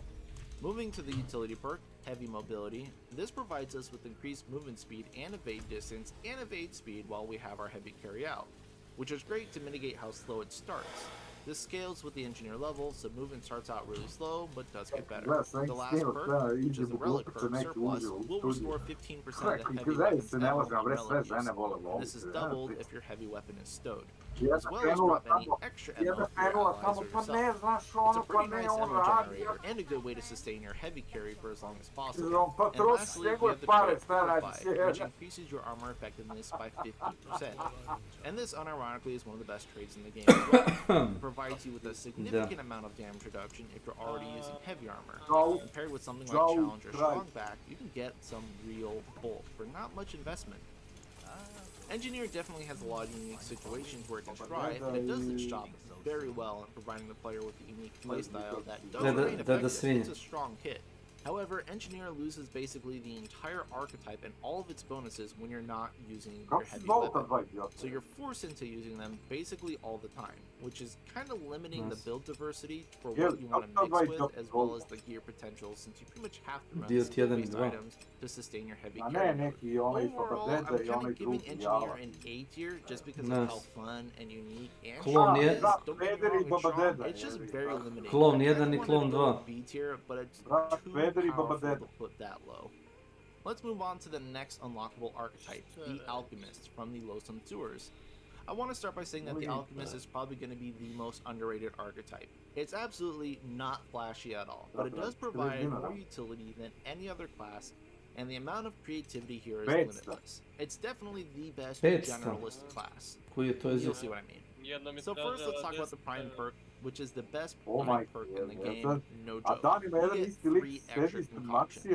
Moving to the utility perk, Heavy Mobility, this provides us with increased movement speed and evade distance and evade speed while we have our heavy carry out, which is great to mitigate how slow it starts. This scales with the engineer level, so movement starts out really slow, but does get better. The last perk, which is the relic perk, Surplus, will restore 15% of the heavy weapons ever on relic use. This is doubled if your heavy weapon is stowed, as well as drop any extra ammo for your allies or yourself. It's a pretty nice ammo generator and a good way to sustain your heavy carry for as long as possible. And lastly, we have the turret Fortify, which increases your armor effectiveness by 50%. And this unironically is one of the best trades in the game as well. Provides you with a significant amount of damage reduction if you're already using heavy armor. Compared with something like Challenge or Strongback, you can get some real bulk for not much investment. Engineer definitely has a lot of unique situations where it can try, but it does its job very well in providing the player with a unique playstyle that does remain effective. It's a strong kit. However, Engineer loses basically the entire archetype and all of its bonuses when you're not using your heavy weapon. So you're forced into using them basically all the time, which is kind of limiting the build diversity for what you want to mix with, as well as the gear potential, since you pretty much have to run skill-based items to sustain your heavy carry. Overall, I'm kind of giving Engineer an A tier just because of how fun and unique and strong it is. Don't get me wrong, it's strong, it's just very limiting. Klon 1 I Klon 2. B tier, but it's too powerful to put that low. Let's move on to the next unlockable archetype, the Alchemist from the Loathsome Sewers. I want to start by saying that the Alchemist is probably going to be the most underrated archetype. It's absolutely not flashy at all, but it does provide more utility than any other class, and the amount of creativity here is limitless. It's definitely the best generalist class. You'll see what I mean. So first, let's talk about the Prime perk, which is the best Prime perk in the game, no joke. You get 3 extra concoctions.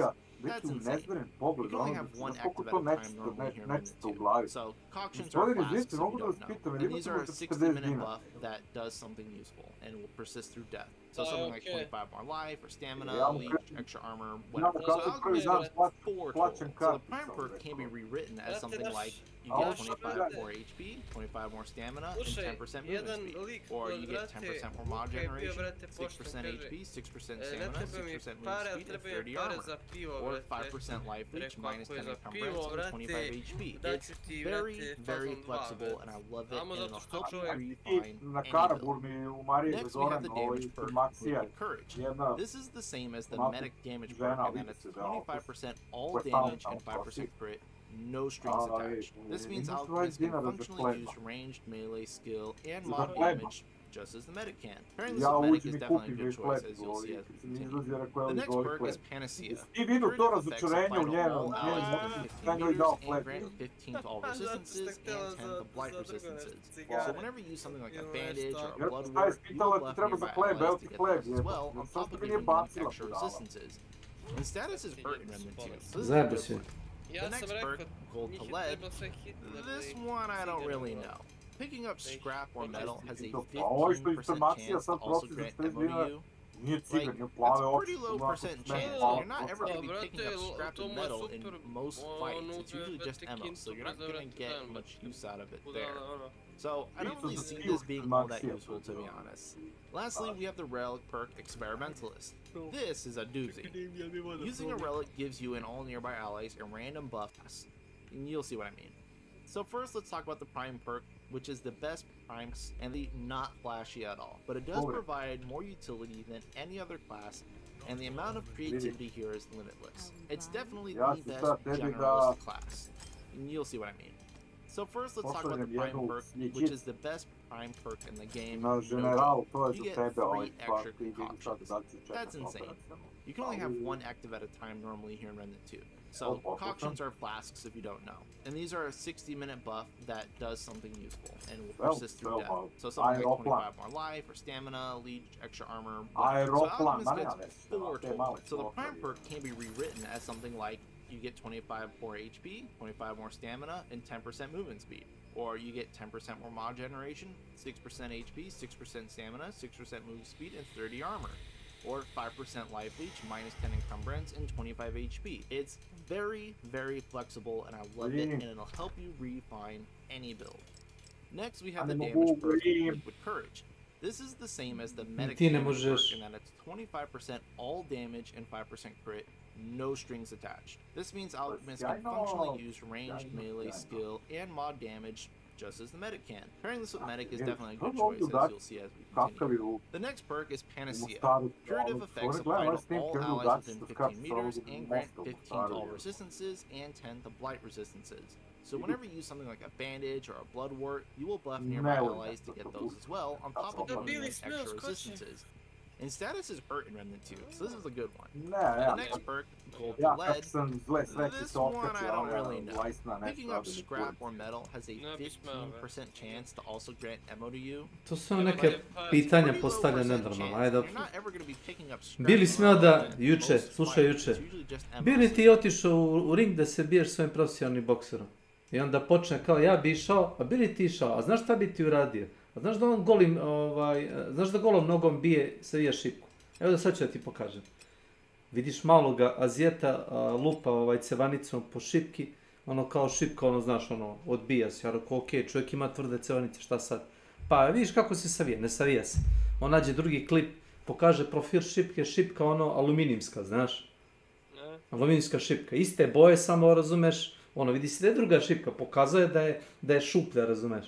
That's insane. You can only have 1 active at a time normally here in Remnant2. So, concoctions are flasks if you don't know. And these are a 60-minute buff that does something useful and will persist through death. So something like 25 more life, or stamina, leech, extra armor, whatever. So Alchemist has 4 total. So the Prime perk can be rewritten as something like you get 25 more HP, 25 more stamina, and 10% movement speed. Or you get 10% more mod generation, 6% HP, 6% stamina, 6% movement speed, and 30 armor. Or 5% life reach, minus 10 encumbrance, and 25 HP. It's very, very flexible, and I love it, and it'll help you refine any build. Next, we have the damage perk, Wicked Courage. This is the same as the medic damage perk, and then it's 25% all damage and 5% crit, no strings attached. This means Alchemist can functionally use ranged, melee, skill, and mod damage just as the medic can. Pairing this with medic is definitely a good choice, as you'll see as we continue. The next perk is Panacea. Curative effects apply to all allies within 15 meters and grant 15 to all resistances and 10 to blight resistances. So whenever you use something like a bandage or a blood wart, you will buff nearby allies to get those as well, on top of giving them extra resistances. And status is hurt in Remnant2, so this is a good one. The next perk, Gold to Lead, this one I don't really know. Picking up scrap or metal has a 15% chance to also grant MOU, Like, that's a pretty low percent chance. You're not ever going to be picking up scrap and metal in most fights. It's usually just ammo, so you're not going to get much use out of it there. So, I don't really see this being all that useful, to be honest. Lastly, we have the relic perk Experimentalist. This is a doozy. Using a relic gives you and all nearby allies a random buff, and you'll see what I mean. So first, let's talk about the Prime perk, which is the best primes and the not flashy at all, but it does provide more utility than any other class, and the amount of creativity here is limitless. It's definitely the best generalist class, and you'll see what I mean. So first, let's talk about the Prime perk, which is the best Prime perk in the game. You get 3 extra concoctions. That's insane. You can only have 1 active at a time normally here in Remnant 2. So, concoctions are flasks if you don't know. And these are a 60-minute buff that does something useful and will persist through death. So something like 25 more life, or stamina, leech, extra armor, so Alchemist gets 4 total. So the Prime perk can be rewritten as something like you get 25 more HP, 25 more stamina, and 10% movement speed. Or you get 10% more mod generation, 6% HP, 6% stamina, 6% move speed, and 30 armor. Or 5% life leech, minus 10 encumbrance, and 25 HP. It's very, very flexible, and I love it, and it'll help you refine any build. Next, we have the damage perk, Liquid Courage. This is the same as the medic damage perk in that it's 25% all damage and 5% crit, no strings attached. This means Alchemists can functionally use ranged melee skill and mod damage just as the medic can. Pairing this with medic is definitely a good choice, as you'll see as we continue. The next perk is Panacea. Curative effects apply to all allies within 15 meters and grant 15 to all resistances and 10 to blight resistances. So whenever you use something like a bandage or a bloodwort, you will buff nearby allies to get those as well, on top of giving extra resistances. And status is hurt in Remnant 2, so this is a good one. The next perk, Gold Lead, this one I don't really know. Picking up scrap or metal has a 15% chance to also grant ammo to you. To su neke pitanja postavljene nenormalno, ajde dobro. Bi li smeo da, juče, bi li ti otišao u ring da se biješ svojim profesionalnim bokserom? I onda počne kao ja bi išao, a bi li ti išao, a znaš šta bi ti uradio? A znaš da on golim, znaš da golom nogom savija šipku? Evo da sad ću da ti pokažem. Vidiš maloga Azijeta lupa cevanicom po šipki, ono kao šipka, ono znaš, ono, odbija se. Ja rekao, okej, čovjek ima tvrde cevanice, šta sad? Pa vidiš kako se savija, ne savija se. On nađe drugi klip, pokaže profil šipke, šipka ono aluminijska, znaš? Aluminijska šipka, iste boje, samo razumeš, ono vidi se da je druga šipka, pokazuje da je šuplja, razumeš?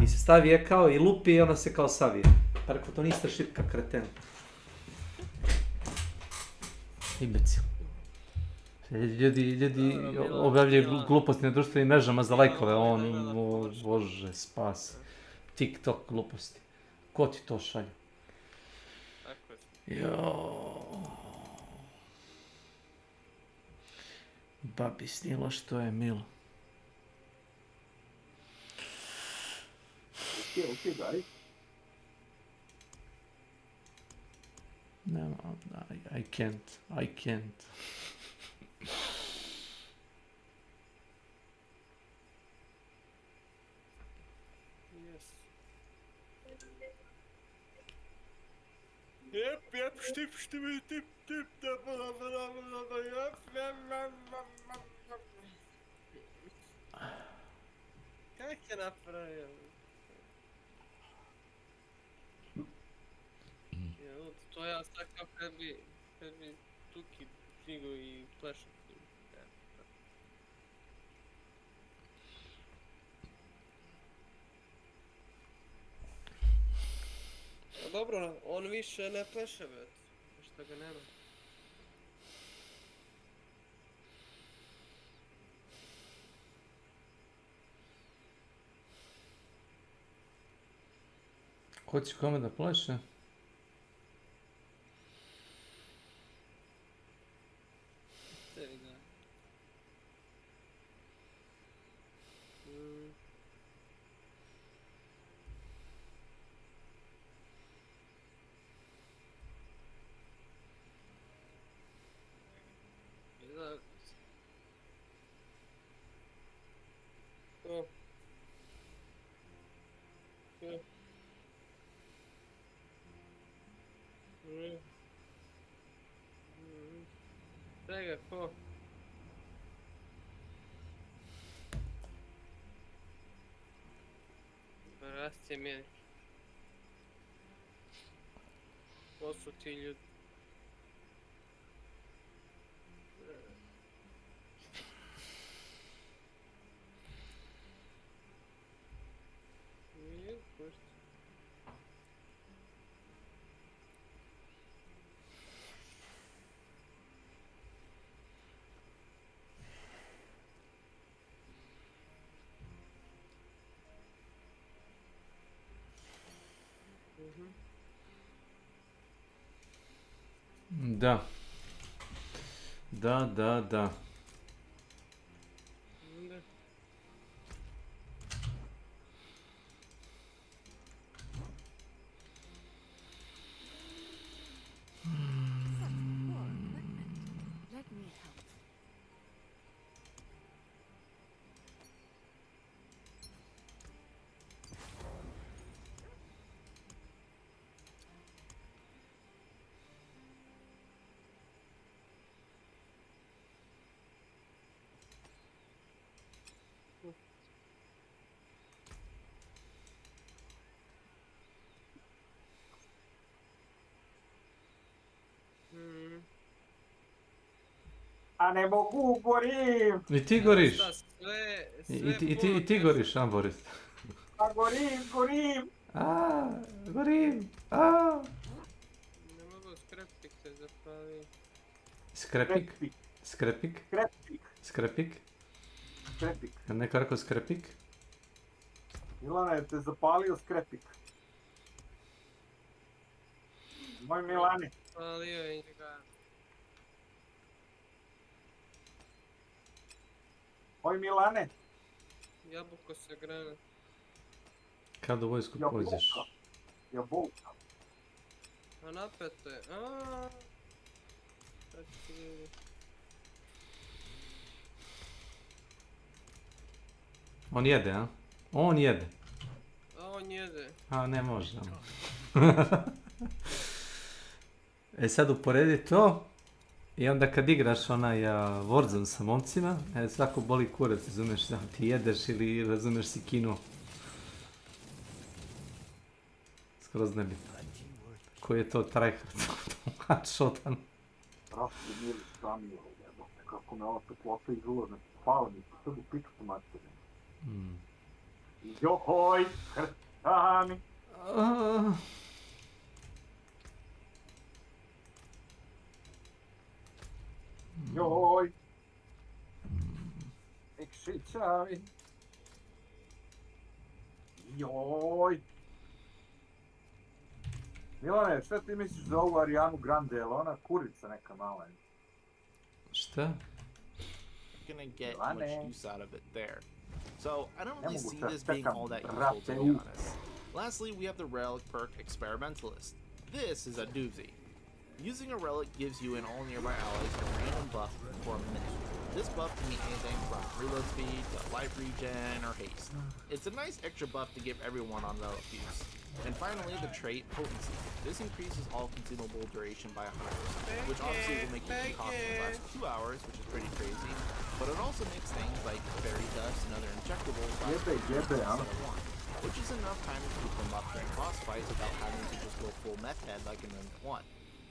I se stavi je kao i lupi i ona se kao savije. Pa rekao, to niste šipka, kreten. Imbecil. Ljudi objavljaju gluposti na društvenim mrežama za lajkove, bože, spas. TikTok gluposti. Ko ti to šalje? Babi snilo što je milo. Okay, guys. No, I can't. Yes. Yep, tip, Как я направил? To ja takav kad bi Tuki knjigu i plešao. Dobro, on više ne pleše već, što ga nema. Ko će kome da pleše? Lijepo. Rasti mi. Ko su ti ljudi? Nije, pušti. Da. Da. Da. Let me help. A ne mogu, gorim! I ti goriš. Sve I ti goriš, a Boris. A gorim! Gorim! Ne mogu skrepik se zapali. Skrepik? Skrepik? Skrepik. Skrepik? Neko rekao skrepik? Milane, te zapalio skrepik. Moj Milane. Zapalio je njega. Moj Milane. Jabuko se grane. Kad u vojsku pođeš? Jabuka. A napeto je. Sad ću vidjeti. On jede, a? On jede. A on jede. A ne može. E sad uporedi to i onda kad igraš onaj Warzone sa momcima, svako boli kurac, razumeš da ti jedeš ili razumeš si kino. Skroz nebitno. Koji je to tryhard? Headshotan. Rastu mili samio, jebote, kako me ova toplota izula, znači hvala mi, sad u piču tu materiju. Johoj, krstani! Joj! Ekšićavi! Joj! Milane, šta ti misliš za ovu Arianu Grande, je li ona kurica neka mala? Šta? Gonna get much use out of it there. So, I don't really see this being all that useful, to be honest. Lastly, we have the relic perk Experimentalist. This is a doozy. Using a relic gives you and all nearby allies a random buff for a minute. This buff can be anything from reload speed to life regen or haste. It's a nice extra buff to give everyone on relic use. And finally, the trait Potency. This increases all consumable duration by 100%, which obviously will make each cost last 2 hours, which is pretty crazy. But it also makes things like fairy dust and other injectables last 1, which is enough time to keep them up during boss fights without having to just go full meth head like in Remnant 1.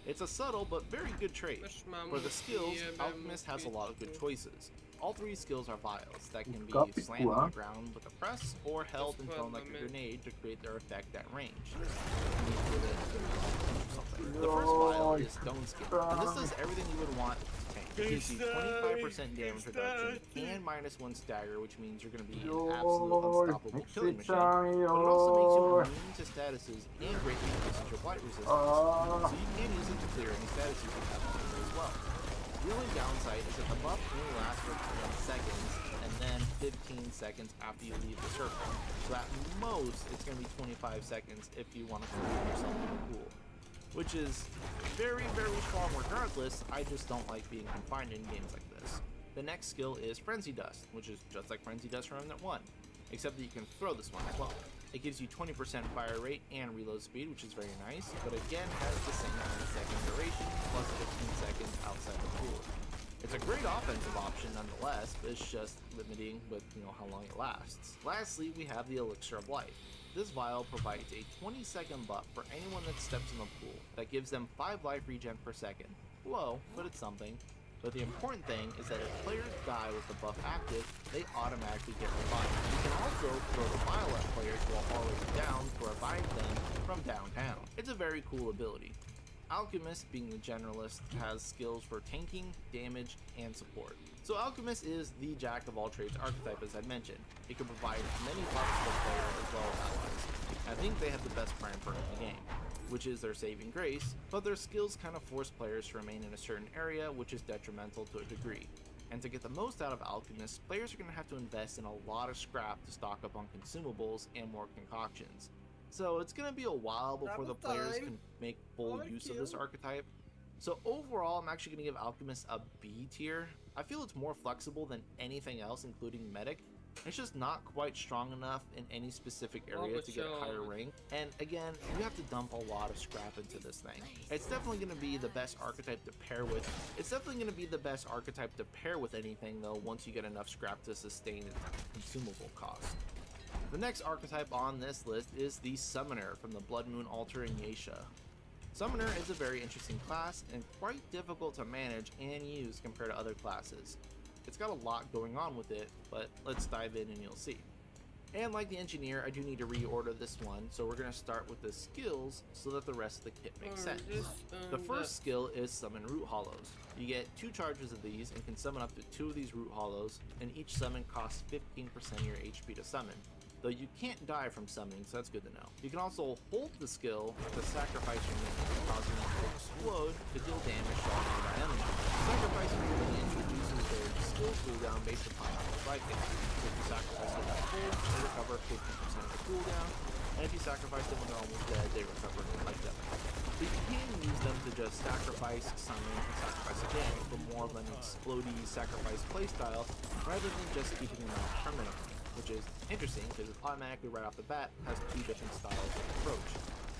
It's a subtle but very good trait. For the skills, Alchemist has a lot of good choices. All 3 skills are vials that can be slammed on the ground with a press or held and thrown like a grenade to create their effect at range. The first vial is Stone Skin, and this does everything you would want to tank. It gives you 25% damage reduction and -1 stagger, which means you're going to be an absolute unstoppable killing machine. But it also makes you immune to statuses and greatly increases your blight resistance, so you can use it to clear any statuses you have on you as well. The only downside is that the buff only lasts for 10 seconds, and then 15 seconds after you leave the circle. So at most, it's going to be 25 seconds if you want to complete yourself in the pool. Which is very, very strong regardless. I just don't like being confined in games like this. The next skill is Frenzy Dust, which is just like Frenzy Dust from Remnant 1, except that you can throw this one as well. It gives you 20% fire rate and reload speed, which is very nice, but again has the same 10-second duration, plus 15 seconds outside the pool. It's a great offensive option nonetheless, but it's just limiting with how long it lasts. Lastly, we have the Elixir of Life. This vial provides a 20-second buff for anyone that steps in the pool that gives them 5 life regen per second. Low, but it's something. But the important thing is that if players die with the buff active, they automatically get revived. You can also throw the vial at players while already down to revive them from downtown. It's a very cool ability. Alchemist, being the generalist, has skills for tanking, damage, and support. So Alchemist is the jack of all trades archetype, as I mentioned. It can provide many buffs to the player as well as allies. I think they have the best prime perk in the game, which is their saving grace, but their skills kind of force players to remain in a certain area, which is detrimental to a degree. And to get the most out of Alchemist, players are going to have to invest in a lot of scrap to stock up on consumables and more concoctions. So it's going to be a while before the players can make full use of this archetype. So overall, I'm actually going to give Alchemist a B tier. I feel it's more flexible than anything else, including Medic. It's just not quite strong enough in any specific area to get a higher rank. And again, you have to dump a lot of scrap into this thing. It's definitely going to be the best archetype to pair with. It's definitely going to be the best archetype to pair with anything though, once you get enough scrap to sustain its consumable cost. The next archetype on this list is the Summoner from the Blood Moon Altar in Yesha. Summoner is a very interesting class and quite difficult to manage and use compared to other classes. It's got a lot going on with it, but let's dive in and you'll see. And like the Engineer, I do need to reorder this one, so we're going to start with the skills so that the rest of the kit makes sense. The first skill is Summon Root Hollows. You get 2 charges of these and can summon up to 2 of these Root Hollows, and each summon costs 15% of your HP to summon. Though you can't die from summoning, so that's good to know. You can also hold the skill to sacrifice your minions, causing them to explode to deal damage to all nearby enemies. Sacrificing your minions reduces their skill cooldown based upon how much life they have. So if you sacrifice them at full, they recover 50% of the cooldown, and if you sacrifice them when they're almost dead, they recover life damage. So you can use them to just sacrifice, summon, and sacrifice again for more of an explodey sacrifice playstyle, rather than just keeping them out permanently. Which is interesting because it automatically right off the bat has 2 different styles of approach.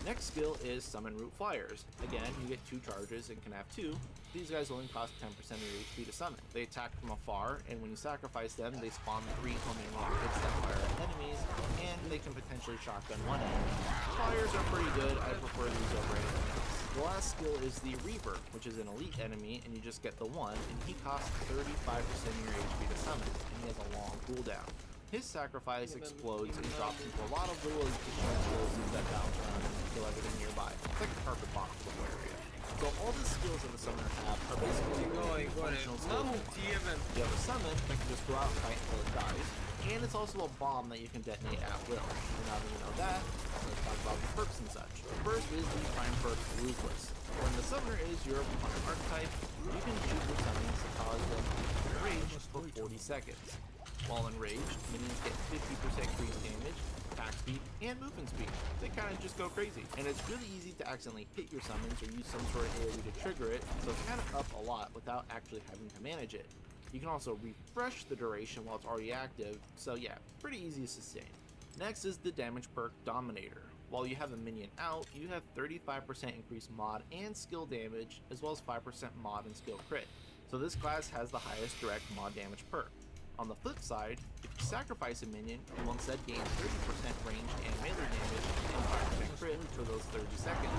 Next skill is Summon Root Flyers. Again, you get 2 charges and can have 2. These guys only cost 10% of your HP to summon. They attack from afar, and when you sacrifice them, they spawn 3 homing rockets that fire at enemies, and they can potentially shotgun one enemy. Flyers are pretty good. I prefer these over anything else. The last skill is the Reaver, which is an elite enemy, and you just get the one, and he costs 35% of your HP to summon, and he has a long cooldown. His sacrifice explodes and drops into a lot of little explosives that bounce around and kill everything nearby. It's like a carpet bomb for the area. So all the skills that the Summoner have are basically functional skills. You have a Summon that can just go out and fight until it dies, and it's also a bomb that you can detonate at will. And now that you know that, let's talk about the perks and such. First is the prime perk Ruthless. When the Summoner is your opponent archetype, you can choose the summons to cause them to be enraged for 40 seconds. While enraged, minions get 50% increased damage, attack speed, and movement speed. They kind of just go crazy. And it's really easy to accidentally hit your summons or use some sort of AoE to trigger it, so it's kind of up a lot without actually having to manage it. You can also refresh the duration while it's already active, so yeah, pretty easy to sustain. Next is the damage perk Dominator. While you have a minion out, you have 35% increased mod and skill damage, as well as 5% mod and skill crit. So this class has the highest direct mod damage perk. On the flip side, if you sacrifice a minion, you will instead gain 30% range and melee damage and 5% crit for those 30 seconds,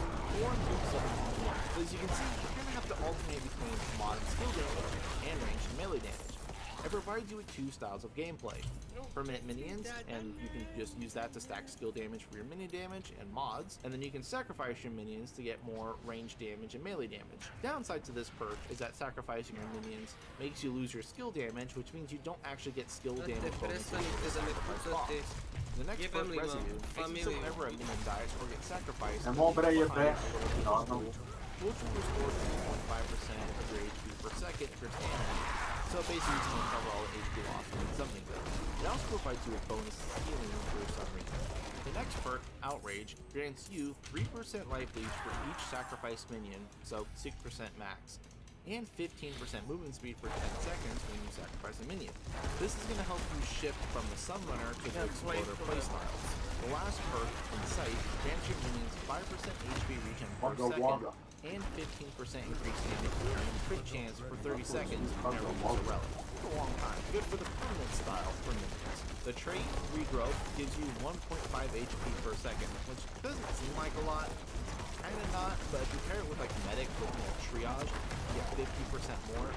or improve something more. So as you can see, you're going to have to alternate between mod and skill damage and range and melee damage. It provides you with 2 styles of gameplay. Permanent minions, and you can just use that to stack skill damage for your minion damage and mods, and then you can sacrifice your minions to get more range damage and melee damage. Downside to this perk is that sacrificing your minions makes you lose your skill damage, which means you don't actually get skill damage bonuses for sacrifice bombs. The next perk, Residue, makes it so whenever a minion dies or gets sacrificed, which will restore 2.5% of your HP per second if you're standing. So basically it's going to cover all the HP loss from summoning them. It also provides you with bonus healing for some reason. The next perk, Outrage, grants you 3% life leech for each sacrificed minion, so 6% max, and 15% movement speed for 10 seconds when you sacrifice a minion. This is going to help you shift from the Summoner to the Exploder playstyle. The last perk, Insight, grants your minions 5% HP regen per second, and 15% increased damage and crit chance for 30 seconds whenever you use a relic. It's a long time. Good for the permanent style for minions. The trait, Regrowth, gives you 1.5 HP per second, which doesn't seem like a lot. Kinda not, but if you pair it with like Medic with Triage, you get 50% more.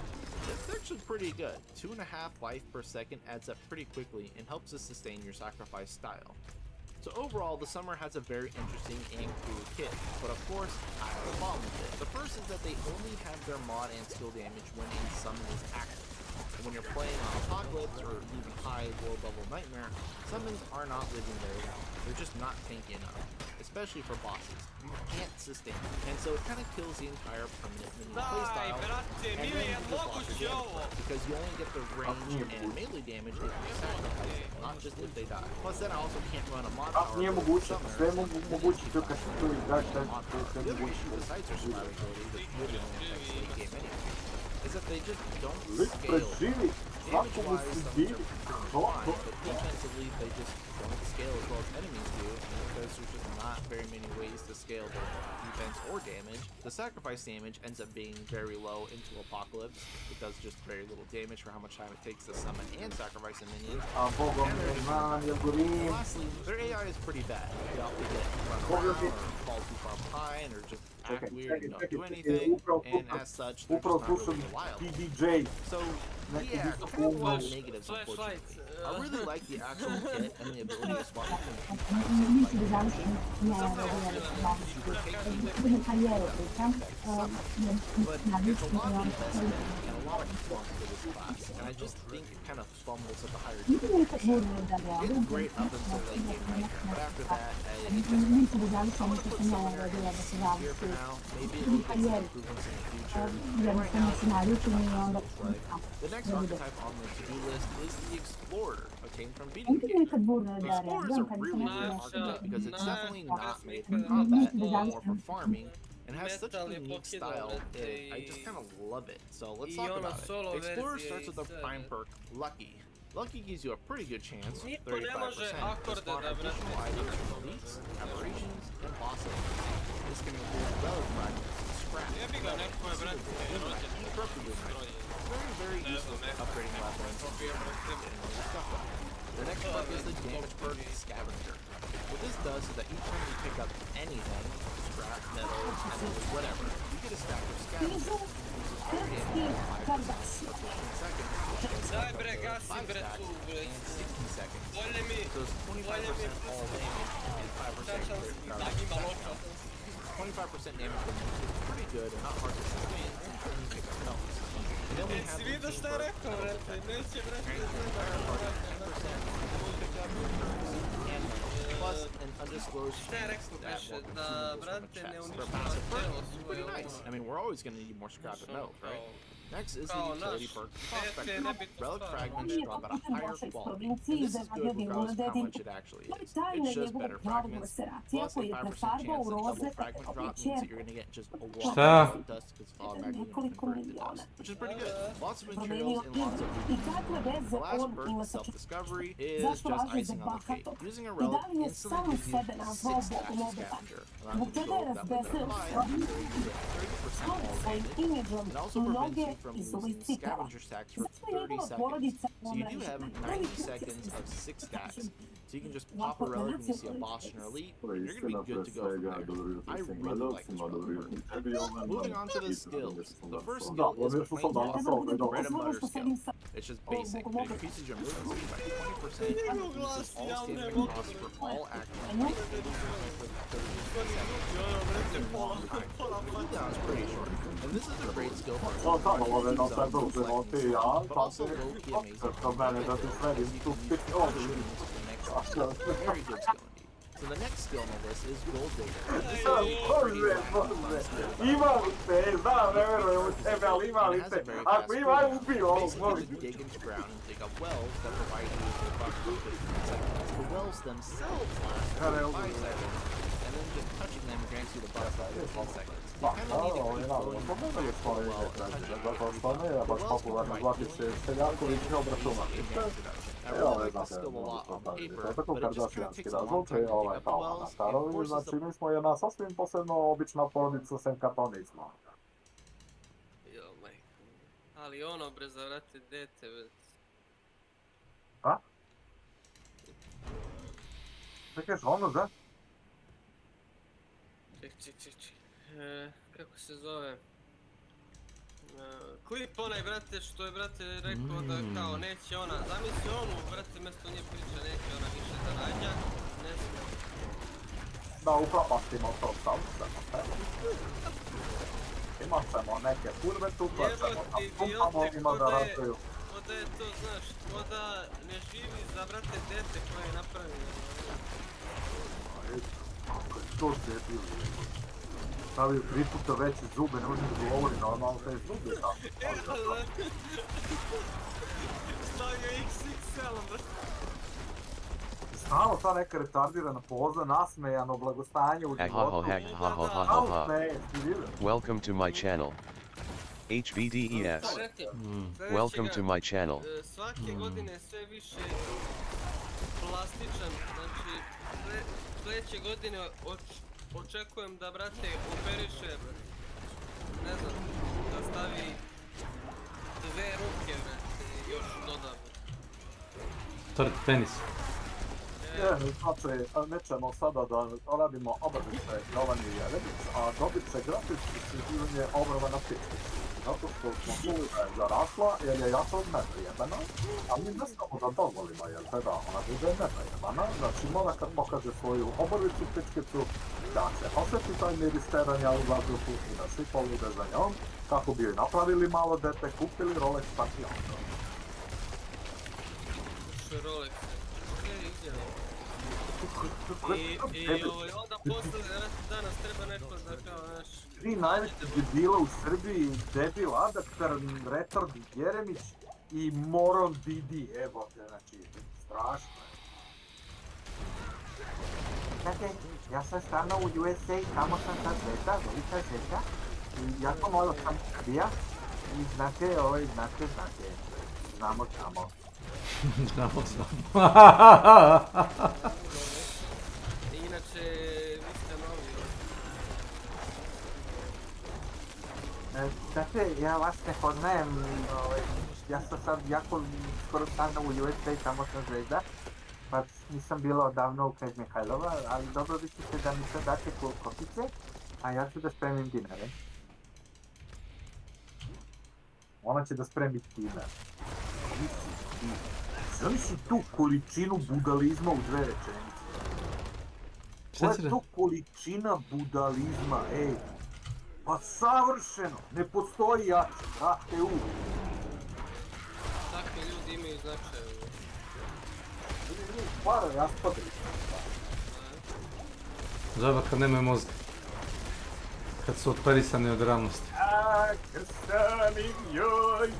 It's actually pretty good. 2.5 life per second adds up pretty quickly and helps to sustain your sacrifice style. So overall, the Summer has a very interesting and cool kit, but of course, I have a problem with it. The first is that they only have their mod and skill damage when in Summon is active. And when you're playing on Apocalypse or even high world level Nightmare, Summons are not living very well. They're just not tanky enough, especially for bosses. You can't sustain them, and so it kind of kills the entire permanent minion playstyle, and then you just lost your damage, because you only get the range and melee damage if you sacrifice it, not just if they die. Plus then I also can't run a mod power for Summoner, the other issue besides their survivability that really only affects late game anyway, is that they just don't scale. Damage-wise, Summons are pretty fine, but defensively they just don't scale as well as enemies do, and because there's just not very many ways to scale their defense or damage, the sacrifice damage ends up being very low into Apocalypse. It does just very little damage for how much time it takes to summon and sacrifice a minion. And lastly, their AI is pretty bad. They often get run around or fall too far behind or just act weird and don't do anything, and as such, they're just not really reliable. So, yeah, kind of a lot of negatives, unfortunately. I really like the actual kit and the ability to swap between but there's a lot of investment and a lot of fun for this class, and I just think it kind of fumbles at the higher difficulty. It's great up until late game Nightmare, but after that, it just I'm gonna put Summoner here for now. Maybe it'll get some improvements in the future. But right now, the next archetype on the to-do list is the Explorer, obtained from beating the game. The Explorer is a really weird archetype because it's definitely not made for combat, more for farming, and has such a unique style. I just kind of love it. So let's talk about it. Explorer starts with the prime perk, Lucky. Lucky gives you a pretty good chance, 35%, to spawn additional items from elites, aberrations, and bosses. This can include relic fragments, scrap, very useful for upgrading weapons and stuff like that. The next perk is the damage perk, Scavenger. What this does is that each time you pick up anything, scrap, metal, enemies, whatever, you get a stack of Scavenger. Damage for 5% for 15 seconds, Dai bre, 5 stacks, and 60 seconds. So it's 25% all damage and 5% crit. 25% damage for most is pretty good and not hard to sustain until you pick up health. And then we have the team perk, plus an undisclosed chance that will consume for passive perk. It's pretty nice. I mean, we're always going to need more scrap and metal, right? Next is the utility perk, Prospector. Relic fragments drop at a higher quality. And this is good regardless of how much it actually is. It shows better fragments, plus a 5% chance that double fragment drop means that you're going to get just a lot of dust because fog actually going to convert to dust, which is pretty good. Lots of materials and lots of loot. The last perk, Self-Discovery, is just icing on the cake. Using a relic instantly gives you 6 stacks of Scavenger. Allowing you to go that way to 5, so you get 30% all damage. It also prevents you from losing scavenger stacks for 30 seconds. So you do have 90 seconds of 6 stacks. So you can just pop a relic when you see a boss in your elite, and you're going to be good to go from there. I really like this relic perk. Moving on to the skills. The first skill is a Planeswalker, bread and butter skill. It's just basic. It increases your movement speed by 20%, and reduces all stamina costs for all actions. The cooldown is pretty short, and this is a great skill for but also low-key amazing. Very good skill indeed. So the next skill on the list is Gold Digger. This is a pretty to dig into ground and dig up wells that provide you with approximately 15 seconds. The wells themselves last 5 seconds, and then just touching them grants you the buff by 15 seconds. You kind of need to keep going for a well and touching it. The wells can provide healing and max reduction. I really like the skill a lot on paper, but it just kind of takes a long time to dig up the wells and forces Znači, the... mi smo jedna sasvim posebno obična porodica, sem kako nismo. Jo, majko. Ali ono, bre, zavrati dete, već. A? Čekaj, ono, da? Ček. Kako se zove? Klip onaj, brate, što je, brate, rekao da kao neće ona, zamisli onu, brate, mjesto nje priča, neće ona više da rađa, ne smije. Da upropastimo to samo. Imat ćemo neke kurve tu, pa ćemo pumpamo ima da razviju. Ko da je to, znaš, ko da ne živi za, brate, dete koje je napravio. Kako je to debil, stavio 3 puta veće zube, ne možem da govori normalno te zube. Stavio XXL, brate. Znamo ta neka retardirana poza, nasmejano blagostanje u životu. Welcome to my channel. HVDES. Welcome to my channel. Svake godine sve više plastičan, znači sljedeće godine očekujem da, brate, operiše, ne znam, da stavi 2 ruke, brate, još dodam. Tvrd penis. Znači, nećemo sada da radimo obrvice Jovan i Jeremić, a dobit će grafičko istraživanje obrva na pičkici. Zato što smo čuli da je zarasla jer je jako neprijebana, a mi ne znamo da dozvolimo jer da ona bude neprijebana. Znači mora kad pokaže svoju obrvicu pičkicu da se osjeti taj miris teranja u vazduhu i da svi polude za njom kako bi joj napravili malo dete, kupili Rolex pa i onda. Rolex, sve izjeli. I onda posle danas treba neko da kao naš... 3 najveći debila u Srbiji, debil Adaktar, retard Jeremić i moron Didi, evo te, znači, strašno je. Znate, ja sam stvarno u USA, tamo sam sad zeta, velika zeta, i jako malo sam Srbija, i znate, znamo tamo. Znamo. Inače, vi ste novi. Znate, ja vas ne poznajem, ja sam sad jako skoro stano u USA, tamo sam zvezda, pa nisam bila odavno u Knez Mihajlova, ali dobro vi ćete da mi sad date kokice, a ja ću da spremim dinare. Ona će da spremi dinar. Zamisli tu količinu budalizma u 2 rečenice. Koja je to količina budalizma, ej? Pa savršeno, ne postoji jače, brate u. Takvi ljudi imaju značaj. Para raspadaju. Žaba kad nemaju mozga. Kad su operisani od ravnosti. Krstanim joj!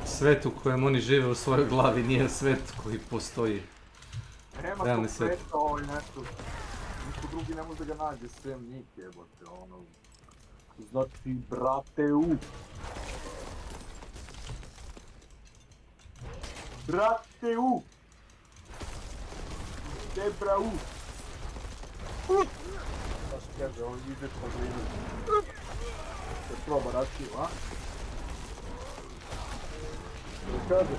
Svet u kojem oni žive u svojoj glavi nije svet koji postoji. Nema tog sveta nešto. Niko drugi ne može da ga nađe sem njih, jebote, ono. Znači, brate u. Brate u. Debra u. Znaš kaže, on ide po glinu. Se proba račiju, a? Što kaže?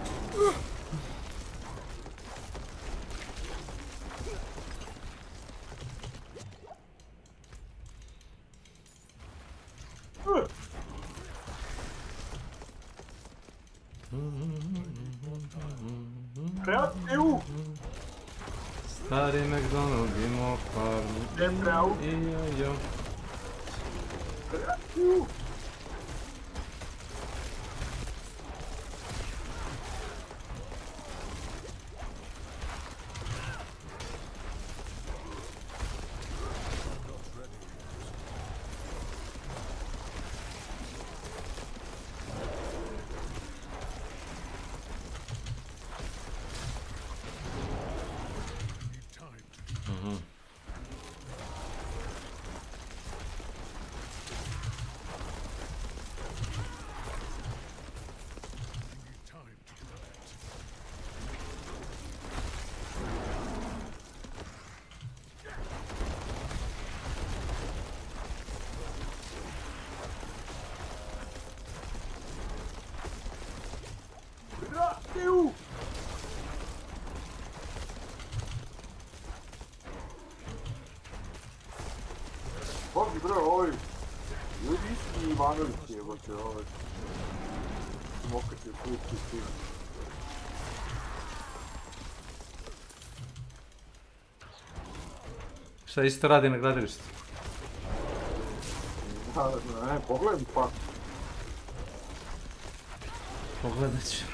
Kreativu! Stari McDonald imao farmu. I jo. Kreativu! mnogi bre, ovi. Ljudi isti Ivanović jebote, ovi. Mokaće kući svi. Šta isto radi na gradilištu? Ne, pogledaj pa. Pogledat ću.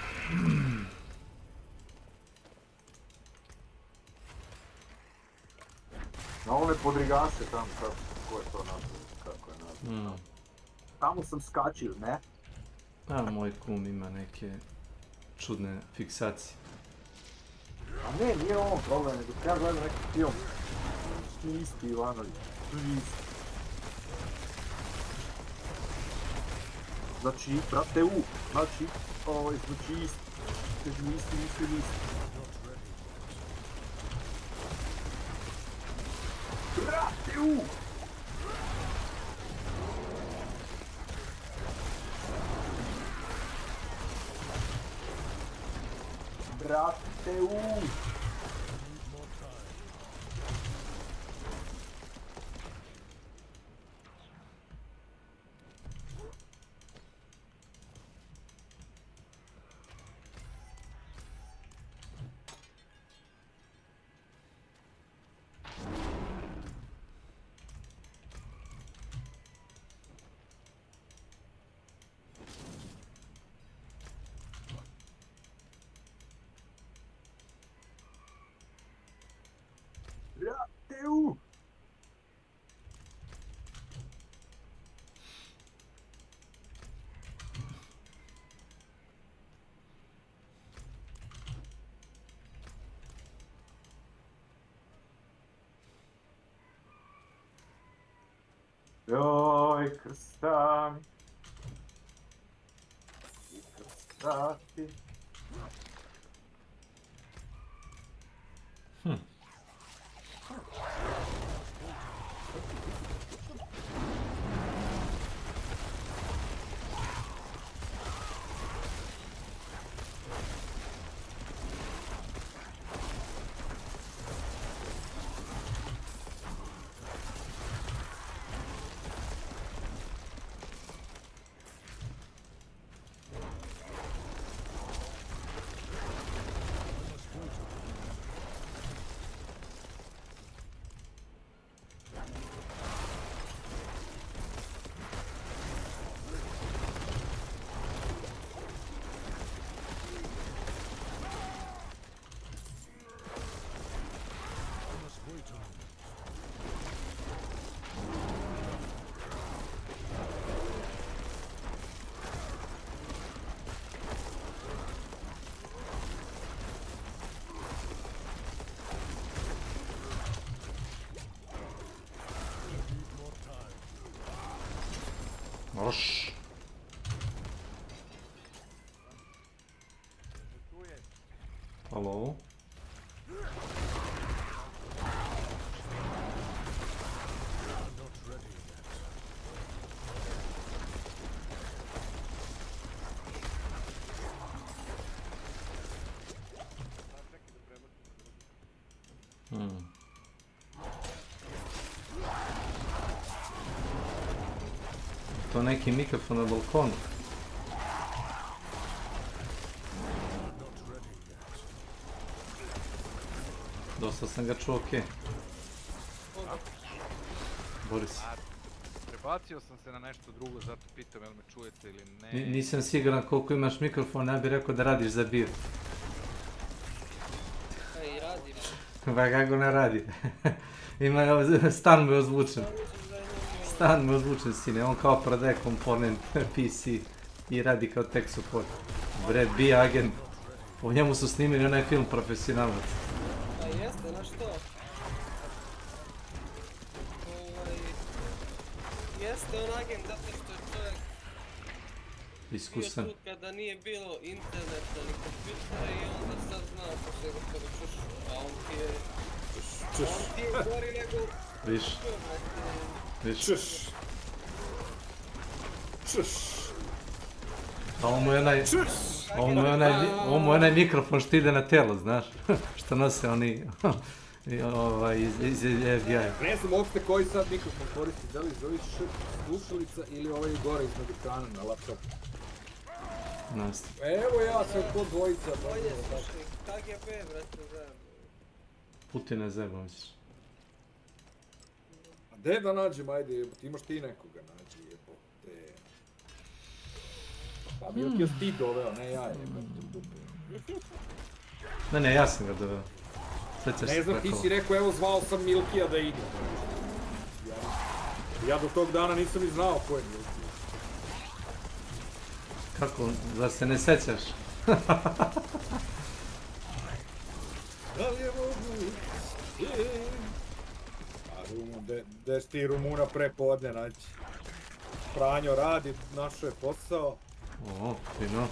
Na one podrigaše tamo, ko je to napravio, kako je napravio. Tamo sam skačio, ne? A moj kum ima neke čudne fiksacije. A ne, nije on problem, nego ja gledam neki film. Ti isti Ivanović, ti isti. Znači, brate znači isti. Kažu isti. Brate Joj, krsta mi. I krstati. Oš. Halo? To neki mikrofon na balkonu. Dosta sam ga čuo, okej. Boris. Prebacio sam se na nešto drugo, zato pitam jel me čujete ili ne. Nisam siguran koliko imaš mikrofon, ja bih rekao da radiš za bir. I radim. Pa kako ne radi? Stan mu je ozvučen. Stan mu je ozvučen, sine. On kao prodaje komponent PC i radi kao tech support. Bre, bi agent. U njemu su snimili onaj film Profesionalac. A jeste, na što? Jeste on agent zato što je čovjek iskusan. bio tu kada nije bilo interneta ni kompjutera i onda sad zna po svega toga čuš, a on ti je... On ti je gori nego... Viš. Viš. A ovo mu je onaj mikrofon što ide na telo, znaš. Što nose oni iz FBI. Ne znam uopšte koji sad mikrofon koristi, da li zove slušalica ili ovaj gore iznad ekrana na laptopu. Evo ja sam kod dvojica. Bolje slušaj, KGB, brate, zajedno. Putina Zemović. A gde da nađem, ajde, jebote, imaš ti nekoga nađi, jebote. Pa Milkija si ti doveo, ne ja, jebote. Ne, ja sam ga doveo. Ne znam, ti si rekao, evo zvao sam Milkija da ide. Ja do tog dana nisam ni znao ko je Milkija. Kako, da se ne sećaš? Da li je moguće? A Rumun, gde si ti Rumuna prepodne naći? Franjo radi, našo je posao. O, fino.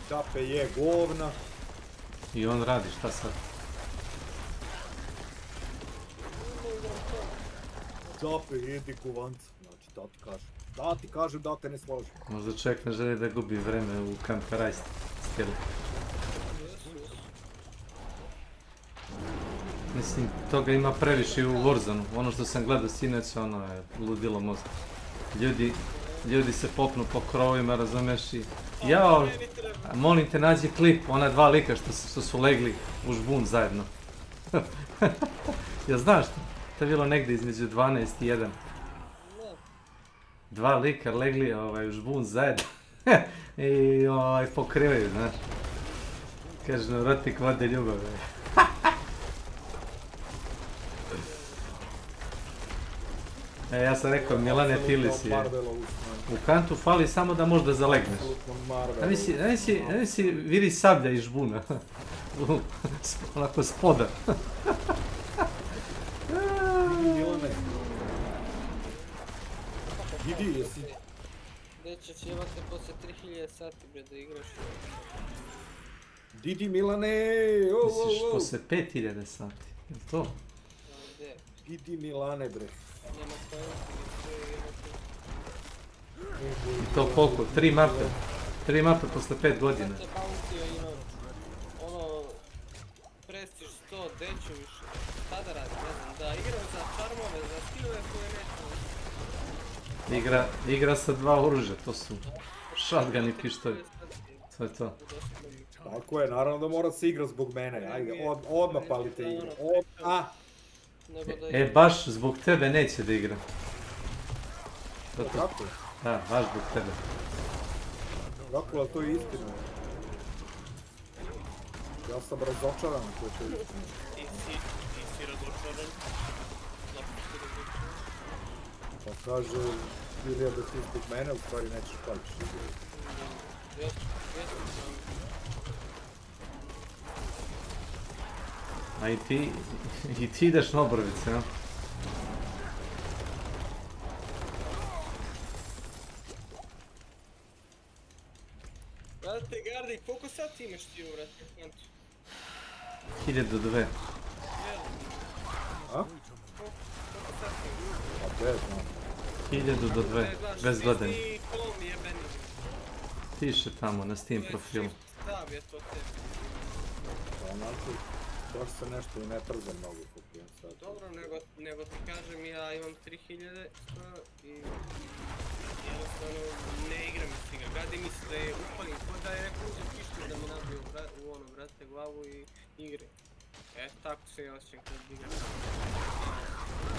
Čape je govna. I on radi, šta sad? Čape, idi kuvanca. Znači, da ti kažem. Da ti kažem da te ne složim. Možda čovjek ne želi da gubi vreme u kamperajst stilu. Mislim, toga ima previše u Warzone. Ono što sam gledao sinoć, ono je ludilo mozga. Ljudi se popnu po krovima, razumeš i... Jao, molim te nađi klip, ona dva lika što su legli u žbun zajedno. Ja znaš to? To je bilo negdje između 12 i 1. Dva lika legli u žbun zajedno. I pokrivaju, znaš. Kaže, neurotik vode ljubav. Ja sam rekao, Milane, pili si je. U kantu fali samo da možda zalegneš. Da si vidi sablja iz žbuna. Onako spoda. Milane. Idi, jesi. Gdje ćeš jebate poslije 3000 sati bre da igraš? Didi Milane, Misliš poslije 5000 sati, je li to? Didi Milane bre. Nema pojma, I to koliko? 3 mape? 3 mape posle 5 godina. Sad te bounceo imam, ono, prestiž 100, deću više, šta da radim, ne znam, da igram za čarmove, za skillove koje neću. Igra sa 2 oružja, to su shotgun i pištolj. To je to. Tako je, naravno da mora se igra zbog mene, ajde, odmah palite igru, odmah. Baš zbog tebe neće da igra. Kako? Da, baš zbog tebe. Kako, ali to je istina. Ja sam razočaran ako je to istina. Ti si razočaran? Pa kaže, Ilija da ti zbog mene u stvari nećeš pališ igru. A i ti ideš na Obrovice, ja? Brate, Gardi, koliko sati imaš ti u vrati kantu? 1002. A? Koliko sati imaš? A gdje znam? 1000 do 2, bez gledanja. Ti kolom jebeni. Piše tamo na Steam profilu. Stav je to tebi. Pa onako, baš se nešto i ne trza mnogo kupujem sad. Dobro, nego ti kažem, ja imam 3000 i jednostavno ne igram si ga. Gadi mi se da je upalim, ko da je rekao uzem pištolj da mi nabio u ono, brate, glavu i igre. Eto, tako se ja osjećam kad igram.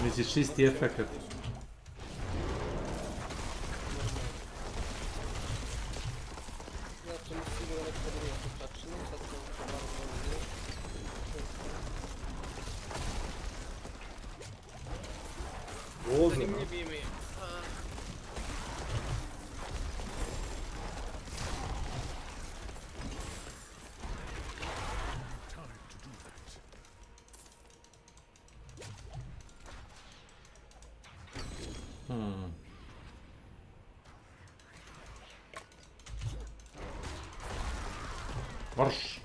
Misliš čisti efekat. Zato mi sigurno nekada nije to tačno, sad sam to malo vidio. Ozirno. Zanimljiv ime je. Vrš.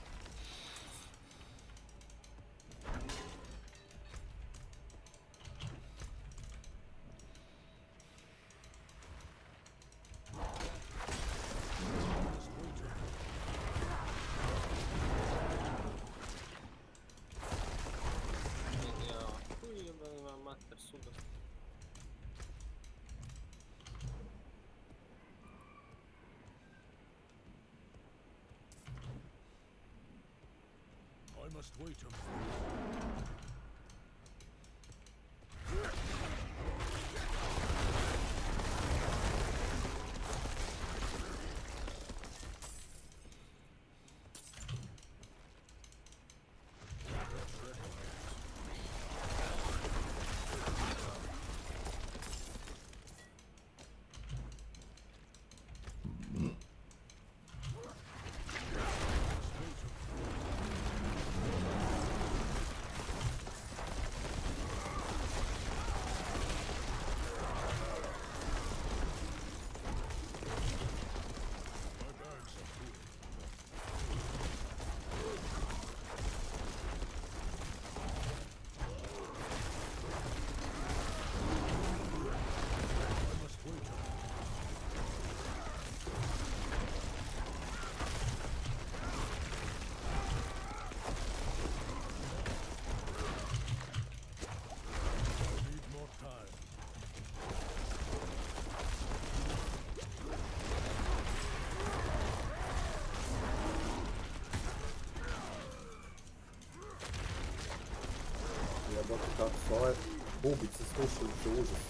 Kako se ove bubice slušalice užas.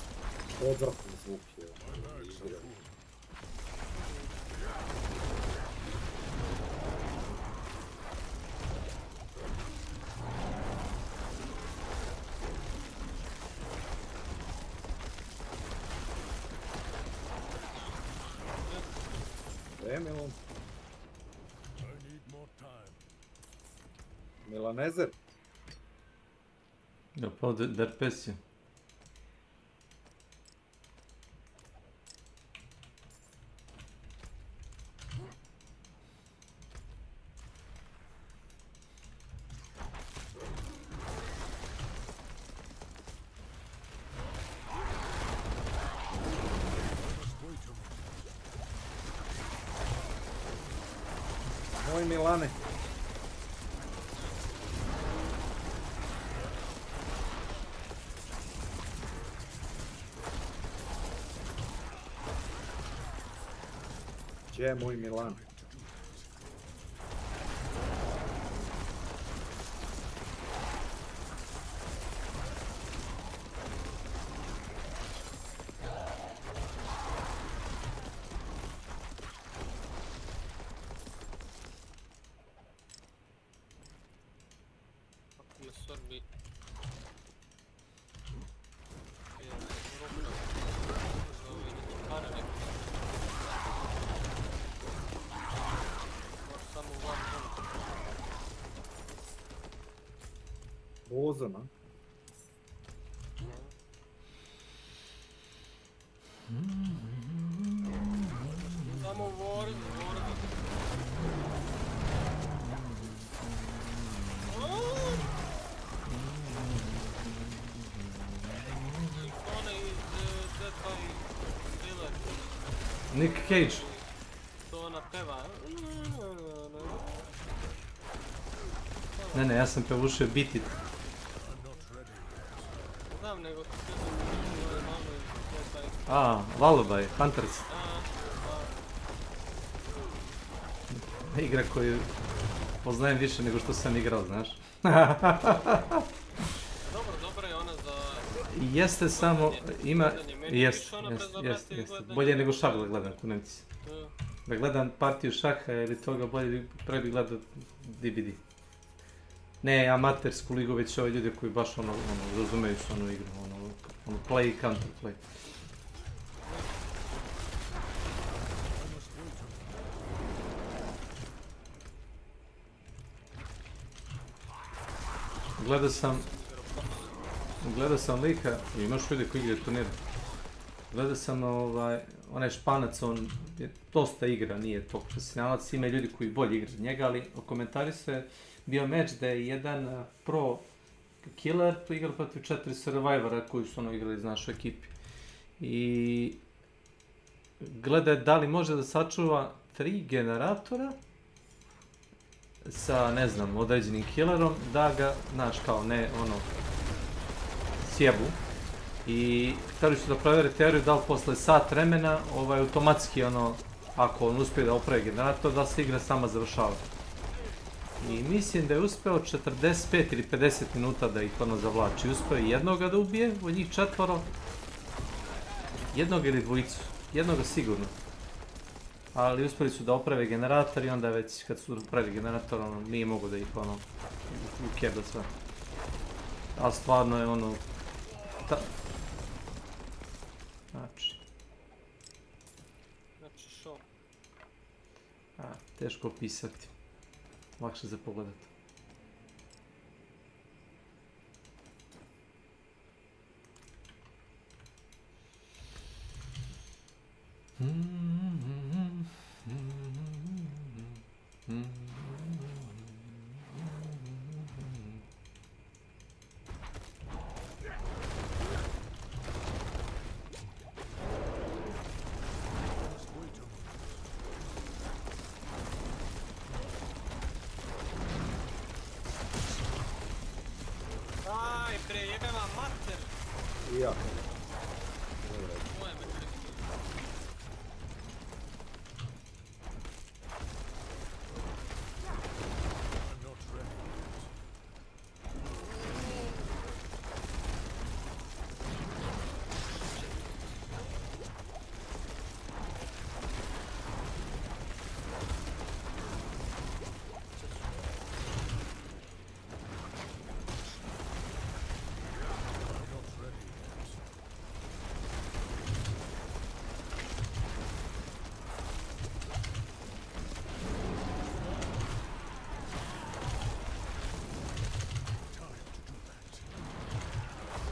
Odvratni zvuk je. Milan? Milanezer? Ja pa derpesio. Moj Milane. Gdje je moj Milan? Ozan, a? Samo Ward. Nick Cage. To ona peva. Ne, ja sam pevušio Beat It. Znam, nego ti Lullaby, Hunters. Igra koju poznajem više nego što sam igrao, znaš. Dobro je ona za... Jeste samo, ima... Jeste. Bolje nego šah da gledam, kunenci. Da gledam partiju šaha ili toga, pre bi gledao DBD. Ne amatersku ligu, već ove ljude koji baš razumeju su onu igru, play i counter play. Gledao sam lika, imaš ljudi koji igraju turnire. Gledao sam onaj Španac, on je dosta igra, nije toliko profesionalac, ima ljudi koji bolje igra njega, ali u komentari se bio meč da je jedan pro killer igrao protiv 4 survivora koji su igrali iz našoj ekipi. I gleda da li može da sačuva 3 generatora sa, ne znam, određenim killerom, da ga, znaš, kao ne, sjebu. I htjeli su da provjere teoriju da li posle sat vremena, automatski, ako on uspije da opravi generator, da se igra sama završava. I mislim da je uspeo 45 ili 50 minuta da ih ono zavlači. Uspeo je jednoga da ubije od njih 4. Jednog ili dvojicu. Jednoga sigurno. Ali uspjeli su da oprave generator i onda već kad su opravili generator, ono, nije mogo da ih ono ukjeba sve. Ali stvarno je ono... Znači šo? Teško opisati. Lakše za pogledati. Aj bre, jebe vam mater! Ja. Moje me čekaj.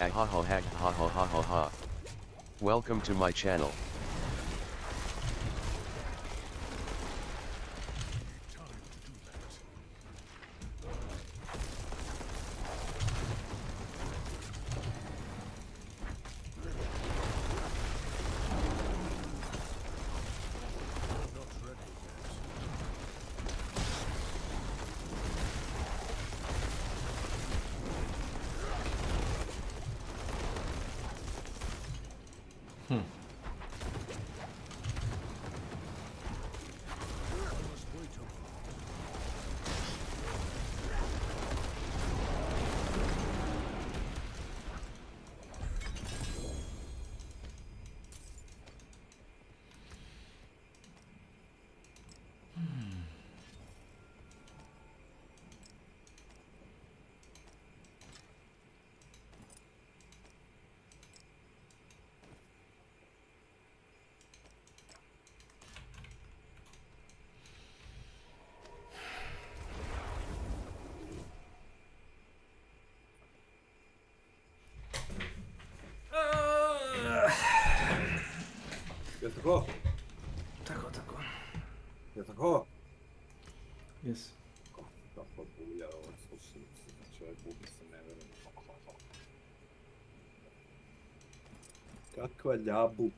Ha ha ha ha ha ha ha ha. Welcome to my channel. Je tako? Tako. Je tako? Yes. Kako bulja ovo slušalice, čovjek gubi se ne vjerujem. Kakva ljabu.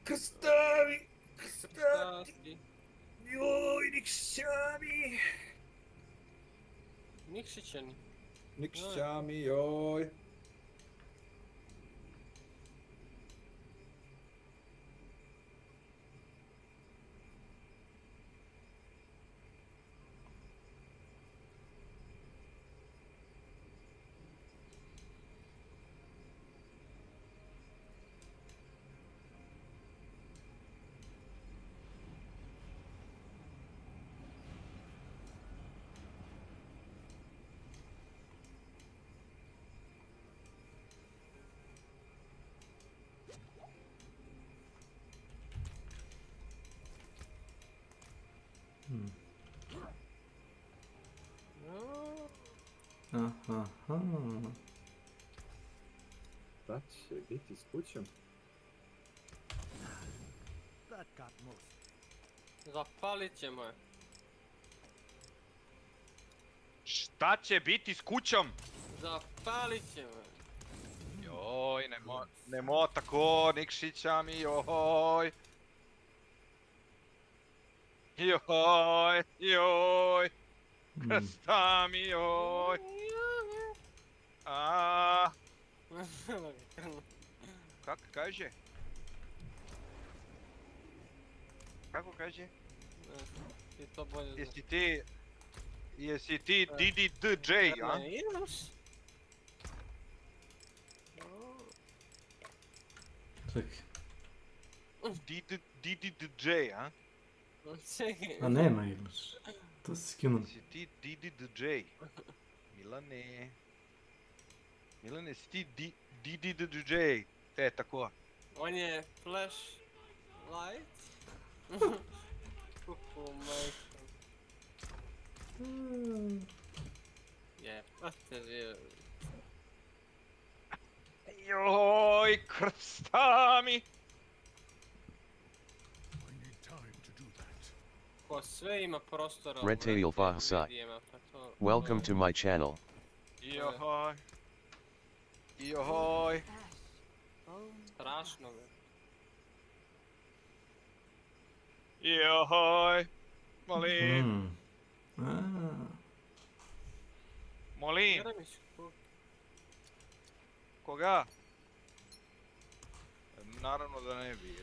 Krstavi! Joj, nikšćami! Nikšićani. Nikšćami, joj! Aha. Šta će biti s kućom? Zapalit ćemo je. Šta će biti s kućom? Zapalit ćemo je. Joj, nemo tako, Nikšića mi, joj. Joj. Krsta mi, joj. Kako kaže? Kako kaže? Ti to bolje znaš. Jesi ti DDDJ, a? Ne, imaš? Čekaj. DDDJ, a? Čekaj. A nema igraš. To si skinuo. Jesi ti DDDJ? Milane, si ti DDDJ? Tako. On je flash light. Kuku majko. Jebate žive. Joj, krsta mi! Ko sve ima prostora. Remnant2. Welcome to my channel. Johoj. Strašno me. Johoj. Molim. Molim. Koga? Naravno da ne bi.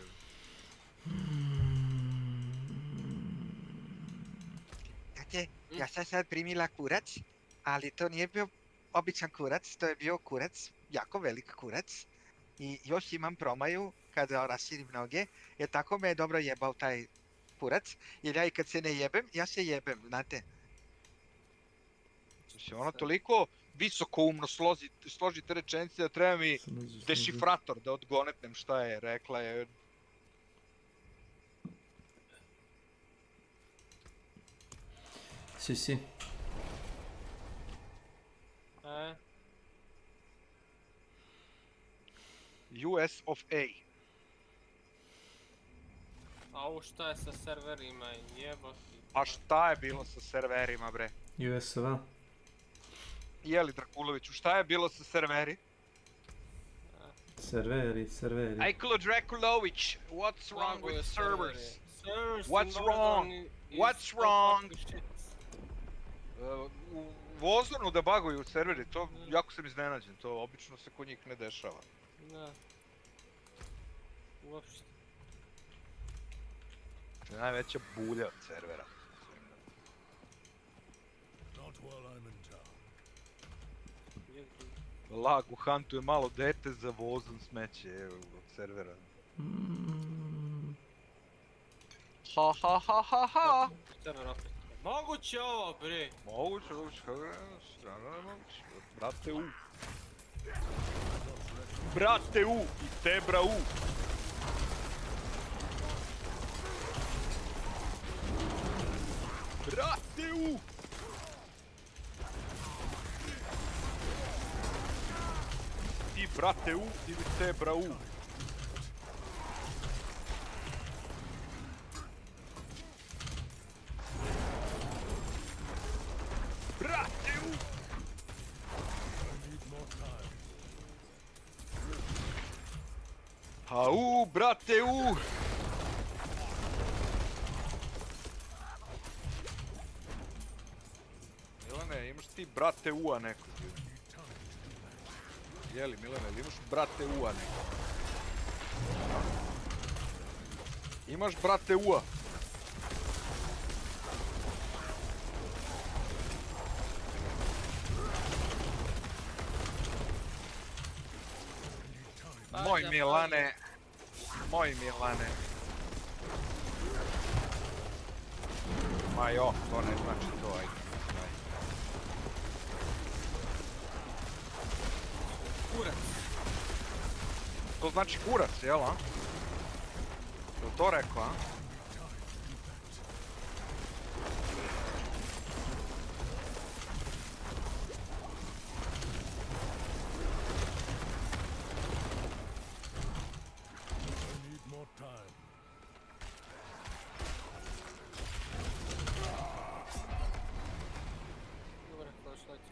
Znate, ja sam sad primila kurac, ali to nije bio običan kurac, to je bio kurac, jako velik kurac. I još imam promaju kada raširim noge, jer tako me je dobro jebao taj kurac, jer ja i kad se ne jebem, ja se jebem, znate. Ono toliko visokoumno složite rečenice da treba mi dešifrator da odgonetnem šta je rekla je. Si. US of A. A ovo šta je sa serverima, jeboti. A šta je bilo sa serverima, bre? US of A. Jeli, Drakuloviću, šta je bilo sa serveri? Serveri. Ajkulo Drakulović, what's wrong with servers? What's wrong? U Vozonu da baguju serveri, to jako sam iznenađen, to obično se kod njih ne dešava. Da. Uopšte. To je najveća bulja od servera. Lagu hantuje malo dete za vozom smeće, evo, od servera. Ha. Server opet. Moguće ovo, bre! Moguće, strano je moguće. Brate U i tebra U. Brate U! Ti brate U ili tebra U? Brate U! Au, brate U! Milane, imaš ti brate U-a neko? Jeli, Milane, imaš brate U-a neko? Imaš brate U-a? Moj Milane. Ma jo, to ne znači to, ajde. Kurac. To znači kurac, jel, a? Jel to rekao, a?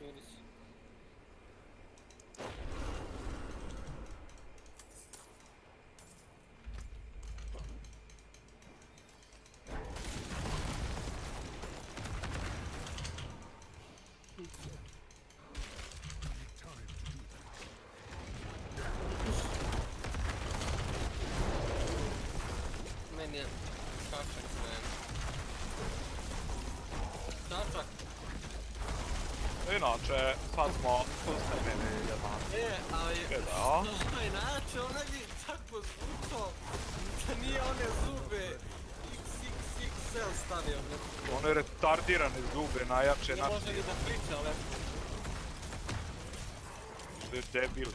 Smiri se. Meni je kačak krenuo. Kačak. Inače, sad smo sustavljeni jedan. Ali... Gledao. Inače, onaj bi tako zvučao da nije one zube XXXL stavio. One retardirane zube, najjače ne može ni da priča, ali... Što je debil.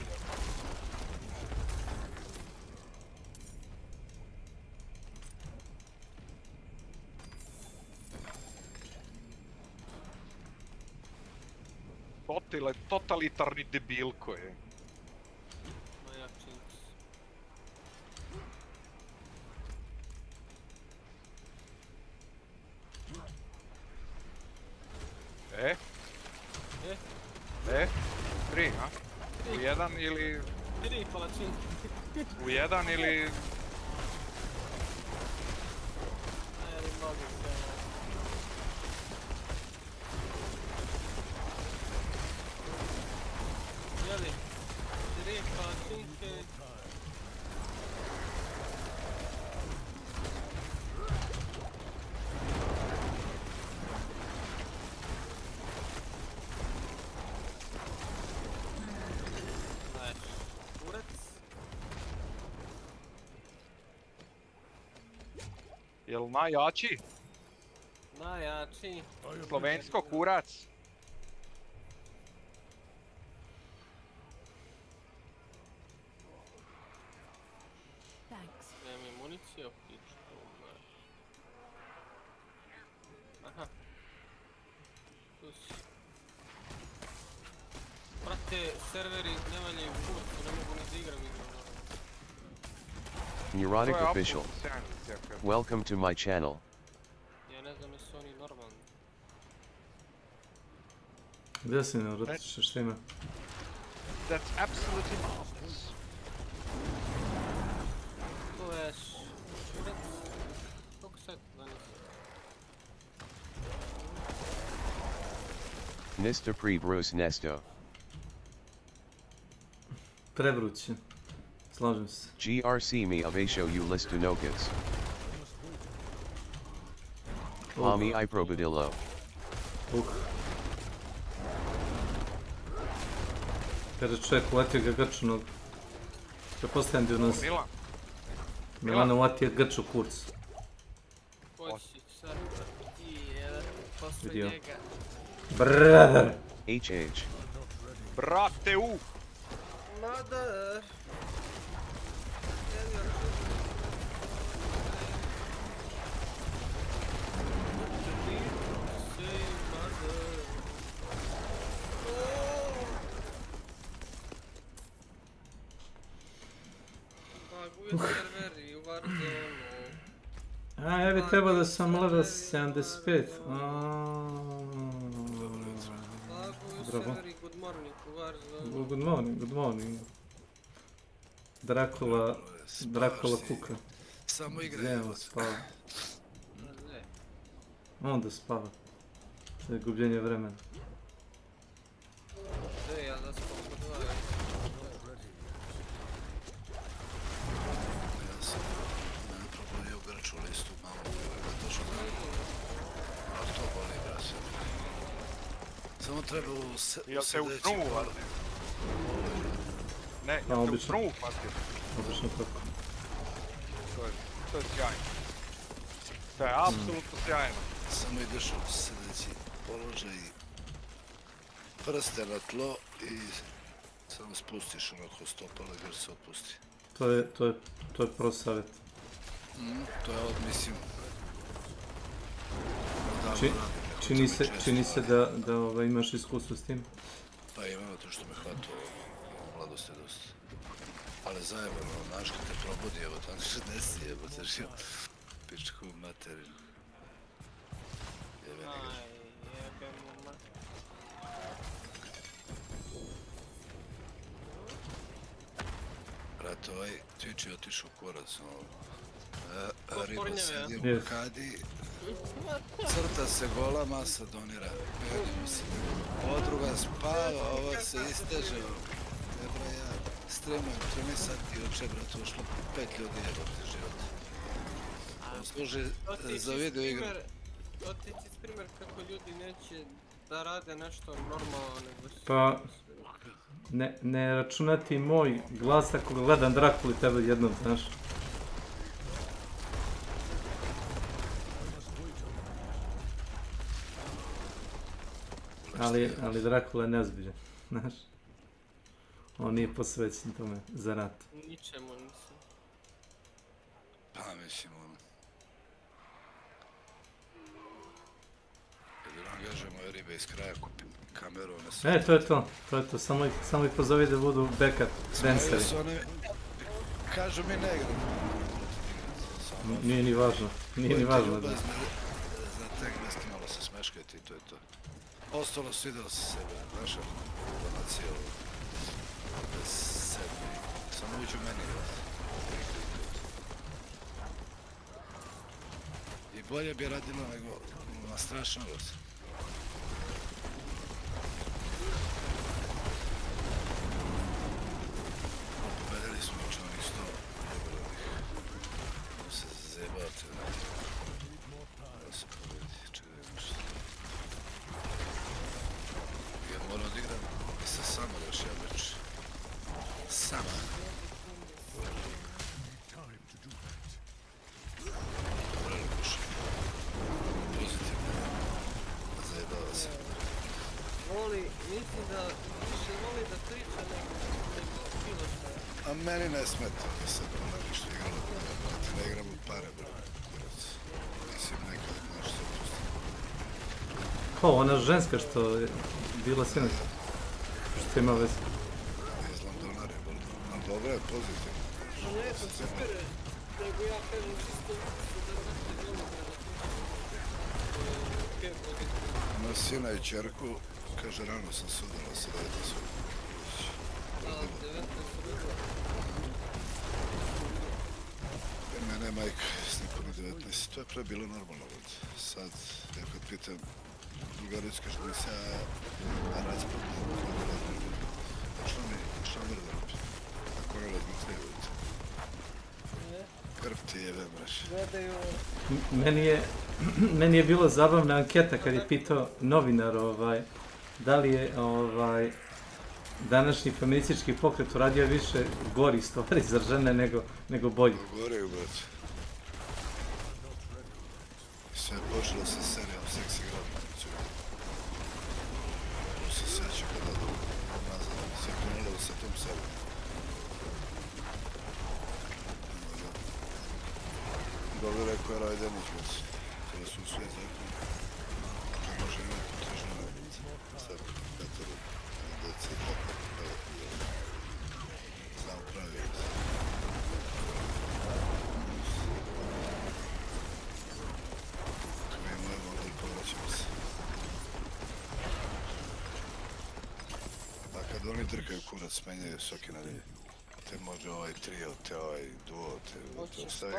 Totalitarni debilko je. Tri, a? U jedan ili... Tri palačinke. U jedan ili... Ajde, mogu se... Jeli? Tri palačinke... Jel najjači? Najjači. Slovensko kurac. Nema mi municije u pičku. Aha. Tu si. Prate, serveri ne valjaju kurcu, ne mogu ni da igram igru. Neurotic Official. Welcome to my channel. Ja ne znam jesu oni normalni. Gdje si neurotič, šta ima? That's absolutely marvelous. To je šurac. Koliko sad danas? Nista pre Bruce Nesto. Prevruće. Slažem se. GRC mi avešao u listu nogas. Lami I probadillo. Kaže čovjek uvatio ga grču nogu. Prepostavljam da u nas... Milana uvatio grču kurcu. Hoći sad i jedan posle Vidio. njega. Brother! HH. Brate u! Mother! Serveri u Warzone. A, ja bi trebao da sam level 75. Bravo. Good morning u Warzone. Good morning. Dracula kuka. Samo igra. Gdje on spava? Onda spava. To je gubljenje vremena. Gdje ja da spavam u dva? Ja sam napravio grču listu malo došao da ali to boli da se. Samo treba u sljedeći par. Ne, ja te u snu uhvatio. Obično tako. To je sjajno. To je apsolutno sjajno. Samo ideš u sljedeći položaj i prste na tlo i samo spustiš onako stopala jer se otpusti. To je pro savjet. To je mislim. Čini se da imaš iskustvo s tim? Pa imam to što me hvatilo u mladosti dosta. Ali zajebano, znaš kad te probudi, evo tamo što desi, evo te žio pičku materinu. Miči otišao kurac, riba sedi u blokadi, crta se gola, masa donira, penimo se, podruga spava, ova se isteže, Debra ja streamujem 13 sati juče, brate, ušlo 5 ljudi jebate život. Služi za video igru. Otići primer kako ljudi neće da rade nešto normalno, nego se... Pa, ne računati moj glas ako gledam Drakulu i tebe jednom, znaš. Ali Drakula je neozbiljan, znaš. On nije posvećen tome za rat. Ničemu nisam. Pa mislim ono. Kad angažemo ribe iz kraja, kupim kameru, one sve... To je to, samo ih pozovi da budu backup danceri. Kažu mi ne igram. Nije ni važno, da. Znate, engleski malo se smeškajte i to je to. Ostalo svidjelo se sebe, naša donacija bez sebi. Samo uđu meni. I bolje bi radilo nego na strašno vas. Pobedili smo uče onih 100 jebronih. Ovo se zebate. Da se pobedi, čekaj nešto. Ja moram odigram sa samo još jedan meč. Sama. Dobro kuši. Pozitivno. Zajebala se. Mislim da više voli da priča nego bilo što. A meni ne smeta da se ona ništa igrala. Ne igram u pare, bro. Mislim nekad nešto pustim. Ko, ona ženska što je bila sinoć? Što ima veze? Ne znam donare, ali dobro je pozitivno. Ne, to super je. Nego ja kažem čisto da znate dobro. Ima sina i čerku, kaže rano sam sudala se da je to sve. A, 19 sudala. Mene majka s nikom na 19, to je pre bilo normalno. Sad, ja kad pitam drugaricu, kaže mi se, a razpad, što mi da robi? Ako ne razmišljaju, krv ti jebe, mraš. Meni je bilo zabavna anketa kad je pitao novinar da li je današnji feministički pokret uradio više gori stvari za žene nego bolji. Gore, brate. Sve je počelo sa serijom Seksi Gradnicu. To se seća kada nazad se krenula sa tom serijom. Dobro rekao je Rajdenić, brate. Sada su sve zakon. Ne može imati potrežno najboljice. Sad, petoro, djece, tako, znam pravi. A kad oni drkaju kurac, menjaju svaki nadalje. Te može ovaj trio, te ovaj duo, te ostavi.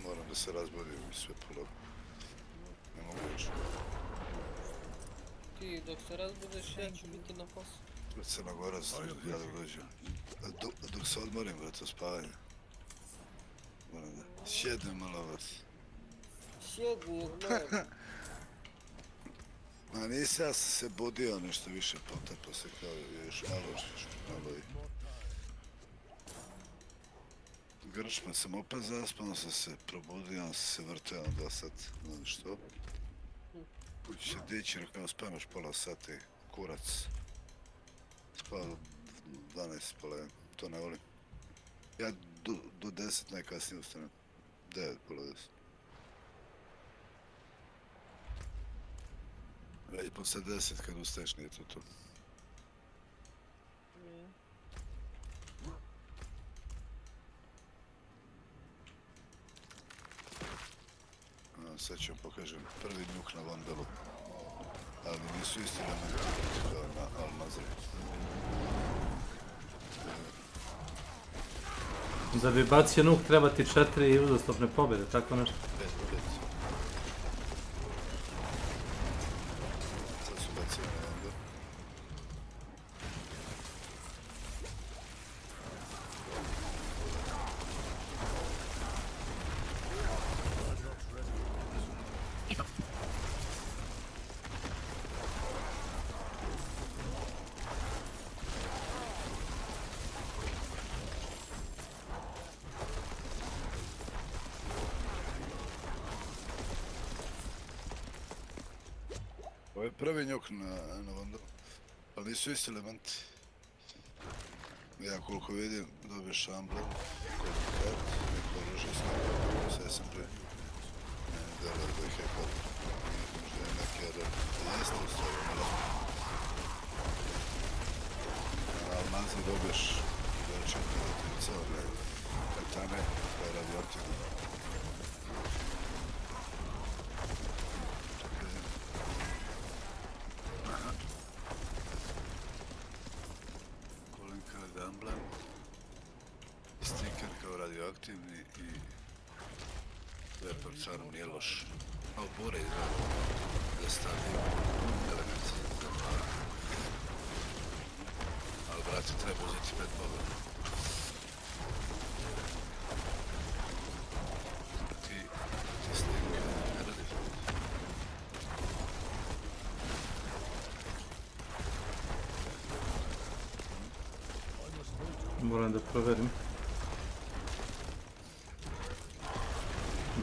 Moram da se razbudim i sve pologu. Ne mogu još. Ti dok se razbudeš, ja ću biti na poslu. Crna Gora, ja dok dođem. Dok se odmorim, brate, spavanje. Moram da sjednem malo, brate. Sjedni, jer ne. Ma nisam ja se budio nešto više potapao se kao još malo i... Grčman sam opet zaspano sam se probudio, sam se vrteo na 2 sata, znam što. Kući će dići, rekao spavaš pola sata i kurac. Spavao 12, pola 1, to ne volim. Ja do 10 najkasnije ustanem, 9, pola 10. Već posle 10 kad ustaješ nije to. Sad ću vam pokažem prvi njuk na Vandelu, ali nisu isti elementi kao na Almazri. Za bi bacio nuk treba ti 4 uzastopne pobjede, tako nešto. 5. Sad su bacili na onda. Ovo je prvi njok na vandalu, ali nisu isti elementi. Ja koliko vidim, dobiješ amblem, koliko kart, neko oružje snimljeno, sve sam pre. Meni delo da ih je kod. Možda je neki arab, jeste u stvari, na almazi dobiješ veće operativnice, ove katane, koje je radioaktivno. Emblem, sticker kao radioaktivni i leopard stvarno nije loš. Malo bure izgleda da stavljaju element za par. Ali brate, treba uzeti 5 boba. Ti snimke ne radiš. Moram da proverim.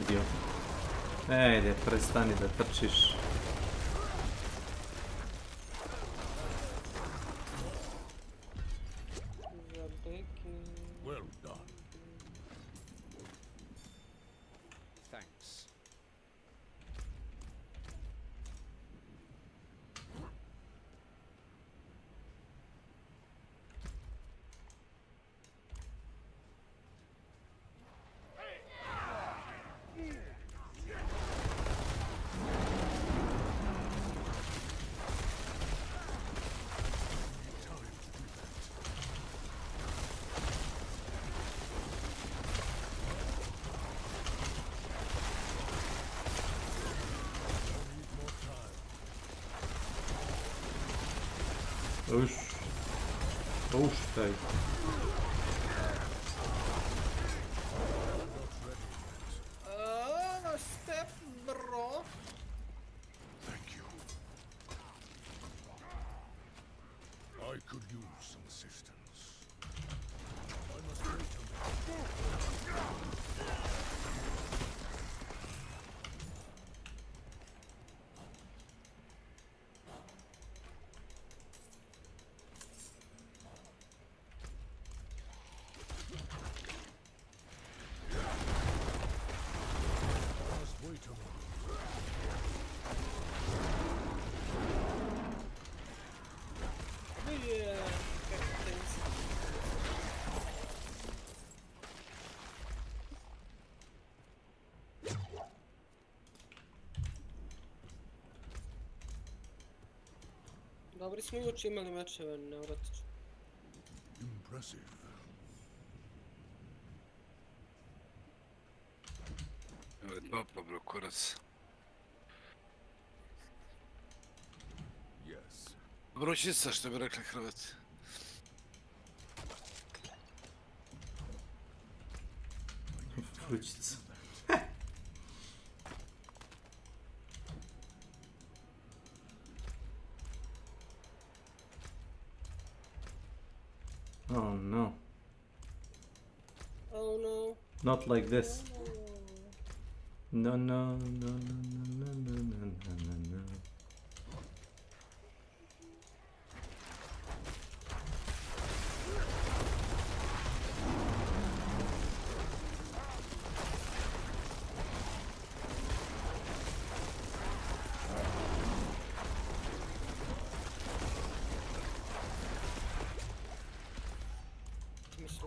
Gdje? Ejde, prestani da trčiš. Well done. Thanks. Taj. Step, bro. Thank you. I could use some assistance. I must wait a minute. Dobri smo juče imali mečeve, ne vratit ću. Impressive. Ovo je topa, bro, kurac. Yes. Vrućica, što bi rekli Hrvati. Vrućica. Oh no. Oh no. Not like this. No, no, no, no, no, no, no, no, no, no.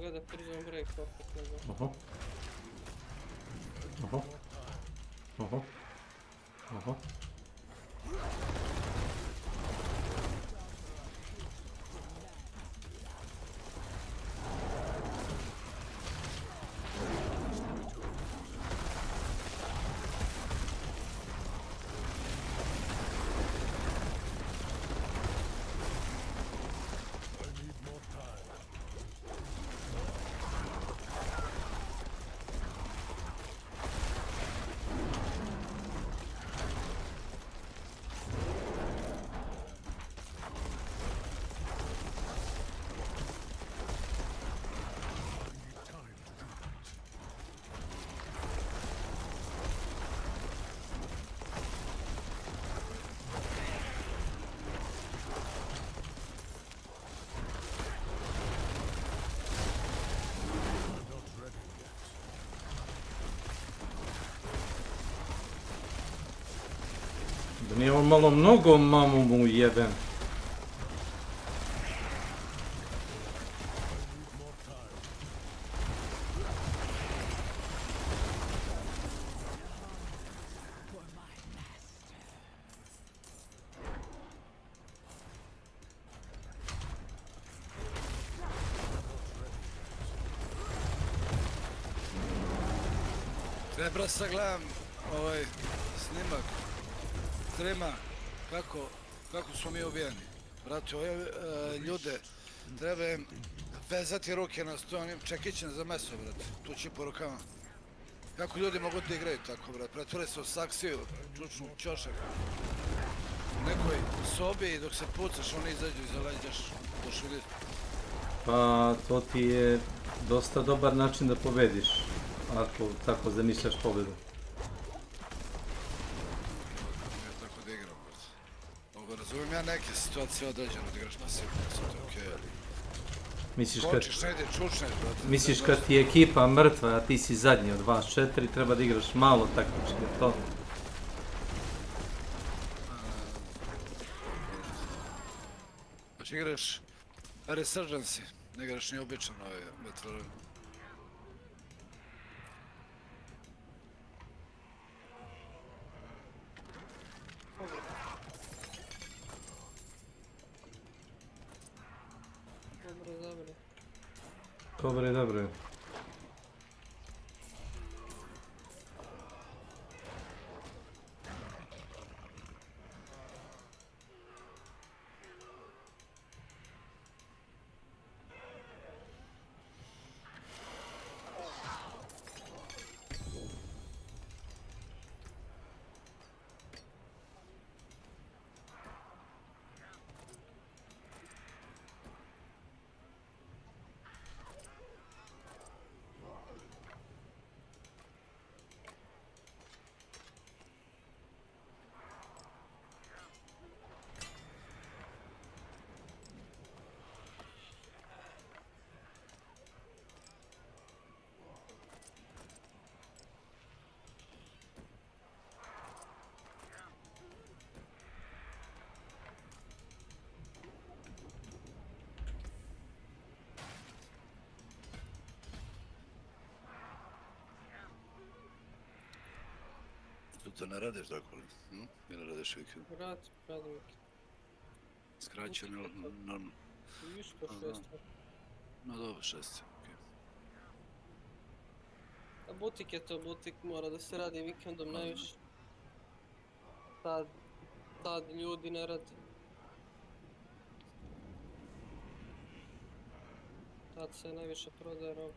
Da prison break opet nego. Oho. Oho. Oho. Oho. Da nije on malo mnogo, mamu mu jebem. Treba sagledam ovaj snimak streama kako smo mi ubijeni. Brate, ove ljude treba im vezati ruke na stojanim čekićem za meso, brate. Tući po rukama. Kako ljudi mogu da igraju tako, brate? Pretvore se u saksiju, čučnu ćošak. U nekoj sobi i dok se pucaš, oni izađu iza leđaš. Došli. Pa to ti je dosta dobar način da pobediš. Ako tako zamišljaš pobedu. Tako da igram, brate. Mogu razumijem ja neke situacije određeno da igraš pasivno, to je okej, ali... Kočiš, ne ide, čučneš, brate. Misliš kad ti je ekipa mrtva, a ti si zadnji od vas 4, treba da igraš malo taktički, to? Znači igraš Resurgency, ne igraš ni običan ovaj Metroid. Dobre, dobre. To ne radiš tako li? Ili radiš vikend? Radim vikend. Skraćeno ili normalno? Isto 6. No dobro, 6, okej. A butik je to, butik mora da se radi vikendom najviše. Tad ljudi ne radi. Tad se najviše prodaje roba.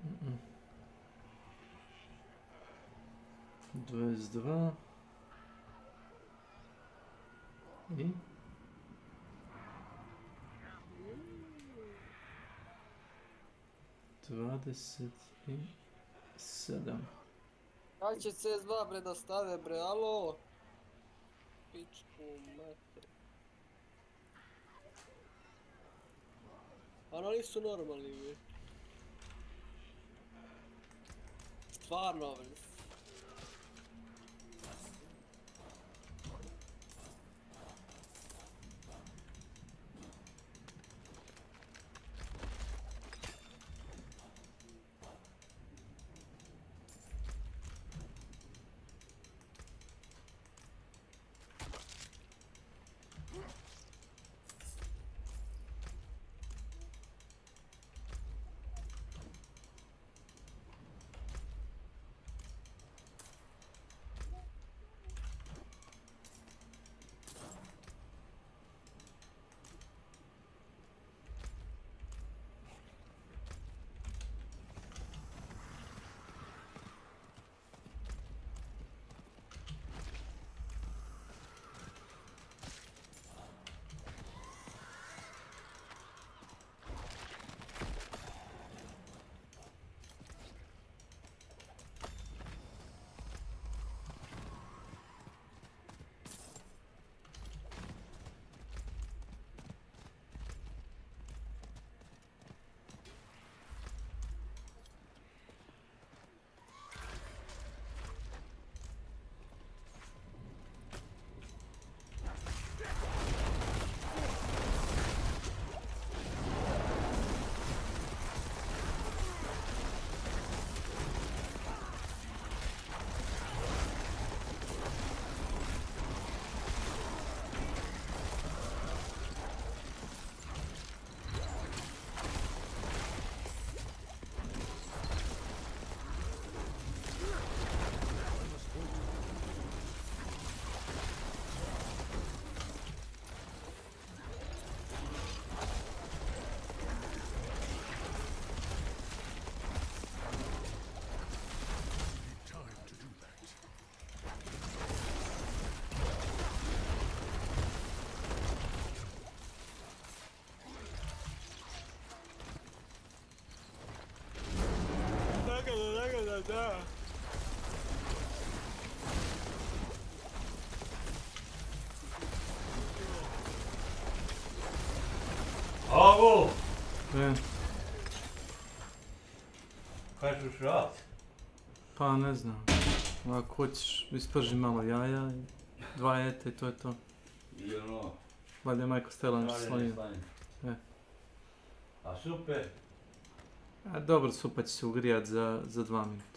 Mm-mm. 22 i 27. Kaj će CS2 bre da stave bre, alo? Pičku mater. Ano nisu normalni bre. Stvarno bre. Da. Avo! Kaj ćeš radit? Pa ne znam. Ako hoćeš, isprži malo jaja i 2 jajeta i to je to. I ono... Valjda je majko Stela nešto slonio. A super? A dobro, supa će se ugrijat za 2 minuta.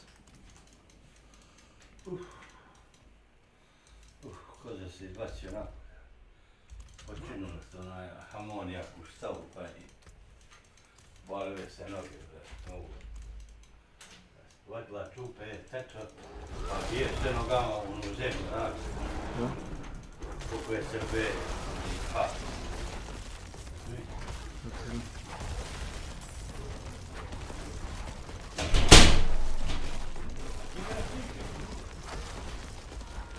Kože se izbacio onako. Počinilo se onaj amonijak u stavu pa i bolile se noge. Vadila čupe, teča, pa bije se nogama u zemlju, znači. Koliko je Srbe i pa.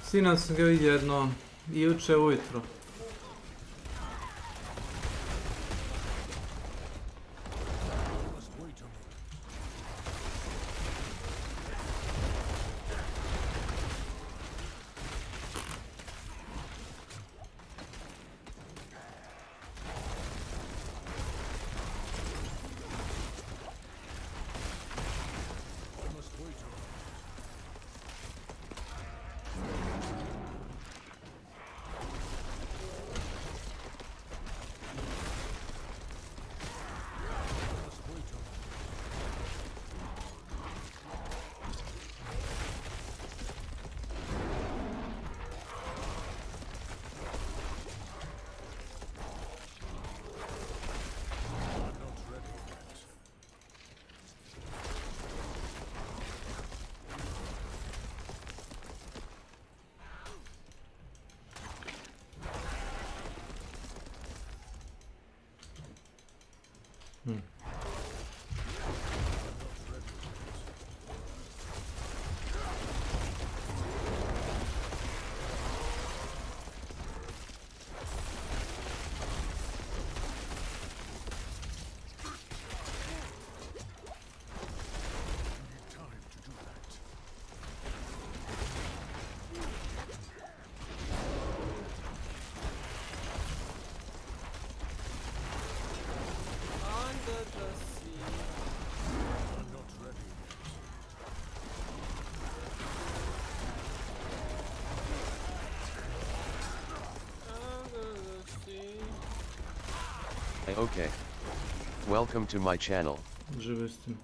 Sinoć sam ga vidio jednom i juče ujutro. Okay. Welcome to my channel. Žive s tim.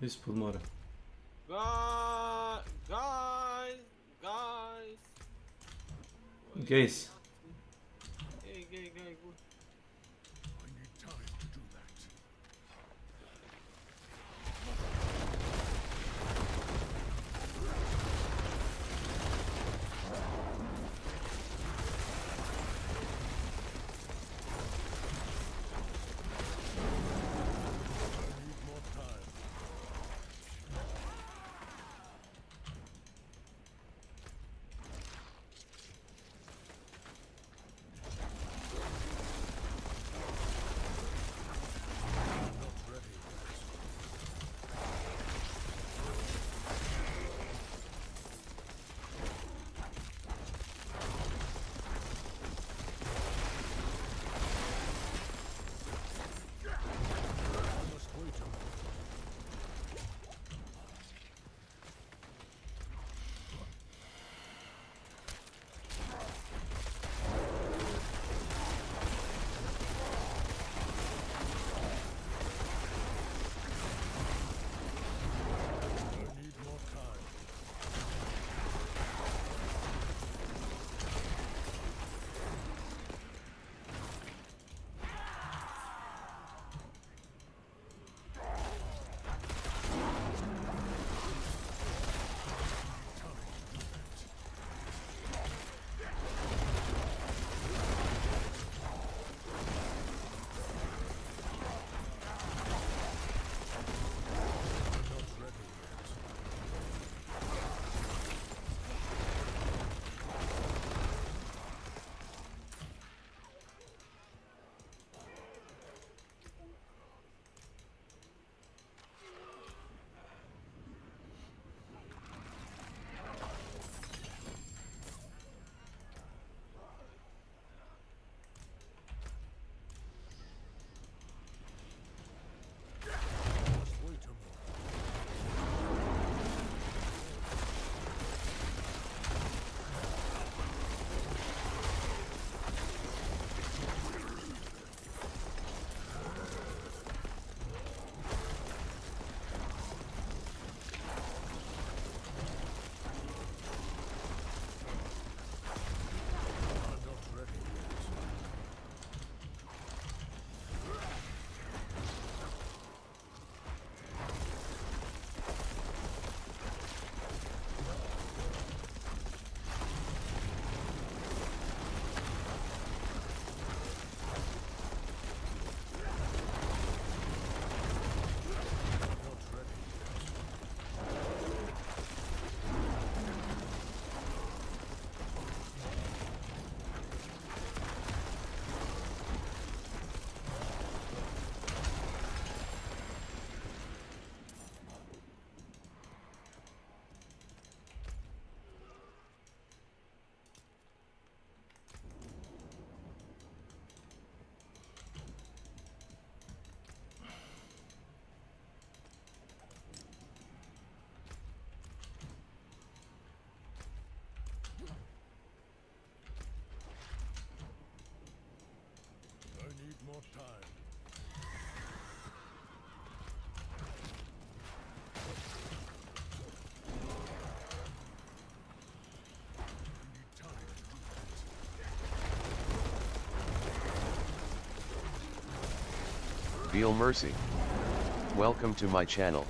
Ispod mora. Guys. Gays. Hey, gay, good. Feel mercy. Welcome to my channel.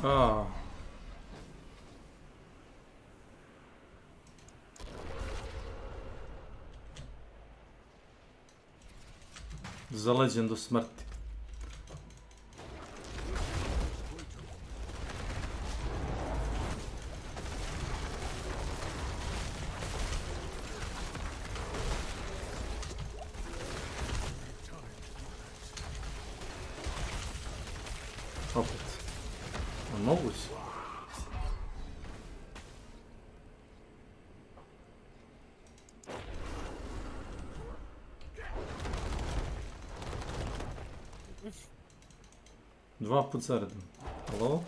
Ah. Zaleđen do smrti. Opet. Moguće. Dva put zaredom. Halo?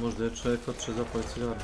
Možda je čovjek otišao zapali cigaru.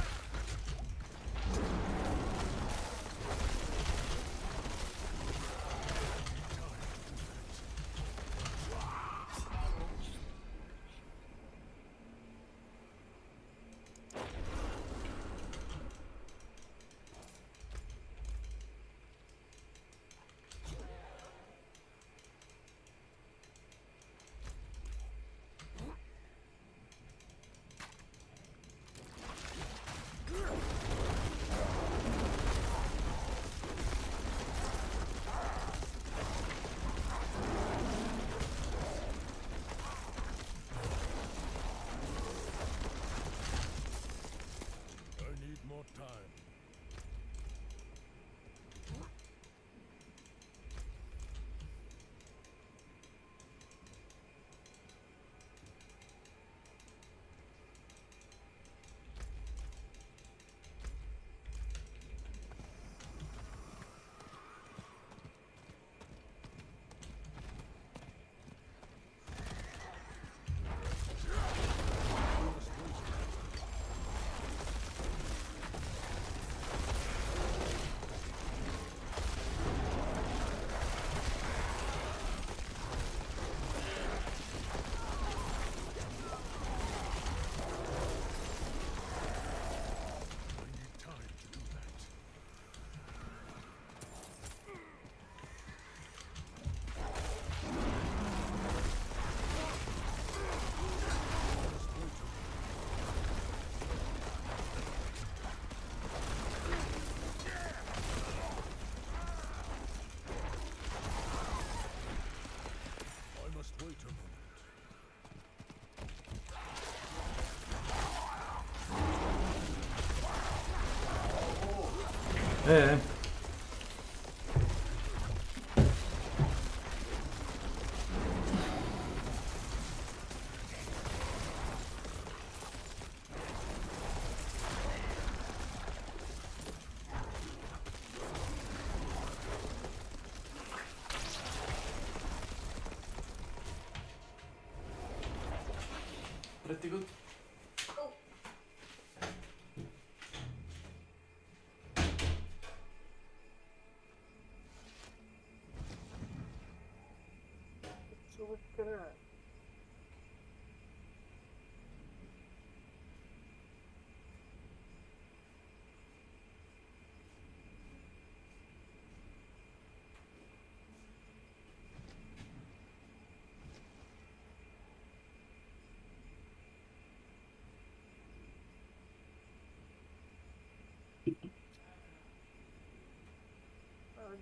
Pretty good.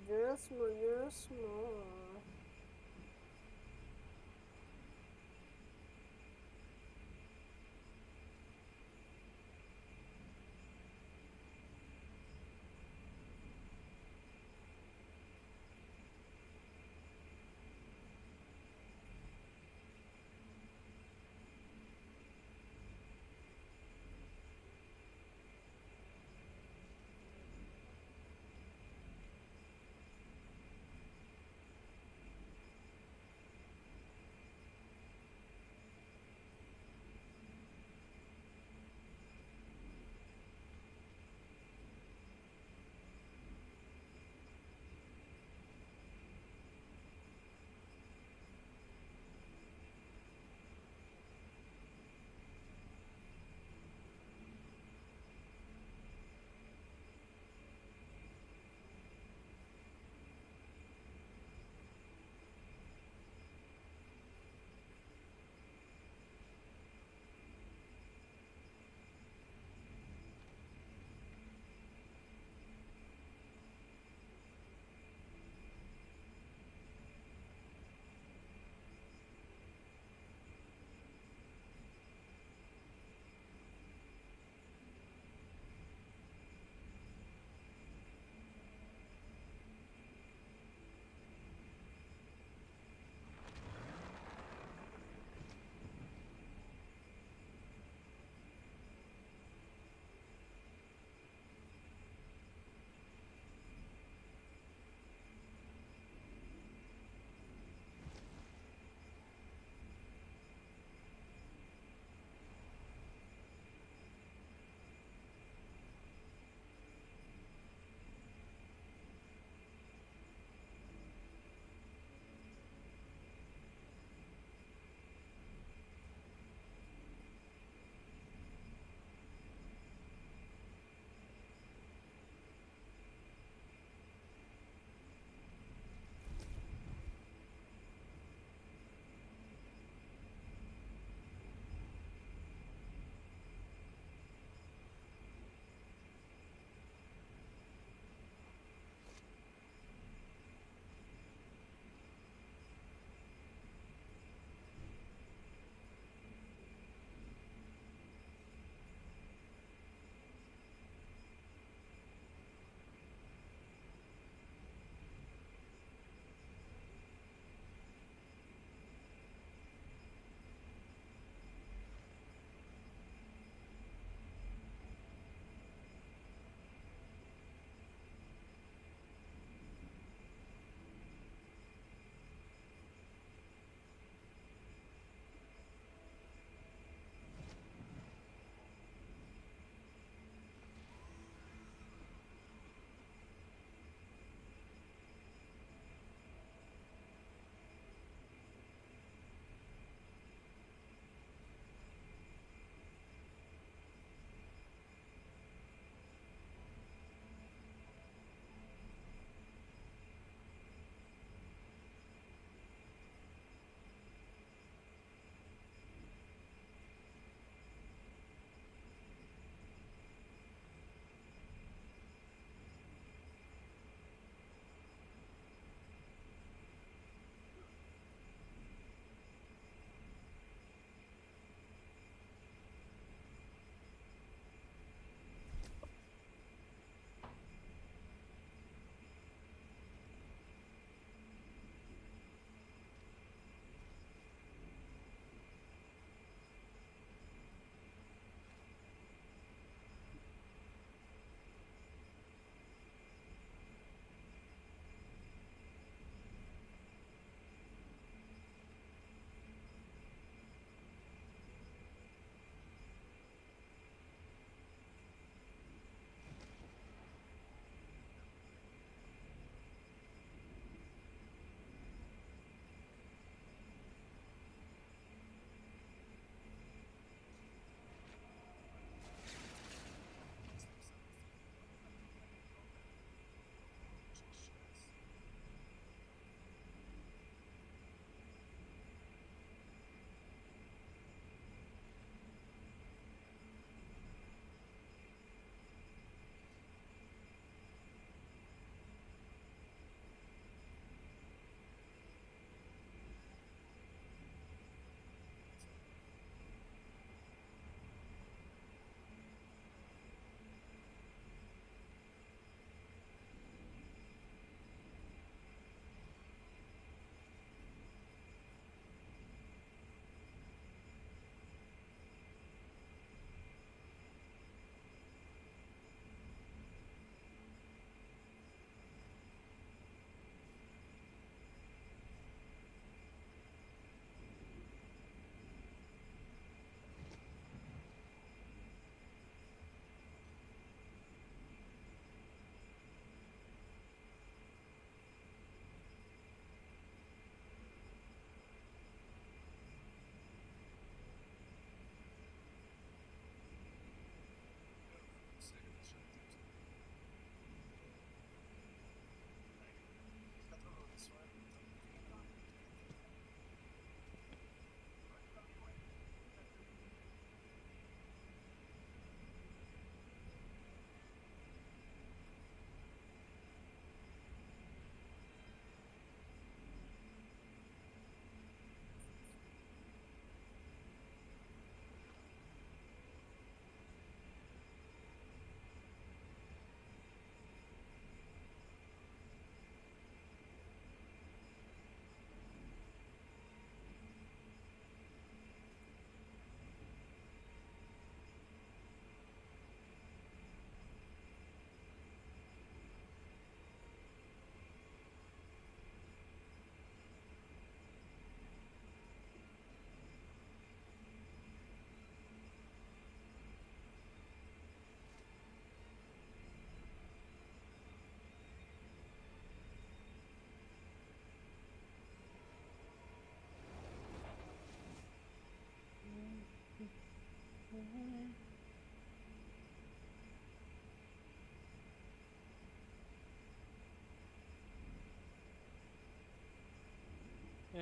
Yes,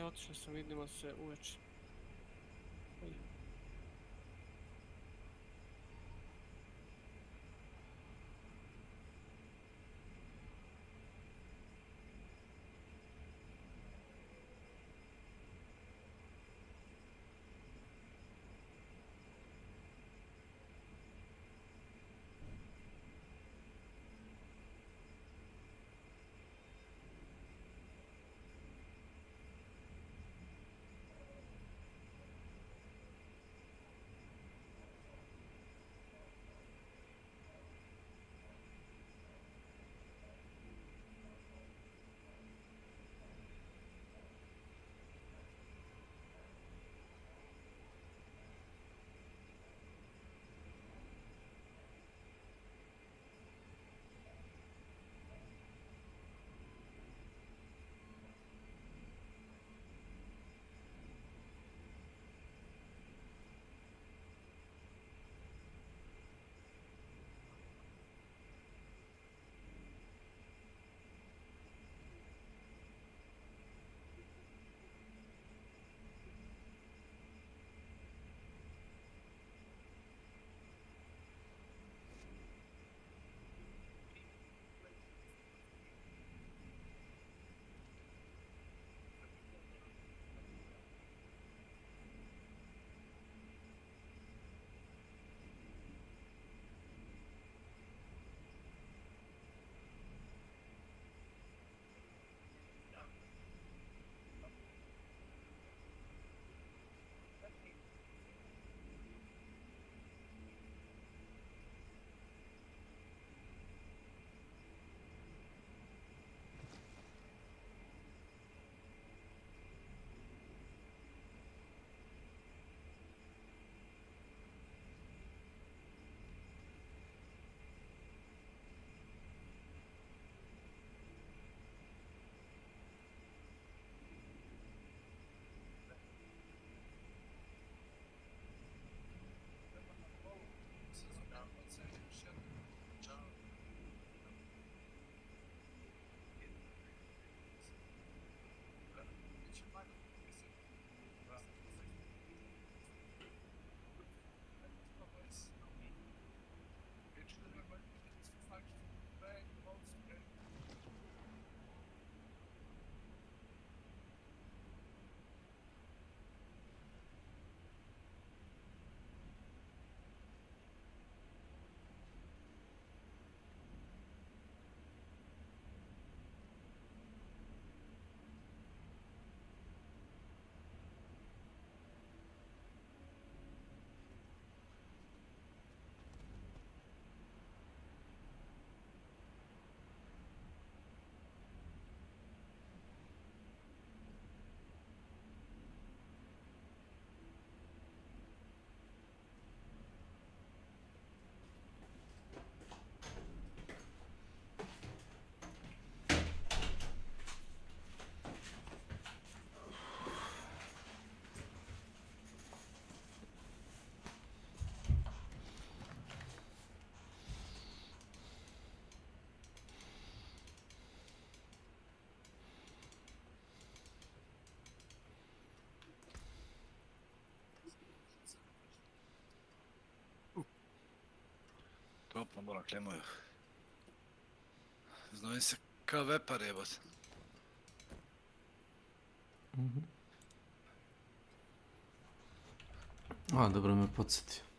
Aj, otišao sam, vidimo se uveče. Toplo moram klemuju. Znojim se kao vepar jebot. A, dobro me podsjetio.